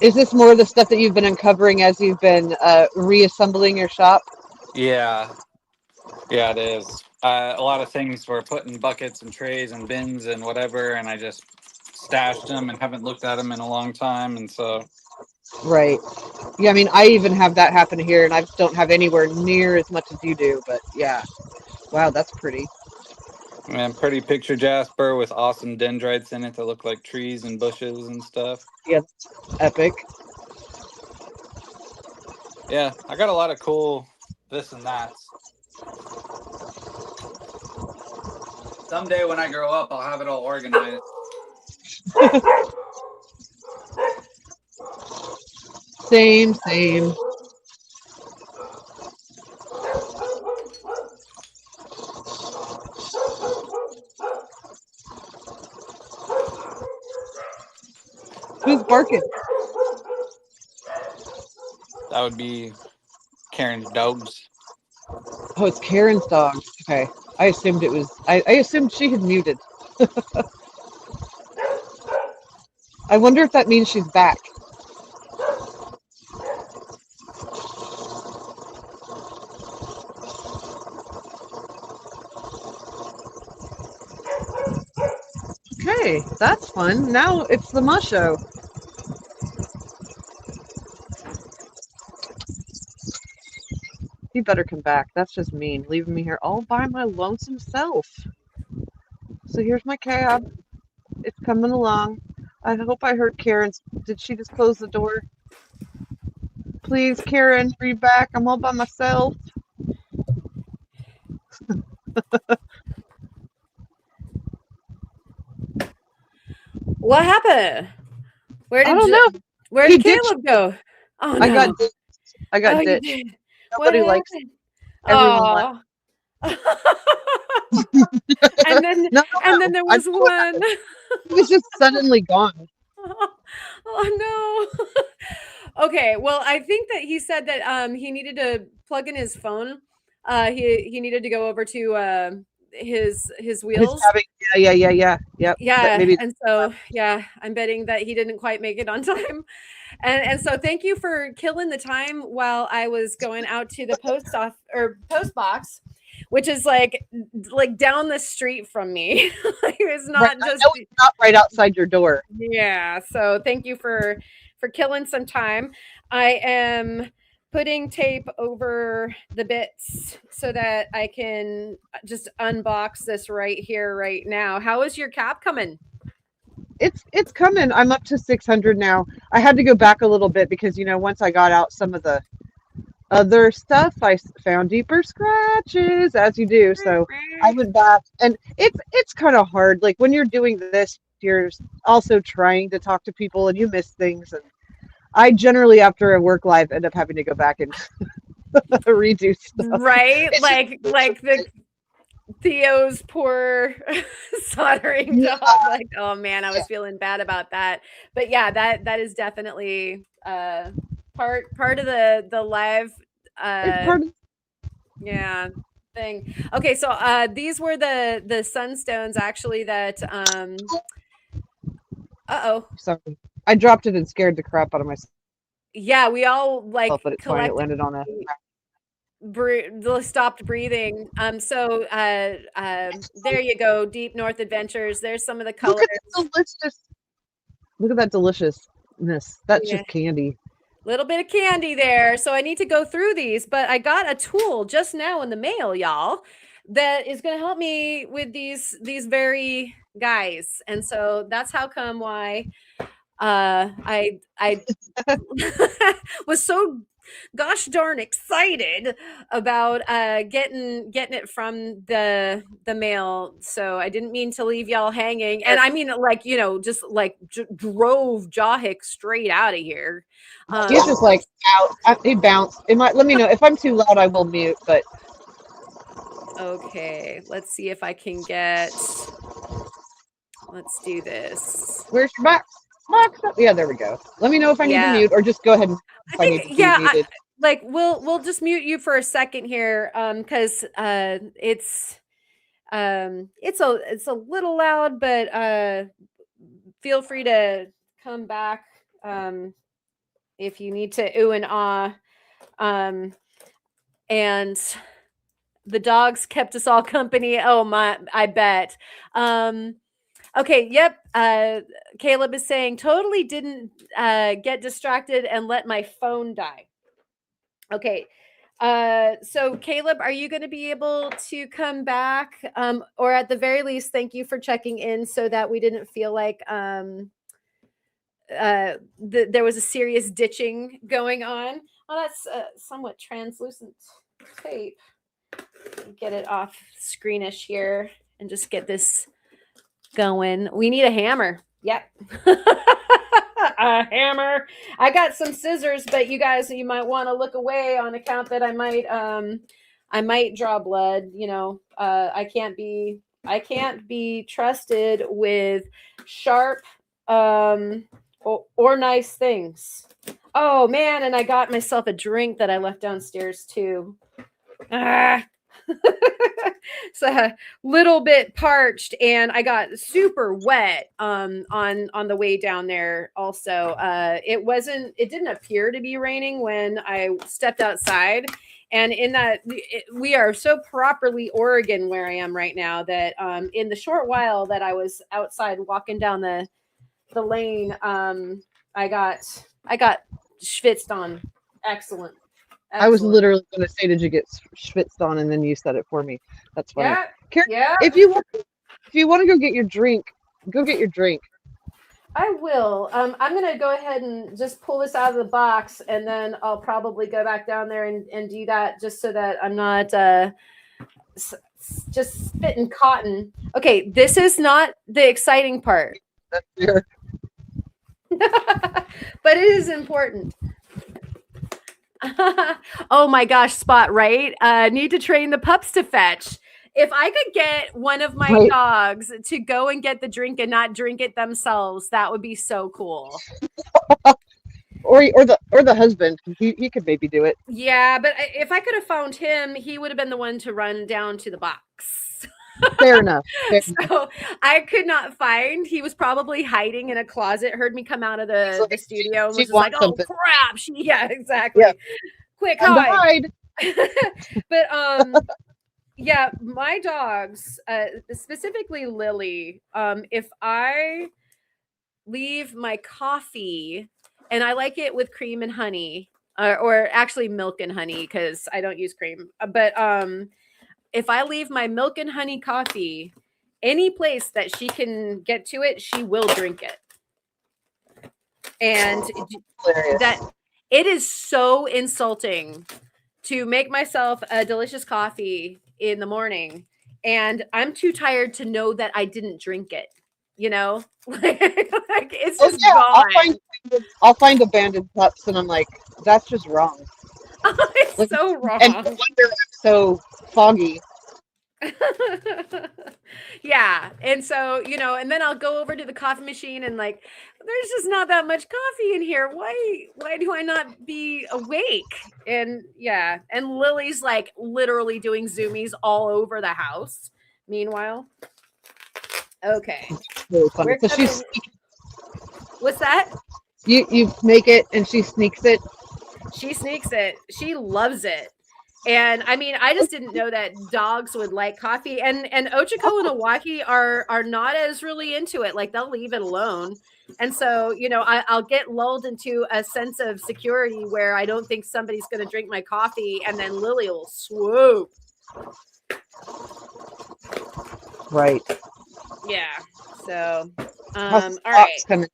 Is this more of the stuff that you've been uncovering as you've been reassembling your shop? Yeah. Yeah, it is. A lot of things were put in buckets and trays and bins and whatever, and I just stashed them and haven't looked at them in a long time, and so. Right. Yeah, I mean, I even have that happen here, and I just don't have anywhere near as much as you do, but yeah. Wow, that's pretty. And pretty picture jasper with awesome dendrites in it that look like trees and bushes and stuff. Yeah, epic. Yeah, I got a lot of cool this and that. Someday when I grow up, I'll have it all organized. Same. Who's barking? That would be Karen's dogs. Oh, it's Karen's dog. Okay. I assumed it was. I assumed she had muted. I wonder if that means she's back. Okay, that's fun. Now it's the musho. You better come back. That's just mean, leaving me here all by my lonesome self. So here's my cab. It's coming along. I hope I heard Karen's. Did she just close the door? Please, Karen, be back. I'm all by myself. What happened? I don't know. Where He did ditched Caleb go? Oh no! I got ditched. I got Oh, you ditched. did. Nobody What likes happened? everyone left. and then No, there I was know what one. happened. He was just suddenly gone. Oh no. Okay, well, I think that he said that he needed to plug in his phone. He needed to go over to his His wheels. having, yeah. Yep. Yeah, Maybe and so yeah, I'm betting that he didn't quite make it on time. And so thank you for killing the time while I was going out to the post box, which is like down the street from me. Like, it's not right, just I know it's not right outside your door. yeah. So thank you for killing some time. I am putting tape over the bits so that I can just unbox this right here, right now. How is your cap coming? It's coming. I'm up to 600 now. I had to go back a little bit because once I got out some of the other stuff, I found deeper scratches, as you do. So I went back, and it's kind of hard. Like when you're doing this, you're also trying to talk to people, and you miss things. And I generally, after a work live, end up having to go back and redo stuff. Right? It's Like the Theo's poor soldering Yeah. job. Like, oh man, I was feeling bad about that. But yeah, that is definitely part of the live it's part of yeah thing. Okay, so these were the sunstones actually that sorry. I dropped it and scared the crap out of myself, yeah, we all like but it's fine. It landed on a. stopped breathing. So there you go, Deep North Adventures. There's some of the colors. Look at that deliciousness. That's just candy. Little bit of candy there. So I need to go through these, but I got a tool just now in the mail, y'all, that is going to help me with these very guys. And so that's how come why I was so gosh darn excited about getting it from the mail. So I didn't mean to leave y'all hanging, and I mean like just like drove Jawhick straight out of here. He's just like out. He bounced. It might. Let me know if I'm too loud. I will mute. But okay, let's see if I can get. Let's do this. Where's your box? Yeah, there we go. Let me know if I need to mute, or just go ahead and I think, like we'll just mute you for a second here, because it's a little loud, but feel free to come back if you need to ooh and ah. And the dogs kept us all company. Oh my, I bet. Okay, yep. Caleb is saying totally didn't get distracted and let my phone die. Okay. So Caleb, are you going to be able to come back? Or at the very least, thank you for checking in so that we didn't feel like there was a serious ditching going on. Oh, that's somewhat translucent tape. Get it off screenish here and just get this going. We need a hammer. Yep. A hammer. I got some scissors, but you guys, you might want to look away on account that I might draw blood. I can't be trusted with sharp or nice things. Oh man, and I got myself a drink that I left downstairs too. It's a little bit parched, and I got super wet on the way down there also. It didn't appear to be raining when I stepped outside, and in that we are so properly Oregon where I am right now that in the short while that I was outside walking down the lane, I got schwitzed on. Excellent. I was literally going to say, did you get schwitzed on? And then you said it for me. That's funny. Yeah. Karen, Yeah. If you want to go get your drink, go get your drink. I will. I'm going to go ahead and just pull this out of the box, and then I'll probably go back down there and do that just so that I'm not just spitting cotton. Okay, this is not the exciting part. That's fair. But it is important. Oh my gosh, Spot, right? Need to train the pups to fetch. If I could get one of my dogs to go and get the drink and not drink it themselves, that would be so cool. or the husband, he could maybe do it. Yeah, but if I could have found him, he would have been the one to run down to the box. Fair enough. Fair enough. So I could not find. He was probably hiding in a closet. Heard me come out of He's the like, studio and she was just like, wants "Oh something. crap!" Yeah, exactly. Yeah. Quick Time to hide. hide. But yeah, my dogs, specifically Lily. If I leave my coffee, and I like it with cream and honey, or actually milk and honey because I don't use cream. But if I leave my milk and honey coffee any place that she can get to it, she will drink it. And Hilarious. that it is so insulting to make myself a delicious coffee in the morning and I'm too tired to know that I didn't drink it, you know? Like it's Oh just yeah, gone. I'll find abandoned cups, and I'm like, that's just wrong. It's Like, so wrong. and no wonder I'm so foggy. Yeah. And so, you know, and then I'll go over to the coffee machine and like, there's just not that much coffee in here. Why do I not be awake? And yeah. And Lily's like literally doing zoomies all over the house. Meanwhile. Okay. Really funny. We're So she's coming- What's that? you make it and she sneaks it. She sneaks it. She loves it. And I mean, I just didn't know that dogs would like coffee. And Ochako and Owaki are not as really into it. Like they'll leave it alone. And so, you know, I'll get lulled into a sense of security where I don't think somebody's going to drink my coffee, and then Lily will swoop. Right. Yeah. So, How's all the right. box coming?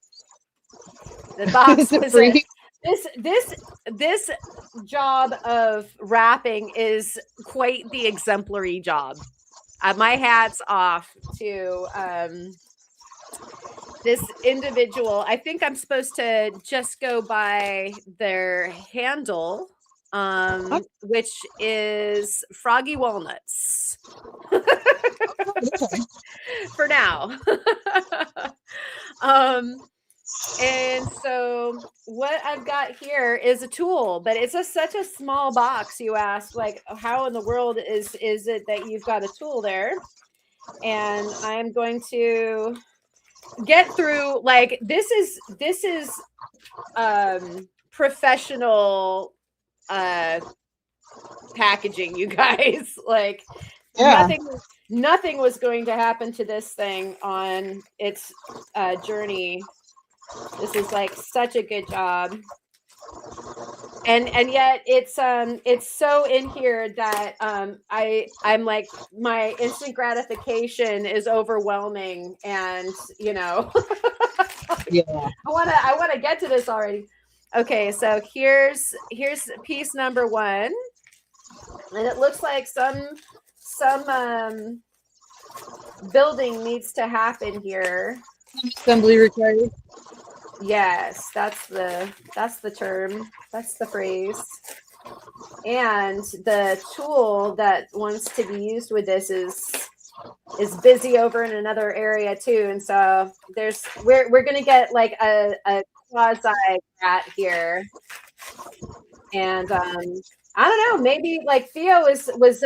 The box Is it was free? this job of wrapping is quite the exemplary job. My hat's off to this individual. I think I'm supposed to just go by their handle, which is Froggy Walnuts. For now. And so what I've got here is a tool, but it's such a small box. You ask, like, how in the world is it that you've got a tool there? And I'm going to get through, like, this is professional packaging, you guys. Like, Yeah. nothing was going to happen to this thing on its journey. This is like such a good job, and yet it's so in here that I'm like, my instant gratification is overwhelming, and you know, Yeah. I want to get to this already. Okay, so here's piece number one, and it looks like some building needs to happen here. Assembly required. Yes, that's the term. That's the phrase. And the tool that wants to be used with this is busy over in another area too. And so we're gonna get like a quasi rat here. And I don't know, maybe like Theo was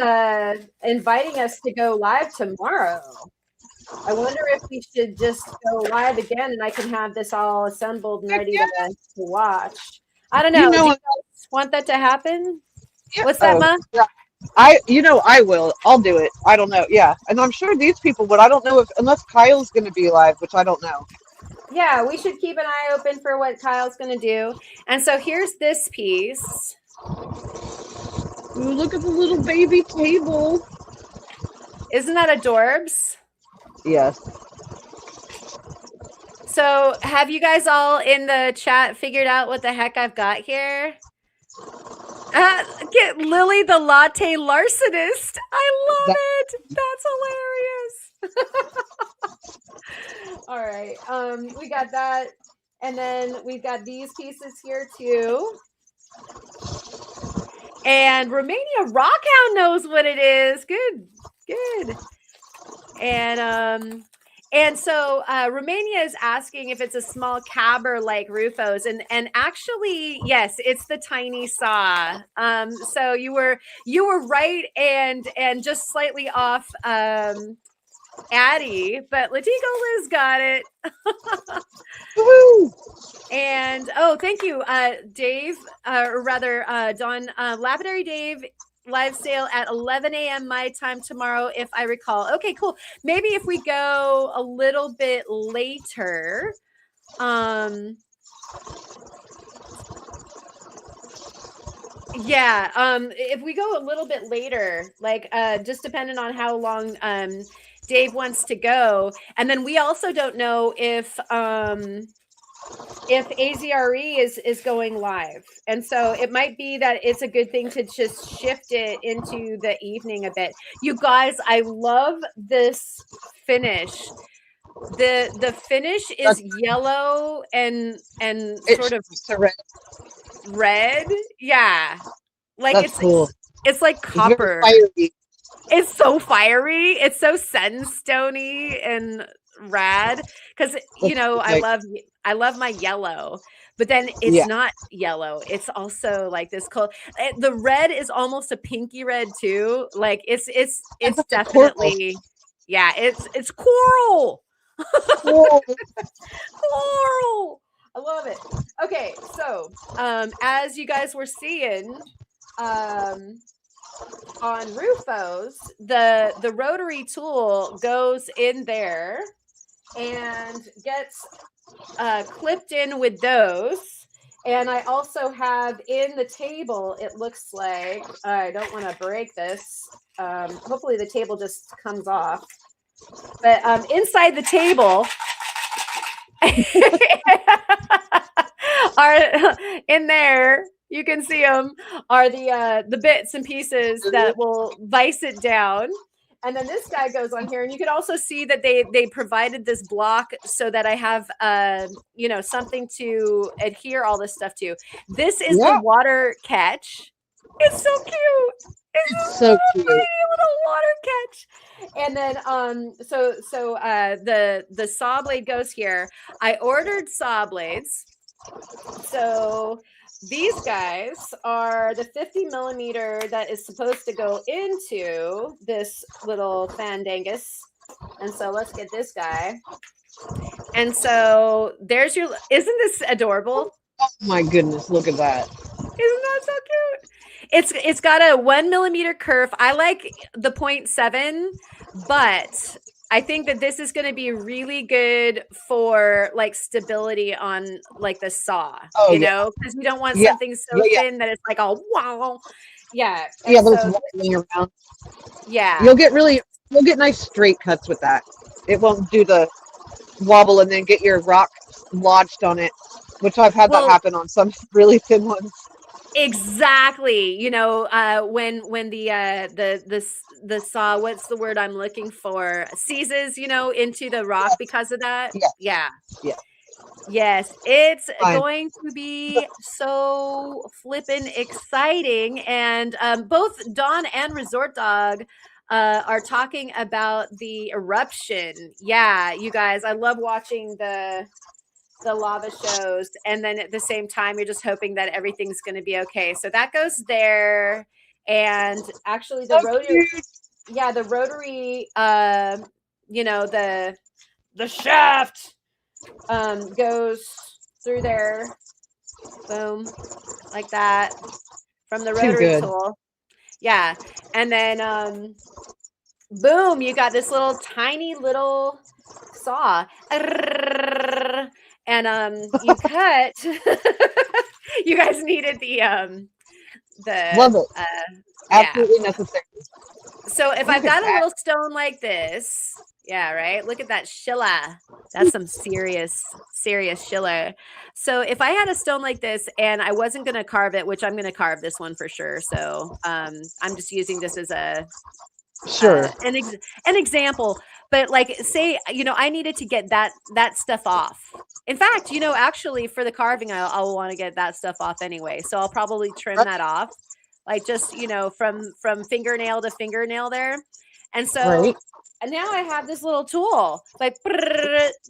inviting us to go live tomorrow. I wonder if we should just go live again and I can have this all assembled and ready to watch. I don't know. You know, do you guys want that to happen? Yeah. What's that, Ma? Yeah. I will. I'll do it. I don't know. Yeah. And I'm sure these people would. I don't know unless Kyle's going to be live, which I don't know. Yeah, we should keep an eye open for what Kyle's going to do. And so here's this piece. Ooh, look at the little baby table. Isn't that adorbs? Yes. So have you guys all in the chat figured out what the heck I've got here? Get Lily the latte larcenist. I love it. That's hilarious. All right. We got that. And then we've got these pieces here too. And Romania Rockhound knows what it is. Good. And And so Romania is asking if it's a small cabber like Rufo's, and actually, yes, it's the tiny saw. So you were right and just slightly off, Addie, but Latigo Liz got it. Woo! And oh, thank you, Dave, or rather, Don, Lapidary Dave. Live sale at 11 a.m. my time tomorrow, if I recall. Okay, cool. Maybe if we go a little bit later, yeah, if we go a little bit later, like just depending on how long Dave wants to go, and then we also don't know if AZRE is going live. And so it might be that it's a good thing to just shift it into the evening a bit. You guys, I love this finish. The finish is yellow and sort of red. Yeah. Like That's cool. It's like copper. It's so fiery. It's so sunstony and rad, because I love my yellow, but then it's not yellow. It's also like this cool. The red is almost a pinky red too. Like it's definitely coral. Yeah. It's coral. Coral. I love it. Okay, so as you guys were seeing, on Rufo's, the rotary tool goes in there and gets clipped in with those. And I also have in the table, it looks like, I don't want to break this. Hopefully the table just comes off. But inside the table are in there, you can see them, are the bits and pieces that will vice it down. And then this guy goes on here, and you can also see that they provided this block so that I have something to adhere all this stuff to. This is the water catch. It's so cute. It's so cute. Little water catch. And then so the saw blade goes here. I ordered saw blades. So these guys are the 50 millimeter that is supposed to go into this little fandangus. And so let's get this guy. And so there's your, isn't this adorable? Oh my goodness, look at that. Isn't that so cute? It's got a 1 millimeter kerf. I like the 0.7, but I think that this is going to be really good for like stability on like the saw, you know, because you don't want something so thin that it's like, oh, wow. Yeah. Yeah. Those wobbling around. Yeah. You'll get nice straight cuts with that. It won't do the wobble and then get your rock lodged on it, which I've had that happen on some really thin ones. Exactly. You know, when the saw, what's the word I'm looking for, seizes, into the rock because of that. Yeah. Yes, it's going to be so flippin' exciting. And both Dawn and Resort Dog are talking about the eruption. Yeah, you guys, I love watching the lava shows, and then at the same time you're just hoping that everything's going to be okay. So that goes there. And actually the rotary the shaft goes through there, boom, like that, from the rotary tool. Yeah. And then boom, you got this little tiny little saw. And you cut. You guys needed the love it. Absolutely necessary. So if I've got a little stone like this, yeah, right. Look at that Shilla. That's some serious Shilla. So if I had a stone like this and I wasn't going to carve it, which I'm going to carve this one for sure. So I'm just using this as a an example. But like, say, I needed to get that stuff off. In fact, actually for the carving, I'll want to get that stuff off anyway. So I'll probably trim that off, like just, from fingernail to fingernail there. And so Right. and now I have this little tool, like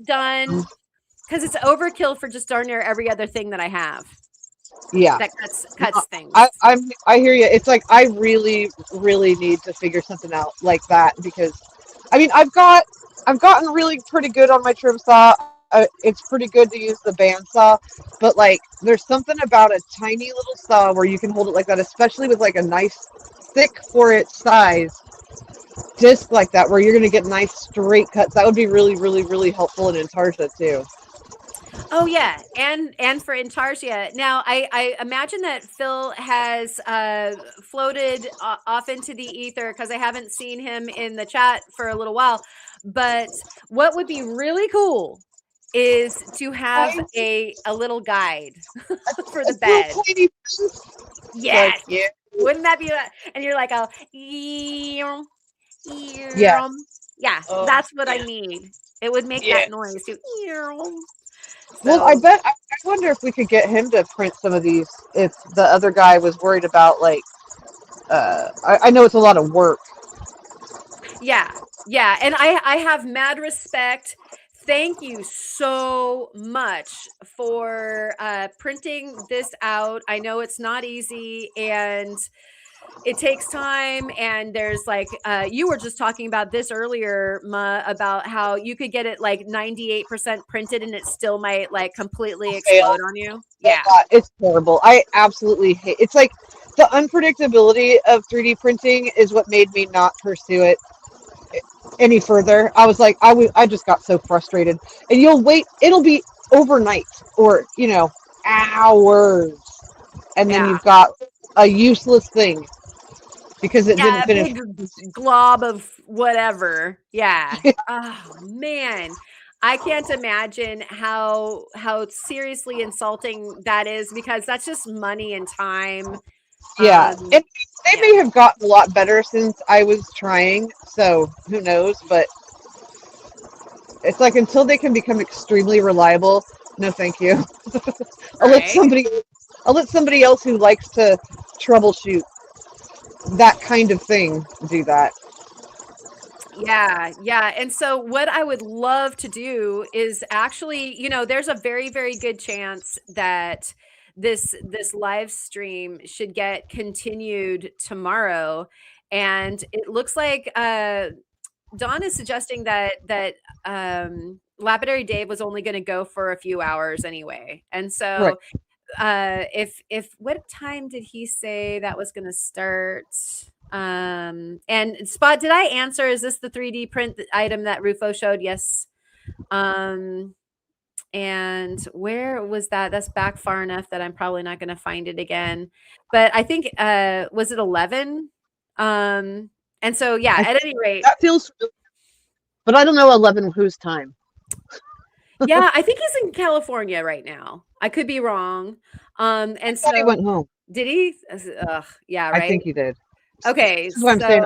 done, because it's overkill for just darn near every other thing that I have Yeah. that cuts things. I hear you. It's like I really need to figure something out like that, because I mean I've gotten really pretty good on my trim saw. It's pretty good to use the bandsaw, but like there's something about a tiny little saw where you can hold it like that, especially with like a nice thick for its size disc like that, where you're going to get nice straight cuts. That would be really helpful in Intarsia too. Oh yeah, and for Intarsia. Now I imagine that Phil has floated off into the ether, because I haven't seen him in the chat for a little while. But what would be really cool is to have a little guide for the bed. Yes. Like, yeah. Wouldn't that be that? And you're like, oh, Yeah. yeah, Oh, that's what I yeah. need. It would make Yeah. that noise too. Well, I wonder if we could get him to print some of these, if the other guy was worried about, like, I know it's a lot of work. Yeah. And I have mad respect. Thank you so much for printing this out. I know it's not easy, and it takes time, and there's like you were just talking about this earlier, Ma, about how you could get it like 98% printed and it still might like completely explode on you. Yeah. It's terrible. I absolutely hate it's like the unpredictability of 3D printing is what made me not pursue it any further. I was like, I just got so frustrated. And you'll wait, it'll be overnight or, hours. And then you've got a useless thing because it didn't finish. Big glob of whatever. Yeah. Oh man. I can't imagine how seriously insulting that is, because that's just money and time. Yeah. And they may have gotten a lot better since I was trying, so who knows, but it's like until they can become extremely reliable, no thank you. I'll let somebody else who likes to troubleshoot that kind of thing do that. Yeah. And so what I would love to do is actually, there's a very, very good chance that this live stream should get continued tomorrow. And it looks like Dawn is suggesting that Lapidary Dave was only going to go for a few hours anyway. And so if what time did he say that was going to start? And Spot, did I answer? Is this the 3D print item that Rufo showed? Yes. And where was that? That's back far enough that I'm probably not going to find it again. But I think was it 11? And so yeah, at any rate, that feels. But I don't know 11 whose time. Yeah, I think he's in California right now. I could be wrong. And so he went home. Did he? Yeah, right. I think he did. Okay, This is what I'm saying.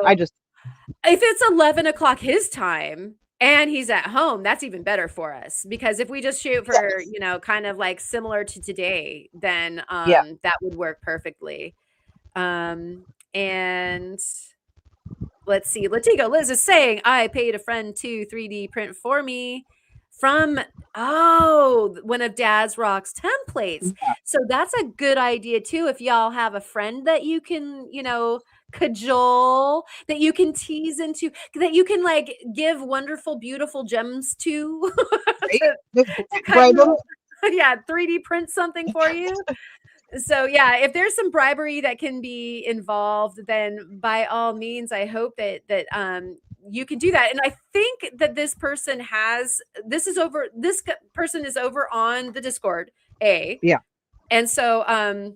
If it's 11 o'clock his time and he's at home, that's even better for us, because if we just shoot for kind of like similar to today, then that would work perfectly. And let's see. Latigo Liz is saying, I paid a friend to 3D print for me from one of Dad's Rocks templates. So that's a good idea too. If y'all have a friend that you can, cajole, that you can tease into, that you can like give wonderful, beautiful gems to, to kind of, 3D print something for you. So yeah, if there's some bribery that can be involved, then by all means, I hope that you can do that. And I think that this person is over on the Discord. And so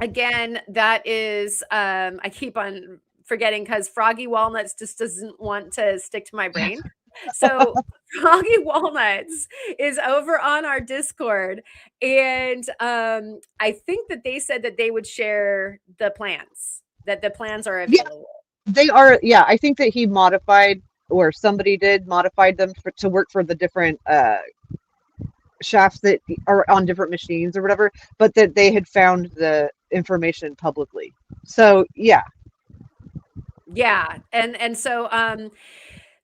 again, that is I keep on forgetting because Froggy Walnuts just doesn't want to stick to my brain. So Froggy Walnuts is over on our Discord, and I think that they said that they would share the plans, that the plans are available. They are, I think that he modified, or somebody modified them to work for the different shafts that are on different machines or whatever, but that they had found the information publicly. So Yeah. And so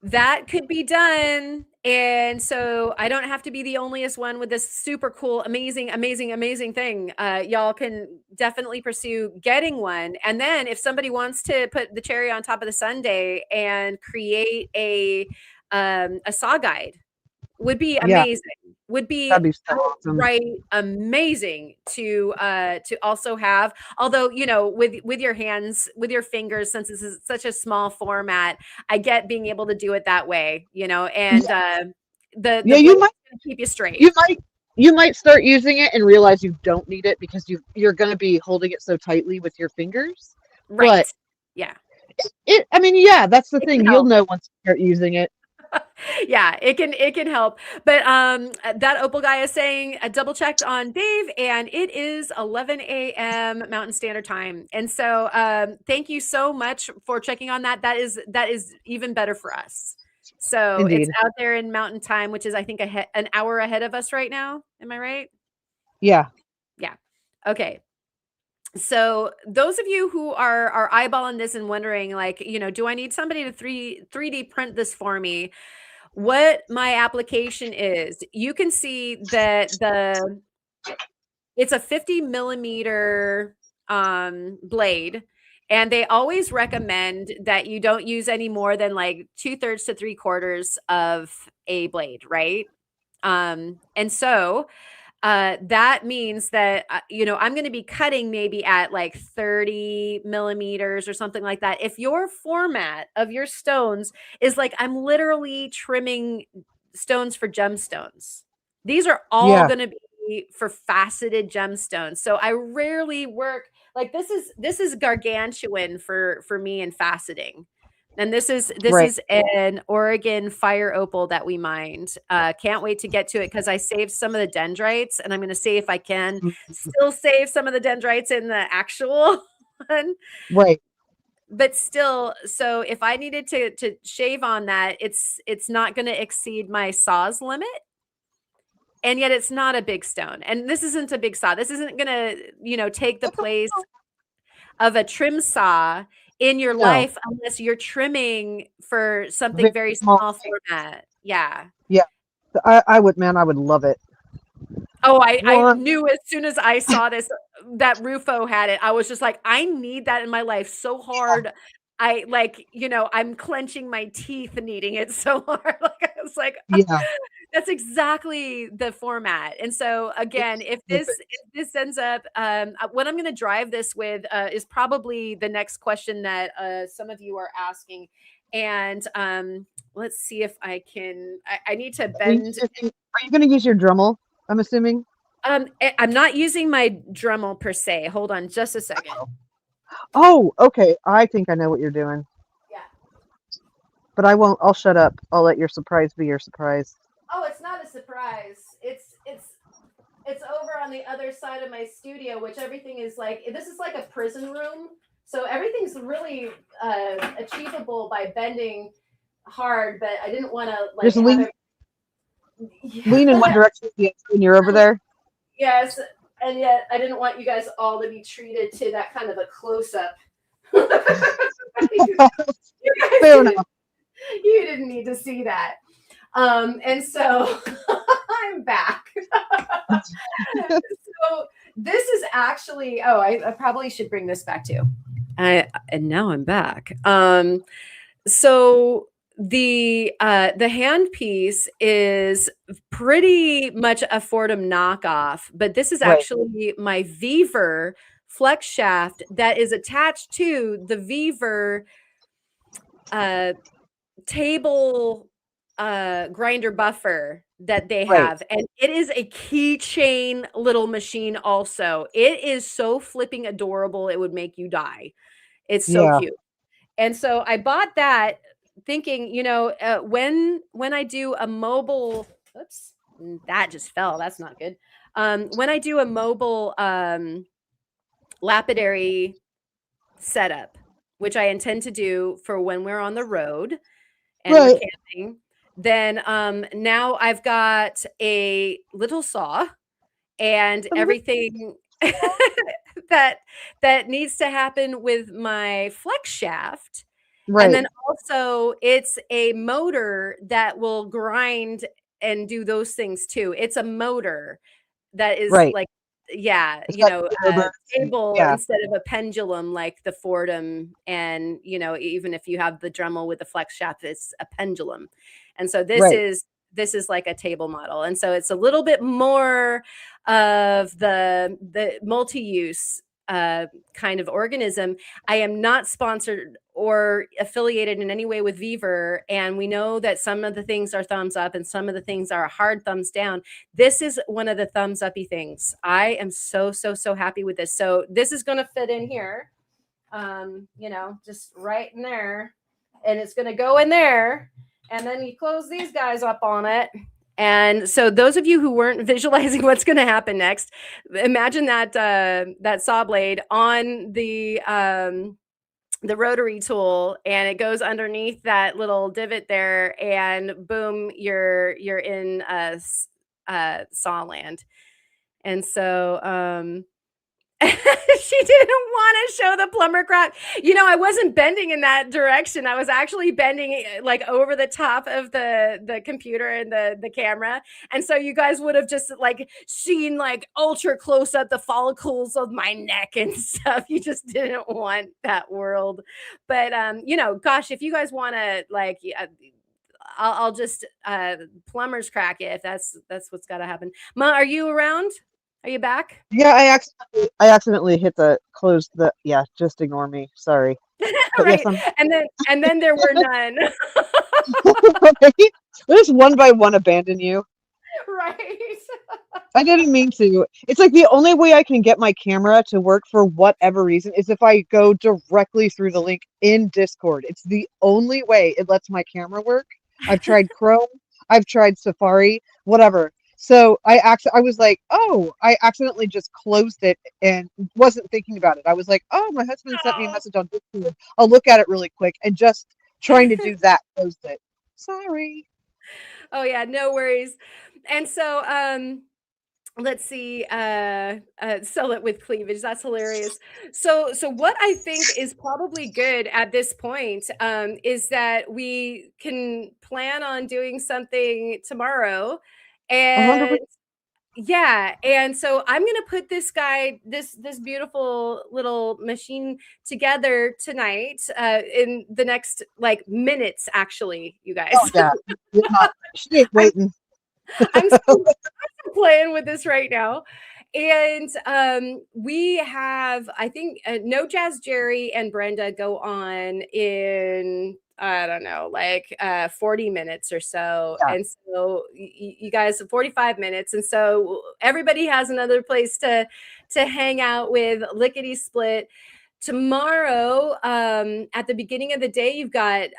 that could be done. And so I don't have to be the onlyest one with this super cool, amazing, amazing, amazing thing. Y'all can definitely pursue getting one. And then if somebody wants to put the cherry on top of the sundae and create a saw guide, would be Yeah, amazing. Would be that'd be so awesome. right amazing to also have. Although, you know, with your hands, with your fingers, since this is such a small format, I get being able to do it that way, you know, and the Yeah, blade's gonna keep you straight. you might start using it and realize you don't need it because you're going to be holding it so tightly with your fingers. Right. But Yeah. I mean, yeah, that's the It thing. can You'll help. know once you start using it. Yeah, it can help. But that Opal guy is saying double checked on Dave, and it is 11 a.m. Mountain Standard Time. And so thank you so much for checking on that. That is even better for us. So it's Indeed. out there in Mountain Time, which is I think an hour ahead of us right now. Am I right? Yeah. Yeah. Okay. So those of you who are eyeballing this and wondering, like, you know, do I need somebody to 3D print this for me? What my application is, you can see that it's a 50 millimeter blade, and they always recommend that you don't use any more than like 2/3 to 3/4 of a blade, right? And so that means that you know, I'm going to be cutting maybe at like 30 millimeters or something like that. If your format of your stones is like, I'm literally trimming stones for gemstones, these are all Yeah. going to be for faceted gemstones. So I rarely work like this is gargantuan for me in faceting. And this Right. is an Oregon fire opal that we mined. Can't wait to get to it because I saved some of the dendrites, and I'm going to see if I can still save some of the dendrites in the actual one. Right. But still, so if I needed to shave on that, it's not going to exceed my saw's limit. And yet it's not a big stone. And this isn't a big saw. This isn't going to, you know, take the place of a trim saw in your No. life unless you're trimming for something Very very small small thing. format. Yeah. Yeah. I would, man, I would love it. Oh, I One. knew as soon as I saw this that Rufo had it, I was just like, I need that in my life so hard. I like, you know, I'm clenching my teeth needing it so hard. Like I was like, Yeah. that's exactly the format. And so again, It's if perfect. this ends up what I'm going to drive this with is probably the next question that some of you are asking. And let's see if I can I need to bend. Are you going to use your Dremel? I'm assuming. I'm not using my Dremel per se. Hold on just a second. Oh, okay. I think I know what you're doing. Yeah. But I won't. I'll shut up. I'll let your surprise be your surprise. Oh, it's not a surprise. It's over on the other side of my studio, which everything is like, this is like a prison room. So everything's really achievable by bending hard, but I didn't want to like Just lean Yeah. in one direction when you're over there. Yes, and yet I didn't want you guys all to be treated to that kind of a close-up. Fair enough. You didn't need to see that. And so I'm back. So this is actually, oh, I probably should bring this back too. And now I'm back. So the handpiece is pretty much a Fordham knockoff, but this is Right. actually my Weaver flex shaft that is attached to the Weaver table grinder buffer that they Right. have. And it is a keychain little machine also. It is so flipping adorable, it would make you die. It's so Yeah. cute. And so I bought that thinking, you know, when I do a mobile, oops, that just fell. That's not good. When I do a mobile lapidary setup, which I intend to do for when we're on the road and we're Right. camping, then now I've got a little saw and everything that needs to happen with my flex shaft Right. And then also it's a motor that will grind and do those things too. It's a motor that is Right. like, yeah, It's you got know, a gearbirds and- table yeah. instead of a pendulum like the Fordham. And, you know, even if you have the Dremel with the flex shaft, it's a pendulum. And so this Right. is like a table model. And so it's a little bit more of the multi-use kind of organism. I am not sponsored or affiliated in any way with Beaver, and we know that some of the things are thumbs up and some of the things are hard thumbs down. This is one of the thumbs uppy things. I am so happy with this. So this is going to fit in here, you know, just right in there, and it's going to go in there, and then you close these guys up on it. And so those of you who weren't visualizing what's going to happen next, imagine that that saw blade on the rotary tool, and it goes underneath that little divot there, and boom, you're in saw land. And so she didn't want to show the plumber crack. You know, I wasn't bending in that direction. I was actually bending like over the top of the computer and the camera. And so you guys would have just like seen like ultra close up the follicles of my neck and stuff. You just didn't want that world. But you know, gosh, if you guys want to like I'll just plumber's crack it if that's what's got to happen. Ma, are you around? Are you back? Yeah, I accidentally hit the close the yeah, just ignore me. Sorry. But Right. yes, And then there were none. We'll just one by one abandon you. Right. I didn't mean to. It's like the only way I can get my camera to work for whatever reason is if I go directly through the link in Discord. It's the only way it lets my camera work. I've tried Chrome, I've tried Safari, whatever. So I was like, oh, I accidentally just closed it and wasn't thinking about it. I was like, oh, my husband sent me a message on Discord. I'll look at it really quick, and just trying to do that closed it. Sorry. Oh yeah, no worries. And so let's see, sell it with cleavage. That's hilarious. So what I think is probably good at this point is that we can plan on doing something tomorrow. 100%. And yeah, and so I'm gonna put this guy, this beautiful little machine together tonight, in the next like minutes, actually, you guys. Oh yeah. She ain't waiting. I'm still playing with this right now. And we have, I think, No Jazz Jerry and Brenda go on in, I don't know, like 40 minutes or so. Yeah. And so you guys have 45 minutes. And so everybody has another place to hang out with lickety split. Tomorrow, at the beginning of the day, you've got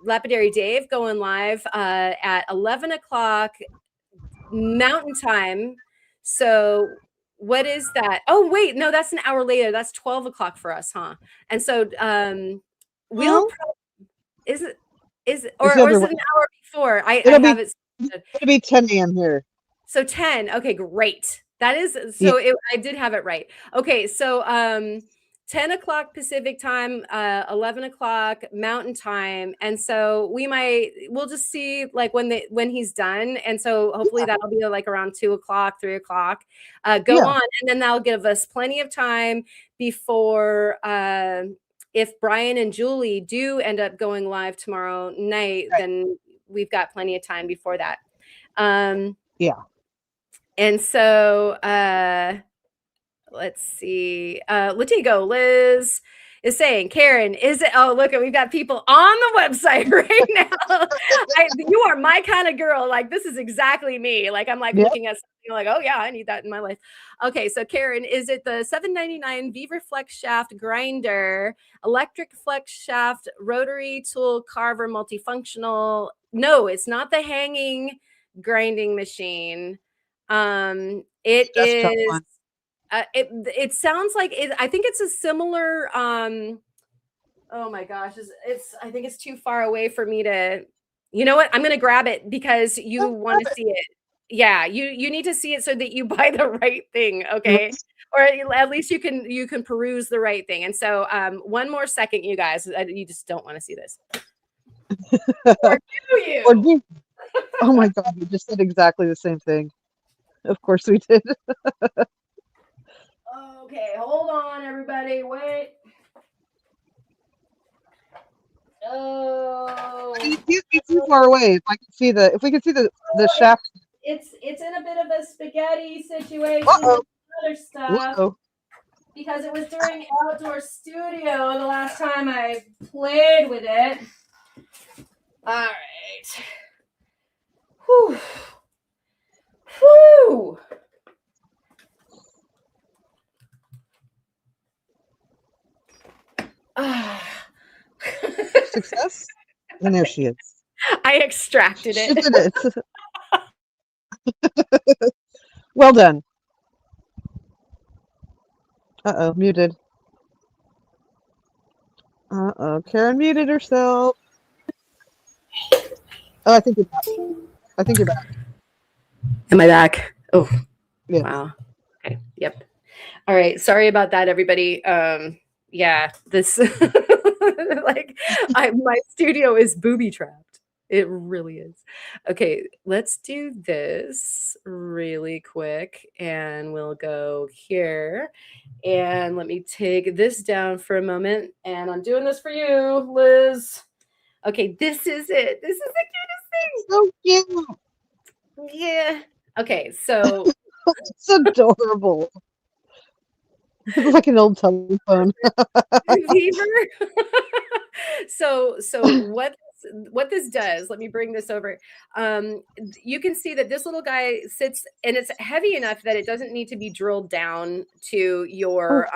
Lapidary Dave going live at 11 o'clock Mountain Time. So what is that? Oh, wait, no, that's an hour later. That's 12 o'clock for us, huh? And so we'll is it or is it an hour before? I have it. It'll be 10 a.m. here. So 10. Okay, great. That is Yeah. I did have it right. Okay, so 10 o'clock Pacific time, 11 o'clock Mountain Time. And so we'll just see like when he's done. And so hopefully that'll be like around 2 o'clock, 3 o'clock, go on. And then that'll give us plenty of time before, if Brian and Julie do end up going live tomorrow night, then we've got plenty of time before that. Yeah. And so, let's see. Latigo Liz is saying, Karen, is it? Oh, look, we've got people on the website right now. You are my kind of girl. Like, this is exactly me. Like, I'm like looking at something like, oh yeah, I need that in my life. Okay, so Karen, is it the $7.99 Beaver Flex Shaft Grinder, electric flex shaft, rotary tool carver, multifunctional? No, it's not the hanging grinding machine. It is. It sounds like it. I think it's a similar. Oh my gosh, I think it's too far away for me to. You know what? I'm gonna grab it because you want to see it. Yeah, you need to see it so that you buy the right thing, okay? Or at least you can peruse the right thing. And so one more second, you guys. You just don't want to see this. Or do you? Or do Oh my God, we just said exactly the same thing. Of course we did. Okay, hold on, everybody. Wait. Oh, You can't be too far away. If we could see the shaft. it's in a bit of a spaghetti situation Uh-oh. with other stuff. Uh-oh. Because it was during outdoor studio the last time I played with it. All right. Whew. Whew. Success? And there she is. I extracted She it. did it. Well done. Uh-oh, muted. Uh-oh, Karen muted herself. Oh, I think you're back. I think you're back. Am I back? Oh, Yeah. wow. Okay. Yep. All right. Sorry about that, everybody. Yeah, this my studio is booby trapped. It really is. Okay, let's do this really quick, and we'll go here. And let me take this down for a moment. And I'm doing this for you, Liz. Okay, this is it. This is the So cute. cutest thing. Yeah. Okay, so It's adorable. It's like an old telephone. Fever. so what this does, let me bring this over. You can see that this little guy sits, and it's heavy enough that it doesn't need to be drilled down to your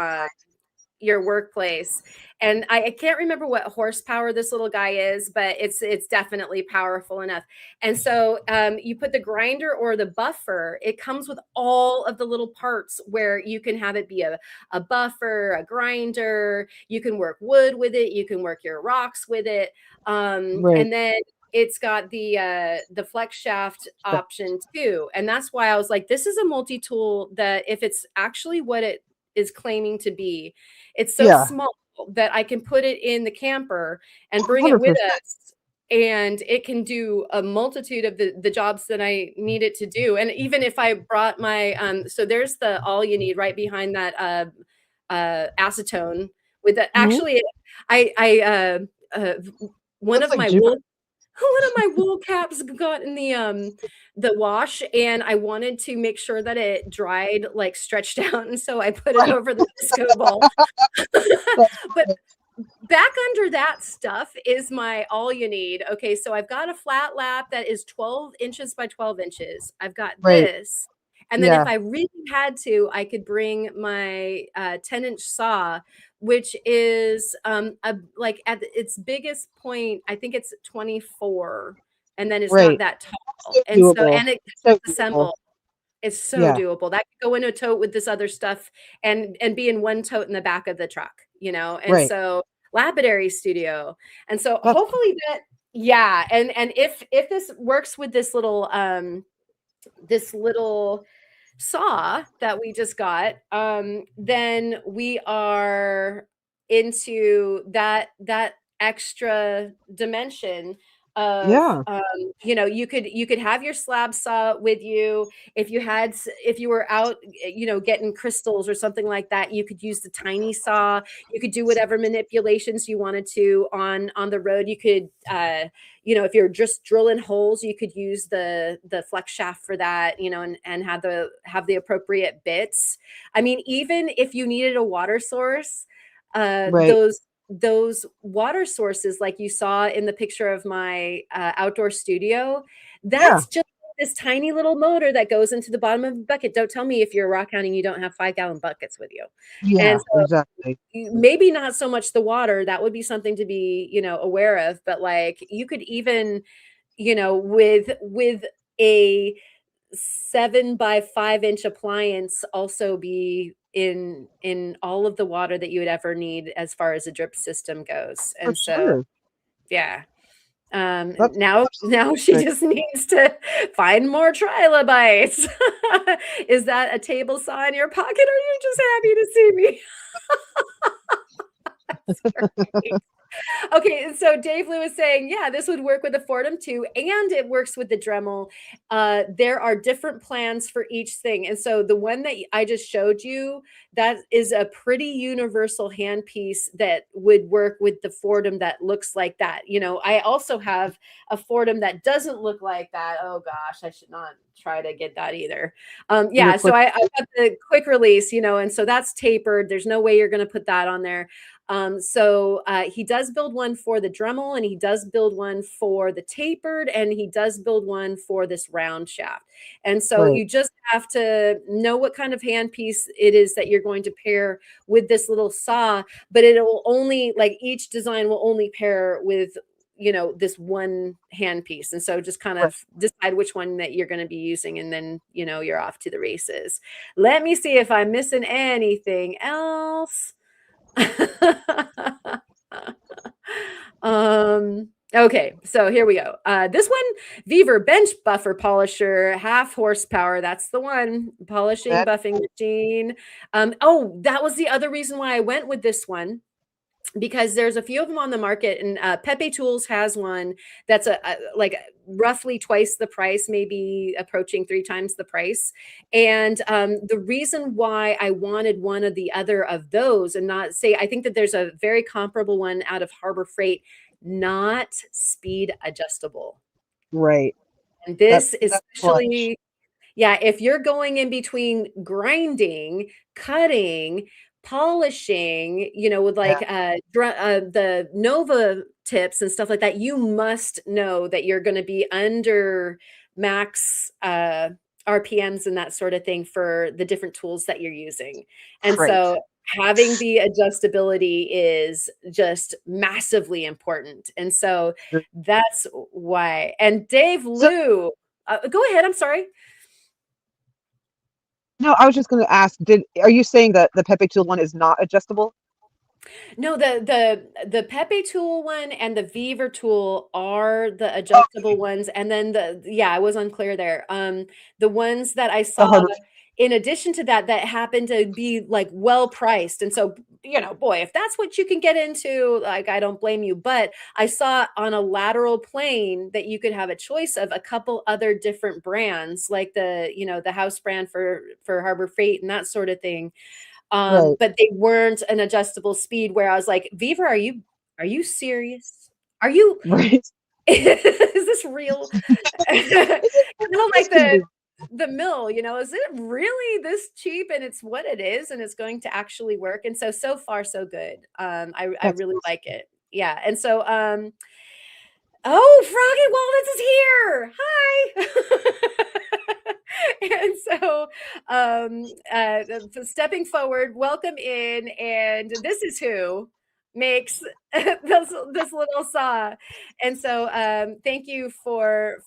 workplace. And I can't remember what horsepower this little guy is, but it's definitely powerful enough. And so you put the grinder or the buffer. It comes with all of the little parts where you can have it be a buffer, a grinder. You can work wood with it. You can work your rocks with it. Right. And then it's got the flex shaft option too. And that's why I was like, this is a multi-tool that if it's actually what it is claiming to be, it's so small that I can put it in the camper and bring 100%. it with us, and it can do a multitude of the jobs that I need it to do. And even if I brought my so there's the all you need right behind that acetone with that. Actually, one Looks of like my wool caps got in the wash, and I wanted to make sure that it dried, like stretched out, and so I put it over the disco ball. But back under that stuff is my all you need. Okay, so I've got a flat lap that is 12 inches by 12 inches. I've got this. And then if I really had to, I could bring my 10-inch saw, which is like at its biggest point, I think it's 24, and then it's not that tall. So and doable. so and it So assemble. It's so doable. That could go in a tote with this other stuff and be in one tote in the back of the truck, you know. And so lapidary studio. And so hopefully that and if this works with this little saw that we just got, then we are into that extra dimension of you know, you could have your slab saw with you. If you were out, you know, getting crystals or something like that, you could use the tiny saw. You could do whatever manipulations you wanted to on the road. You could you know, if you're just drilling holes, you could use the flex shaft for that, you know, and have the appropriate bits. I mean, even if you needed a water source, those water sources, like you saw in the picture of my outdoor studio, that's just this tiny little motor that goes into the bottom of the bucket. Don't tell me if you're rock hounding, you don't have 5-gallon buckets with you. And so exactly. Maybe not so much the water. That would be something to be, you know, aware of. But like you could even, you know, with a 7 by 5 inch appliance also be in all of the water that you would ever need as far as a drip system goes. And so yeah. That's Now she good. just needs to find more trilobites. Is that a table saw in your pocket, or are you just happy to see me? That's great. Okay, and so Dave Lou is saying, yeah, this would work with the Fordham too, and it works with the Dremel. There are different plans for each thing. And so the one that I just showed you, that is a pretty universal handpiece that would work with the Fordham that looks like that. You know, I also have a Fordham that doesn't look like that. Oh gosh, I should not try to get that either. Yeah, so I got the quick release, you know, and so that's tapered. There's no way you're going to put that on there. So he does build one for the Dremel, and he does build one for the tapered, and he does build one for this round shaft. And so Right. you just have to know what kind of handpiece it is that you're going to pair with this little saw, but it will only, like, each design will only pair with, you know, this one handpiece. And so just kind of decide which one that you're going to be using, and then, you know, you're off to the races. Let me see if I'm missing anything else. Okay, so here we go. This one, Beaver bench buffer polisher, 1/2 horsepower. That's the one. Polishing buffing machine. Oh, that was the other reason why I went with this one, because there's a few of them on the market, and Pepe Tools has one that's a like roughly twice the price, maybe approaching 3 times the price. And the reason why I wanted one or the other of those, and not say, I think that there's a very comparable one out of Harbor Freight, not speed adjustable. Right. And this That's especially, yeah, if you're going in between grinding, cutting, polishing, you know, with like the Nova tips and stuff like that, you must know that you're going to be under max RPMs and that sort of thing for the different tools that you're using. And Right. so having the adjustability is just massively important. And so that's why. And Dave Lou, go ahead. I'm sorry. No, I was just going to ask, are you saying that the Pepe Tool one is not adjustable? No, the Pepe Tool one and the Beaver tool are the adjustable ones. And then I was unclear there. The ones that I saw in addition to that happen to be like well priced. And so, you know, boy, if that's what you can get into, like, I don't blame you. But I saw on a lateral plane that you could have a choice of a couple other different brands, like the, you know, the house brand for Harbor Freight and that sort of thing. But they weren't an adjustable speed, where I was like, Beaver, are you serious? Are you Right. Is this real? Kind of like the mill, you know, is it really this cheap, and it's what it is, and it's going to actually work? And so far so good. I really like it. Yeah. And so oh, Froggy Walnuts is here. Hi. And so stepping forward, welcome in, and this is who makes this little saw. And so thank you for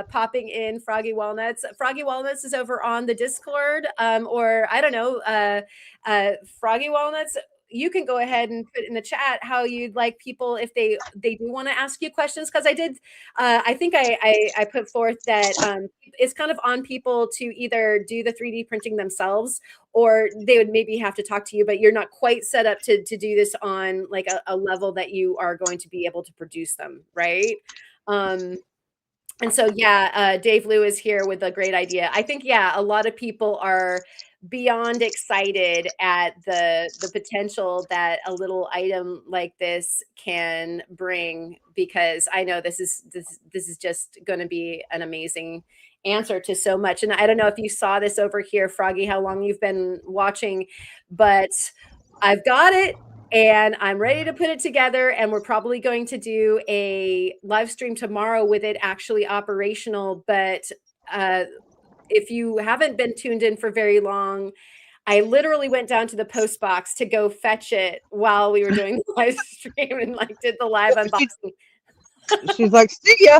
popping in, Froggy Walnuts. Froggy Walnuts is over on the Discord, or I don't know, Froggy Walnuts, you can go ahead and put in the chat how you'd like people, if they do want to ask you questions, because I did I think I put forth that it's kind of on people to either do the 3D printing themselves, or they would maybe have to talk to you, but you're not quite set up to do this on like a level that you are going to be able to produce them, right? And so Dave Lou is here with a great idea. I think a lot of people are beyond excited at the potential that a little item like this can bring, because I know this is just going to be an amazing answer to so much. And I don't know if you saw this over here, Froggy, how long you've been watching, but I've got it and I'm ready to put it together, and we're probably going to do a live stream tomorrow with it actually operational. But if you haven't been tuned in for very long, I literally went down to the post box to go fetch it while we were doing the live stream, and like did the live unboxing. She's like, see ya.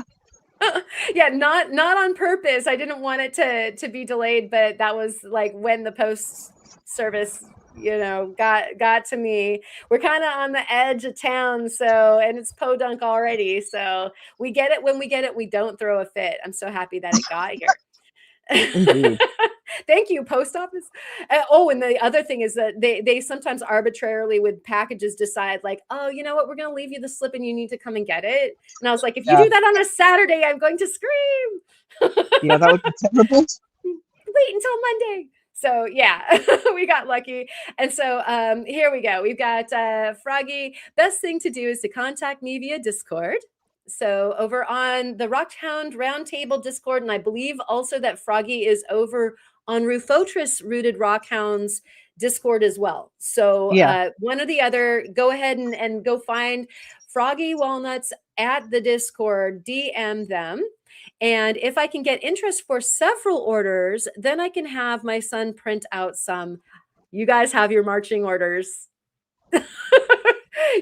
Yeah, not on purpose. I didn't want it to be delayed, but that was like when the post service got to me. We're kind of on the edge of town, and it's podunk already. So we get it when we get it. We don't throw a fit. I'm so happy that it got here. Indeed. Thank you, post office. And the other thing is that they sometimes arbitrarily with packages decide like, oh, you know what, we're going to leave you the slip and you need to come and get it. And I was like, if you do that on a Saturday, I'm going to scream. Yeah, that would be terrible. Wait until Monday. So yeah, we got lucky. And so here we go. We've got Froggy. Best thing to do is to contact me via Discord. So over on the Rockhound Roundtable Discord, and I believe also that Froggy is over on Rufotris Rooted Rockhounds Discord as well. So one or the other, go ahead and go find Froggy Walnuts at the Discord, DM them. And if I can get interest for several orders, then I can have my son print out some. You guys have your marching orders.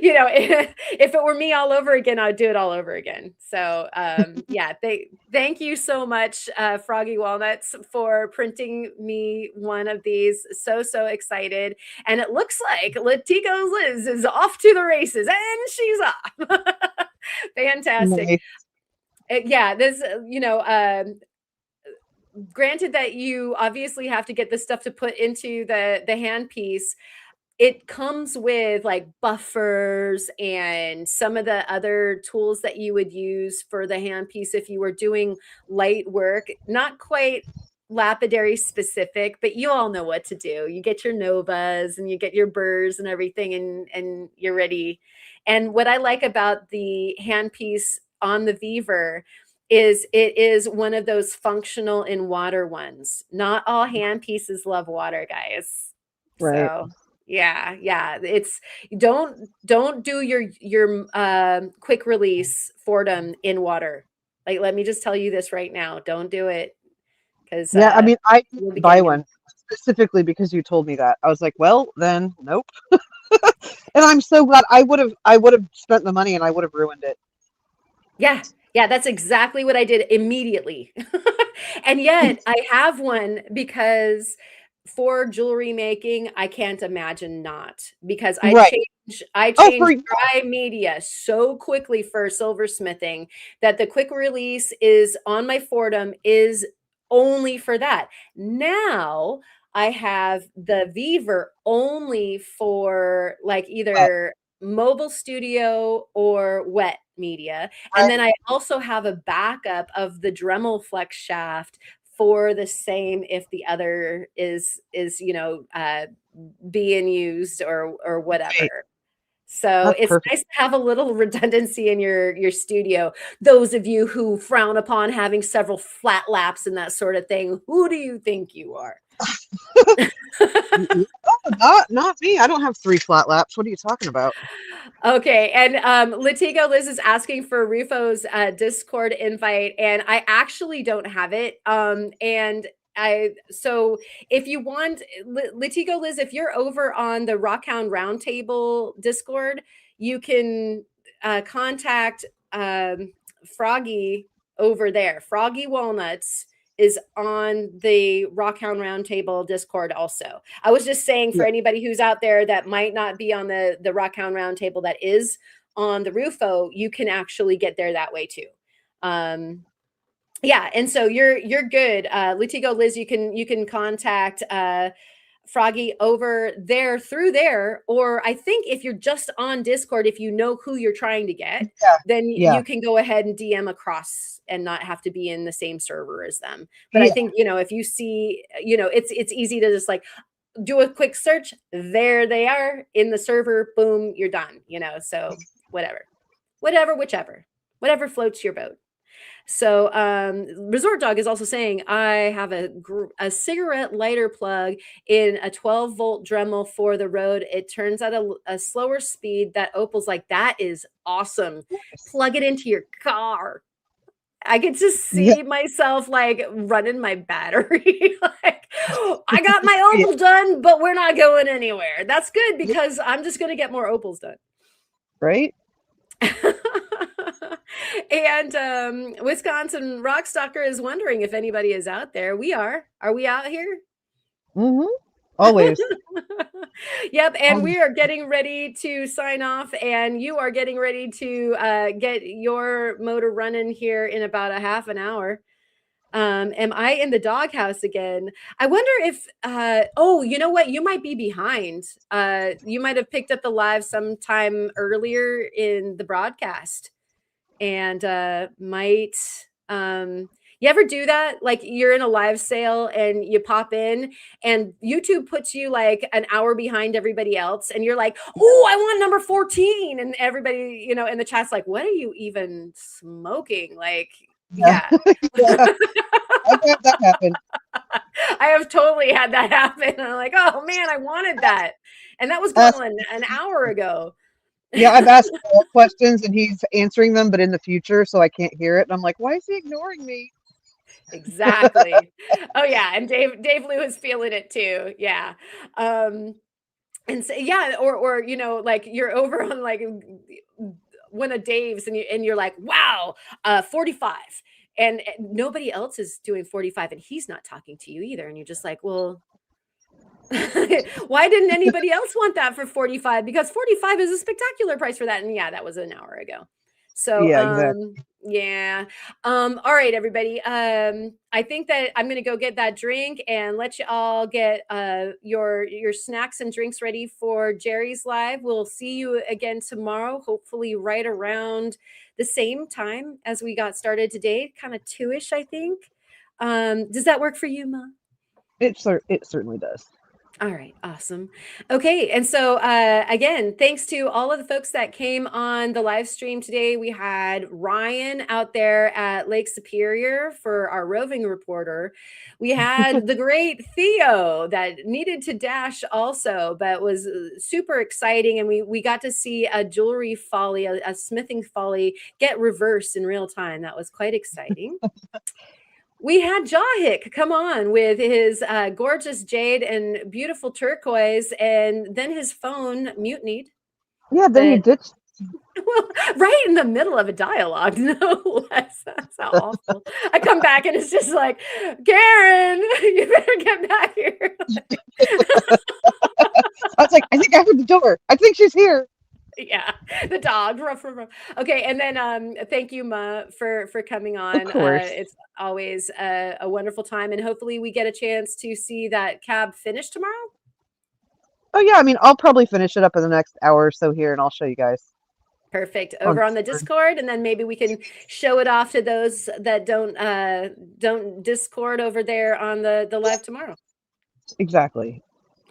If it were me all over again, I'd do it all over again. So thank you so much, Froggy Walnuts, for printing me one of these. So excited. And it looks like Latigo Liz is off to the races, and she's off. Fantastic. Nice. This, granted that you obviously have to get the stuff to put into the handpiece. It comes with like buffers and some of the other tools that you would use for the handpiece if you were doing light work. Not quite lapidary specific, but you all know what to do. You get your novas and you get your burrs and everything, and you're ready. And what I like about the handpiece on the Weaver is it is one of those functional in water ones. Not all handpieces love water, guys. Right. So yeah. It's don't do your quick release Fordham in water. Like, let me just tell you this right now. Don't do it. Because I mean, I didn't buy one specifically because you told me that. I was like, well, then nope. And I'm so glad. I would have spent the money and I would have ruined it. Yeah, that's exactly what I did immediately. And yet I have one because for jewelry making, I can't imagine not, because I changed dry media so quickly for silversmithing that the quick release is on my Fordham is only for that. Now I have the Weaver only for like either mobile studio or wet media. And then I also have a backup of the Dremel flex shaft for the same if the other is being used or whatever. So that's it's perfect. Nice to have a little redundancy in your studio. Those of you who frown upon having several flat laps and that sort of thing, who do you think you are? Not me. I don't have 3 flat laps. What are you talking about? Okay, and Latigo Liz is asking for Rufo's Discord invite, and I actually don't have it. So if you want, Latigo Liz, if you're over on the Rockhound Roundtable Discord, you can contact Froggy over there. Froggy Walnuts is on the Rockhound Roundtable Discord also. I was just saying for anybody who's out there that might not be on the Rockhound Roundtable that is on the Rufo, you can actually get there that way too. And so you're good. Latigo Liz, you can contact Froggy over there through there, or I think if you're just on Discord, if you know who you're trying to get, then you can go ahead and DM across and not have to be in the same server as them. But I think, if you see, it's easy to just like do a quick search. There they are in the server. Boom, you're done. So whatever floats your boat. So Resort Dog is also saying, I have a cigarette lighter plug in a 12-volt Dremel for the road. It turns at a slower speed. That Opal's like, that is awesome. Plug it into your car. I could just see myself like running my battery. Like, I got my Opal done, but we're not going anywhere. That's good because I'm just going to get more Opals done. Right? And Wisconsin Rockstalker is wondering if anybody is out there. We are. Are we out here? Mm-hmm. Always. Yep, and we are getting ready to sign off, and you are getting ready to get your motor running here in about a half an hour. Am I in the doghouse again? I wonder if oh, you know what? You might be behind. You might have picked up the live sometime earlier in the broadcast and might you ever do that? Like you're in a live sale and you pop in and YouTube puts you like an hour behind everybody else and you're like, "Oh, I want number 14." And everybody, you know, in the chat's like, "What are you even smoking?" Like, yeah. Yeah, I've had that happen. I have totally had that happen. I'm like, "Oh man, I wanted that." And that was going on an hour ago. Yeah, I've asked Paul questions and he's answering them, but in the future, so I can't hear it. And I'm like, why is he ignoring me? Exactly. Oh yeah, and Dave Lou is feeling it too. Yeah. And so yeah, or you know, like you're over on like one of Dave's and you're like, wow, 45. And nobody else is doing 45 and he's not talking to you either. And you're just like, well, why didn't anybody else want that for 45? Because 45 is a spectacular price for that. And yeah, that was an hour ago. So Yeah, exactly. yeah. All right, everybody. I think that I'm gonna go get that drink and let you all get your snacks and drinks ready for Jerry's live. We'll see you again tomorrow, hopefully right around the same time as we got started today, kind of 2-ish, I think. Does that work for you, Ma? It certainly does. All right, awesome. Okay, and so again, thanks to all of the folks that came on the live stream today. We had Ryan out there at Lake Superior for our roving reporter. We had the great Theo that needed to dash also, but was super exciting. And we got to see a jewelry folly, a smithing folly get reversed in real time. That was quite exciting. We had Jahik come on with his gorgeous jade and beautiful turquoise, and then his phone mutinied. Yeah, then he ditched. Well, right in the middle of a dialogue, no less. That's how awful. I come back and it's just like, Karen, you better get back here. I was like, I think I heard the door. I think she's here. Yeah, the dog. Ruff, ruff, ruff. Okay, and then thank you, Ma, for coming on. Of course. It's always a wonderful time, and hopefully we get a chance to see that cab finish tomorrow. Oh yeah, I mean, I'll probably finish it up in the next hour or so here, and I'll show you guys. Perfect. Over on the Discord, and then maybe we can show it off to those that don't Discord over there on the live tomorrow. Exactly.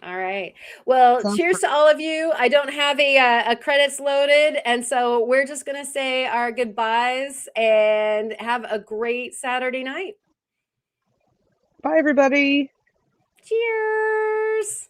All right. Well, Sounds cheers to all of you. I don't have a credits loaded, and so we're just gonna say our goodbyes and have a great Saturday night. Bye, everybody. Cheers.